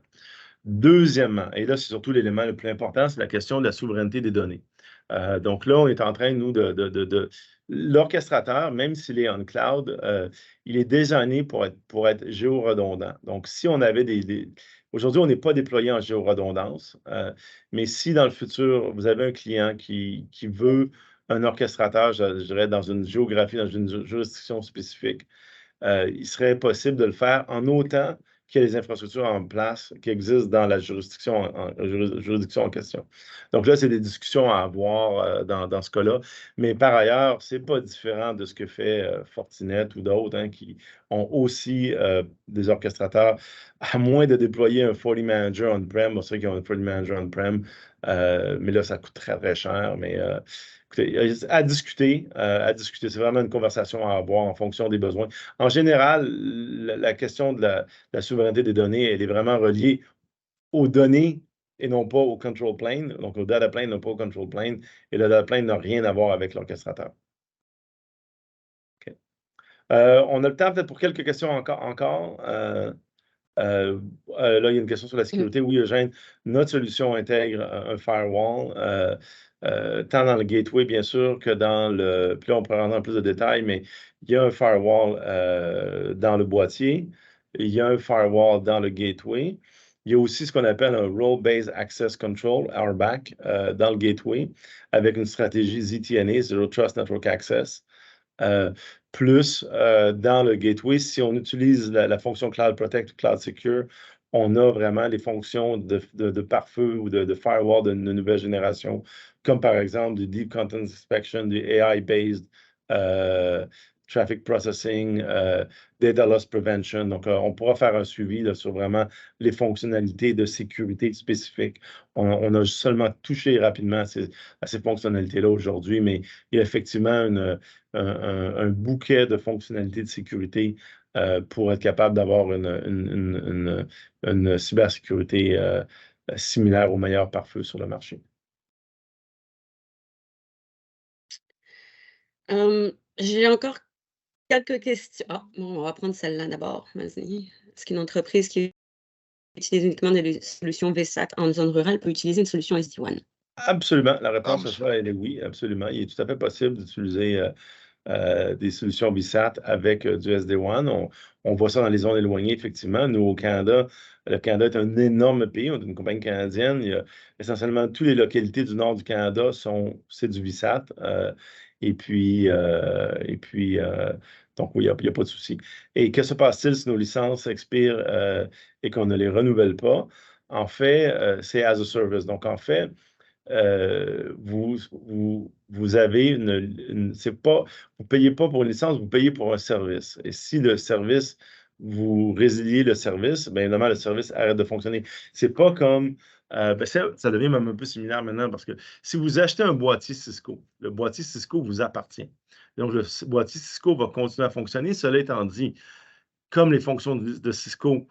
Deuxièmement, et là, c'est surtout l'élément le plus important, c'est la question de la souveraineté des données. Donc là, on est en train, nous, l'orchestrateur, même s'il est on cloud, il est designé pour être géoredondant. Donc, si on avait aujourd'hui, on n'est pas déployé en géoredondance, mais si dans le futur, vous avez un client qui veut un orchestrateur, je dirais, dans une géographie, dans une jurisdiction spécifique, il serait possible de le faire en autant qu'il y a les infrastructures en place qui existent dans la juridiction en question. Donc là, c'est des discussions à avoir dans ce cas-là. Mais par ailleurs, ce n'est pas différent de ce que fait Fortinet ou d'autres qui ont aussi des orchestrateurs, à moins de déployer un Forti Manager on-prem. C'est vrai qu'ils ont un Forti Manager on-prem, mais là, ça coûte très, très cher. Mais écoutez, à discuter. C'est vraiment une conversation à avoir en fonction des besoins. En général, la question de la souveraineté des données, elle est vraiment reliée aux données et non pas au control plane. Donc, au data plane, non pas au control plane. Et le data plane n'a rien à voir avec l'orchestrateur. Okay. On a le temps peut-être pour quelques questions encore. Là, il y a une question sur la sécurité. Oui, Eugène, notre solution intègre un firewall, tant dans le gateway, bien sûr, que dans le... Puis là, on pourrait rentrer en plus de détails, mais il y a un firewall dans le boîtier. Il y a un firewall dans le gateway. Il y a aussi ce qu'on appelle un Role-Based Access Control, RBAC, dans le gateway, avec une stratégie ZTNA, Zero Trust Network Access. Plus dans le gateway, si on utilise la fonction Cloud Protect ou Cloud Secure, on a vraiment les fonctions de pare-feu ou de firewall de nouvelle génération, comme par exemple du Deep Content Inspection, du AI-based Traffic Processing, Data Loss Prevention. Donc, on pourra faire un suivi là, sur vraiment les fonctionnalités de sécurité spécifiques. On a seulement touché rapidement à ces fonctionnalités-là aujourd'hui, mais il y a effectivement un bouquet de fonctionnalités de sécurité pour être capable d'avoir une cybersécurité similaire au meilleur pare-feu sur le marché. J'ai encore quelques questions. Bon, on va prendre celle-là d'abord. Vas-y. Est-ce qu'une entreprise qui utilise uniquement des solutions VSAT en zone rurale peut utiliser une solution SD-WAN? Absolument. La réponse à ça, elle est oui, absolument. Il est tout à fait possible d'utiliser des solutions VSAT avec du SD-WAN. On voit ça dans les zones éloignées, effectivement. Nous, au Canada, le Canada est un énorme pays. On est une compagnie canadienne. Il y a essentiellement toutes les localités du nord du Canada, c'est du VSAT. Donc, oui, il n'y a pas de souci. Et que se passe-t-il si nos licences expirent et qu'on ne les renouvelle pas? En fait, c'est as a service. Donc, en fait, vous avez vous payez pas pour une licence, vous payez pour un service. Et si le service, vous résiliez le service, bien évidemment, le service arrête de fonctionner. C'est pas comme, ça devient même un peu similaire maintenant parce que si vous achetez un boîtier Cisco, le boîtier Cisco vous appartient. Donc, le boîtier Cisco va continuer à fonctionner. Cela étant dit, comme les fonctions de Cisco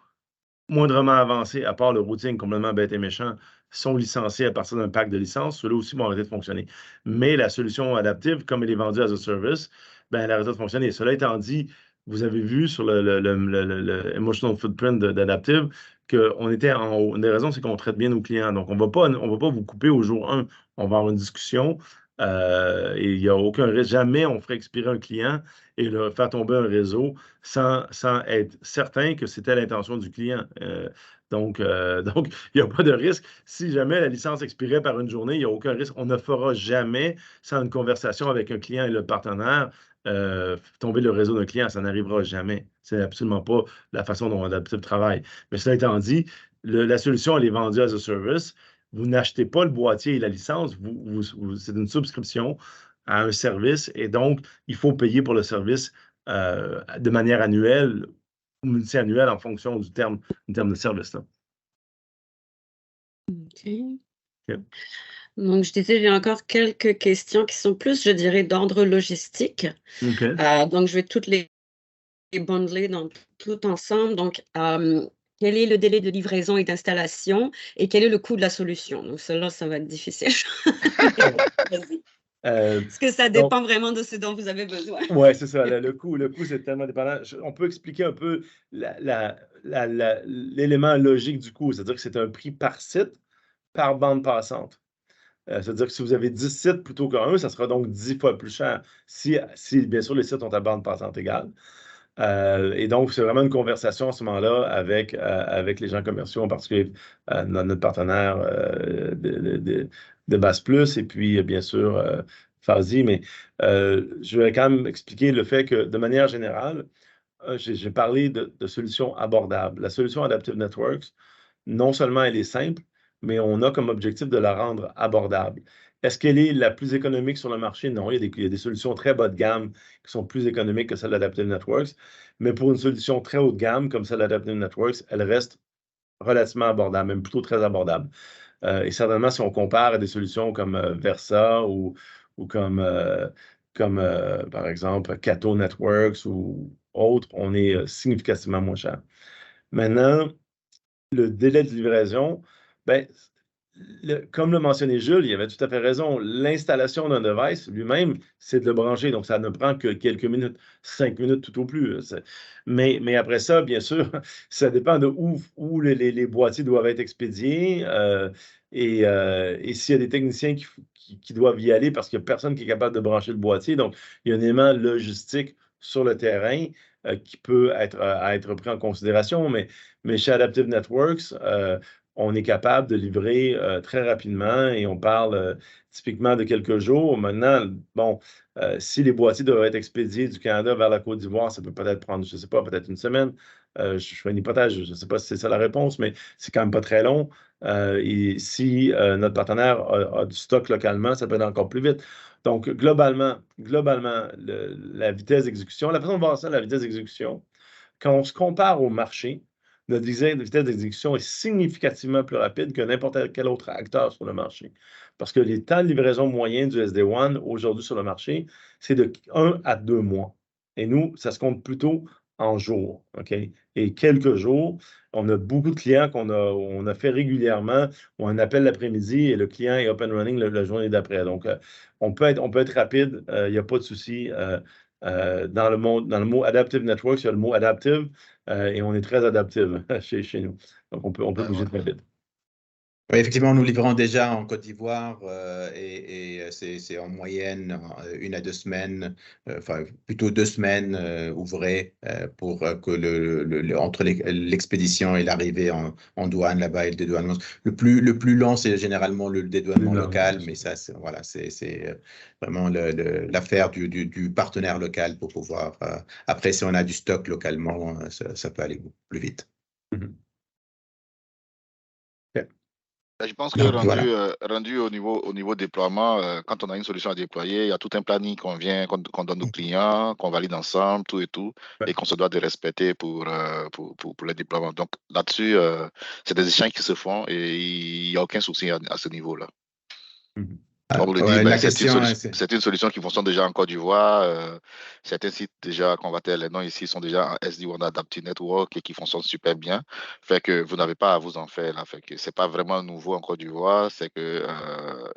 moindrement avancées, à part le routing complètement bête et méchant, sont licenciés à partir d'un pack de licences, ceux-là aussi vont arrêter de fonctionner. Mais la solution adaptive, comme elle est vendue as a service, ben, elle arrête de fonctionner. Cela étant dit, vous avez vu sur le emotional footprint d'Adaptive qu'on était en haut. Une des raisons, c'est qu'on traite bien nos clients. Donc, on va pas vous couper au jour 1. On va avoir une discussion Et il n'y a aucun risque. Jamais on ferait expirer un client et le faire tomber un réseau sans être certain que c'était l'intention du client. Donc, il n'y a pas de risque. Si jamais la licence expirait par une journée, il n'y a aucun risque. On ne fera jamais, sans une conversation avec un client et le partenaire, tomber le réseau d'un client. Ça n'arrivera jamais. C'est absolument pas la façon dont Adaptive travaille. Mais cela étant dit, la solution, elle est vendue as a service. Vous n'achetez pas le boîtier et la licence, c'est une souscription à un service et donc, il faut payer pour le service de manière annuelle ou multi-annuelle en fonction du terme de service. Là. OK. OK. Donc, je disais, j'ai encore quelques questions qui sont plus, je dirais, d'ordre logistique. OK. Donc, je vais toutes les bundler tout ensemble. Donc, quel est le délai de livraison et d'installation et quel est le coût de la solution? Donc, celle-là, ça va être difficile. Vas-y. Parce que ça dépend vraiment de ce dont vous avez besoin. Oui, c'est ça. Le coût, c'est tellement dépendant. On peut expliquer un peu l'élément logique du coût. C'est-à-dire que c'est un prix par site, par bande passante. C'est-à-dire que si vous avez 10 sites plutôt qu'un, ça sera donc 10 fois plus cher si bien sûr, les sites ont à bande passante égale. Et donc, c'est vraiment une conversation à ce moment-là avec les gens commerciaux, en particulier notre partenaire de Basse Plus et puis, bien sûr, Fazi. Mais je vais quand même expliquer le fait que, de manière générale, j'ai parlé de solutions abordables. La solution Adaptive Networks, non seulement elle est simple, mais on a comme objectif de la rendre abordable. Est-ce qu'elle est la plus économique sur le marché? Non, il y a des solutions très bas de gamme qui sont plus économiques que celle d'Adaptive Networks, mais pour une solution très haut de gamme comme celle d'Adaptive Networks, elle reste relativement abordable, même plutôt très abordable. Et certainement, si on compare à des solutions comme Versa ou comme, par exemple, Cato Networks ou autres, on est significativement moins cher. Maintenant, le délai de livraison, ben, comme le mentionnait Jules, il avait tout à fait raison. L'installation d'un device lui-même, c'est de le brancher. Donc, ça ne prend que quelques minutes, 5 minutes tout au plus. Mais après ça, bien sûr, ça dépend de où les boîtiers doivent être expédiés et s'il y a des techniciens qui doivent y aller parce qu'il n'y a personne qui est capable de brancher le boîtier. Donc, il y a un élément logistique sur le terrain qui peut être pris en considération. Mais chez Adaptive Networks, on est capable de livrer très rapidement et on parle typiquement de quelques jours. Maintenant, bon, si les boîtiers doivent être expédiés du Canada vers la Côte d'Ivoire, ça peut peut-être prendre, je ne sais pas, peut-être une semaine. Je fais une hypothèse, je ne sais pas si c'est ça la réponse, mais c'est quand même pas très long. Et si notre partenaire a du stock localement, ça peut être encore plus vite. Donc, globalement, la vitesse d'exécution, la façon de voir ça, la vitesse d'exécution, quand on se compare au marché, notre vitesse d'exécution est significativement plus rapide que n'importe quel autre acteur sur le marché. Parce que les temps de livraison moyens du SD-WAN aujourd'hui sur le marché, c'est de 1 à 2 mois. Et nous, ça se compte plutôt en jours. OK? Et quelques jours, on a beaucoup de clients on a fait régulièrement, où on appelle l'après-midi et le client est up and running la journée d'après. Donc, on peut être rapide, il n'y a pas de souci. Dans le mot Adaptive Networks, il y a le mot adaptive et on est très adaptive chez nous. Donc, on peut bouger très vite. Oui, effectivement, nous livrons déjà en Côte d'Ivoire et c'est en moyenne 1 à 2 semaines, enfin plutôt 2 semaines ouvrées pour que entre l'expédition et l'arrivée en douane là-bas et le dédouanement. Le plus long, c'est généralement le dédouanement local, mais ça, c'est vraiment l'affaire du partenaire local pour pouvoir. Après, si on a du stock localement, ça peut aller plus vite. Mm-hmm. Je pense que rendu au niveau déploiement, quand on a une solution à déployer, il y a tout un planning qu'on donne aux clients, qu'on valide ensemble, tout et tout, et qu'on se doit de respecter pour le déploiement. Donc là-dessus, c'est des échanges qui se font et il n'y a aucun souci à ce niveau-là. Mm-hmm. Comme on le dit, c'est une solution qui fonctionne déjà en Côte d'Ivoire. Certains sites déjà convertis les noms ici sont déjà en SD-WAN Adaptive Network et qui fonctionnent super bien. Fait que vous n'avez pas à vous en faire là. Fait que c'est pas vraiment nouveau en Côte d'Ivoire. C'est que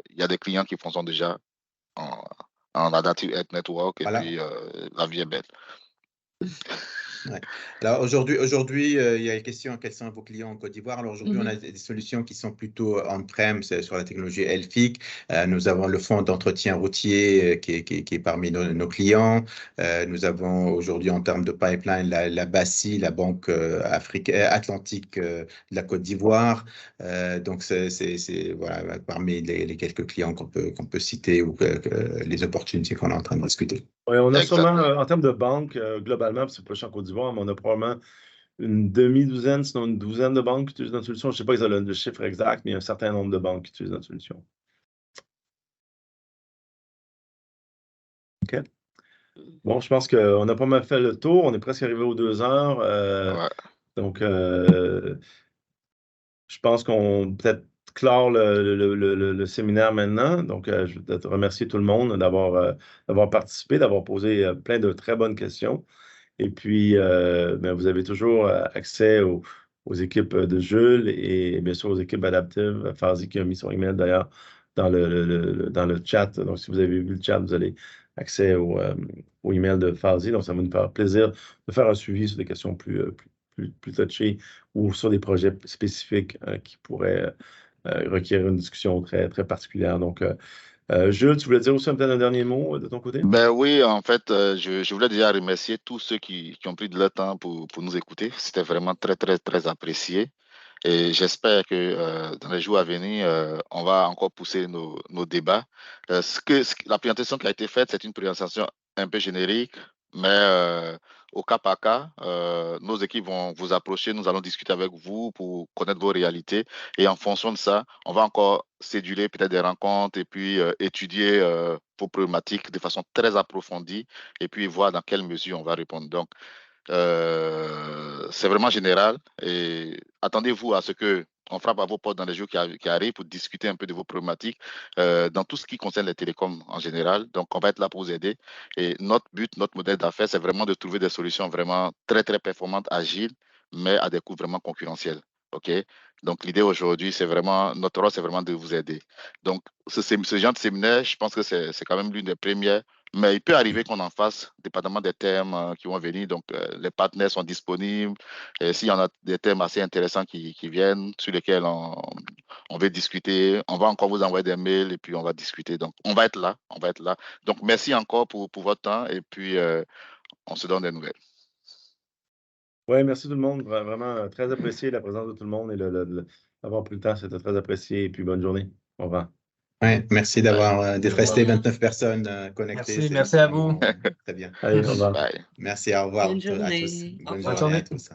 il y a des clients qui fonctionnent déjà en Adaptive Network et puis la vie est belle. Ouais. Alors aujourd'hui, il y a une question, quels sont vos clients en Côte d'Ivoire? Alors aujourd'hui, on a des solutions qui sont plutôt on-prem, c'est sur la technologie Elfic. Nous avons le fonds d'entretien routier qui est parmi nos clients. Nous avons aujourd'hui, en termes de pipeline, la BACI, la Banque Atlantique de la Côte d'Ivoire. Donc, c'est voilà, parmi les quelques clients qu'on peut citer ou les opportunités qu'on est en train de discuter. Oui, on a Exact. sûrement, en termes de banques, globalement, parce que c'est pas en Côte d'Ivoire, mais on a probablement une demi-douzaine, sinon une douzaine de banques qui utilisent notre solution. Je ne sais pas exactement le chiffre exact, mais il y a un certain nombre de banques qui utilisent notre solution. OK. Bon, je pense qu'on a pas mal fait le tour. On est presque arrivé aux 2 heures. Ouais. Donc, je pense qu'on peut-être clore le séminaire maintenant. Donc, je veux peut-être remercier tout le monde d'avoir participé, d'avoir posé plein de très bonnes questions. Et puis, ben, vous avez toujours accès aux équipes de Jules et bien sûr aux équipes adaptives. Farzi qui a mis son email d'ailleurs dans le chat. Donc, si vous avez vu le chat, vous avez accès au email de Farzi. Donc, ça va nous faire plaisir de faire un suivi sur des questions plus touchées ou sur des projets spécifiques qui pourraient requérir une discussion très, très particulière. Donc, Jules, tu voulais dire aussi peut-être un dernier mot de ton côté? Ben oui, en fait, je voulais déjà remercier tous ceux qui ont pris de leur temps pour nous écouter. C'était vraiment très, très, très apprécié. Et j'espère que dans les jours à venir, on va encore pousser nos débats. La présentation qui a été faite, c'est une présentation un peu générique, mais au cas par cas, nos équipes vont vous approcher, nous allons discuter avec vous pour connaître vos réalités. Et en fonction de ça, on va encore céduler peut-être des rencontres et puis étudier vos problématiques de façon très approfondie et puis voir dans quelle mesure on va répondre. Donc, c'est vraiment général et attendez-vous à ce que on frappe à vos portes dans les jours qui arrivent pour discuter un peu de vos problématiques dans tout ce qui concerne les télécoms en général. Donc, on va être là pour vous aider. Et notre but, notre modèle d'affaires, c'est vraiment de trouver des solutions vraiment très, très performantes, agiles, mais à des coûts vraiment concurrentiels. OK? Donc, l'idée aujourd'hui, notre rôle, c'est vraiment de vous aider. Donc, ce genre de séminaire, je pense que c'est quand même l'une des premières. Mais il peut arriver qu'on en fasse, dépendamment des thèmes qui vont venir. Donc, les partenaires sont disponibles. Et s'il y en a des thèmes assez intéressants qui viennent, sur lesquels on veut discuter, on va encore vous envoyer des mails et puis on va discuter. Donc, on va être là. On va être là. Donc, merci encore pour votre temps et puis on se donne des nouvelles. Oui, merci tout le monde. Vraiment très apprécié la présence de tout le monde et d'avoir pris le temps. C'était très apprécié. Et puis, bonne journée. Au revoir. Ouais, merci d'être resté 29 personnes connectées. Merci à vous. Très bien. Allez, au revoir. Bye. Merci, au revoir Bonne à tous. journée. Au Bonne revoir. journée à tous.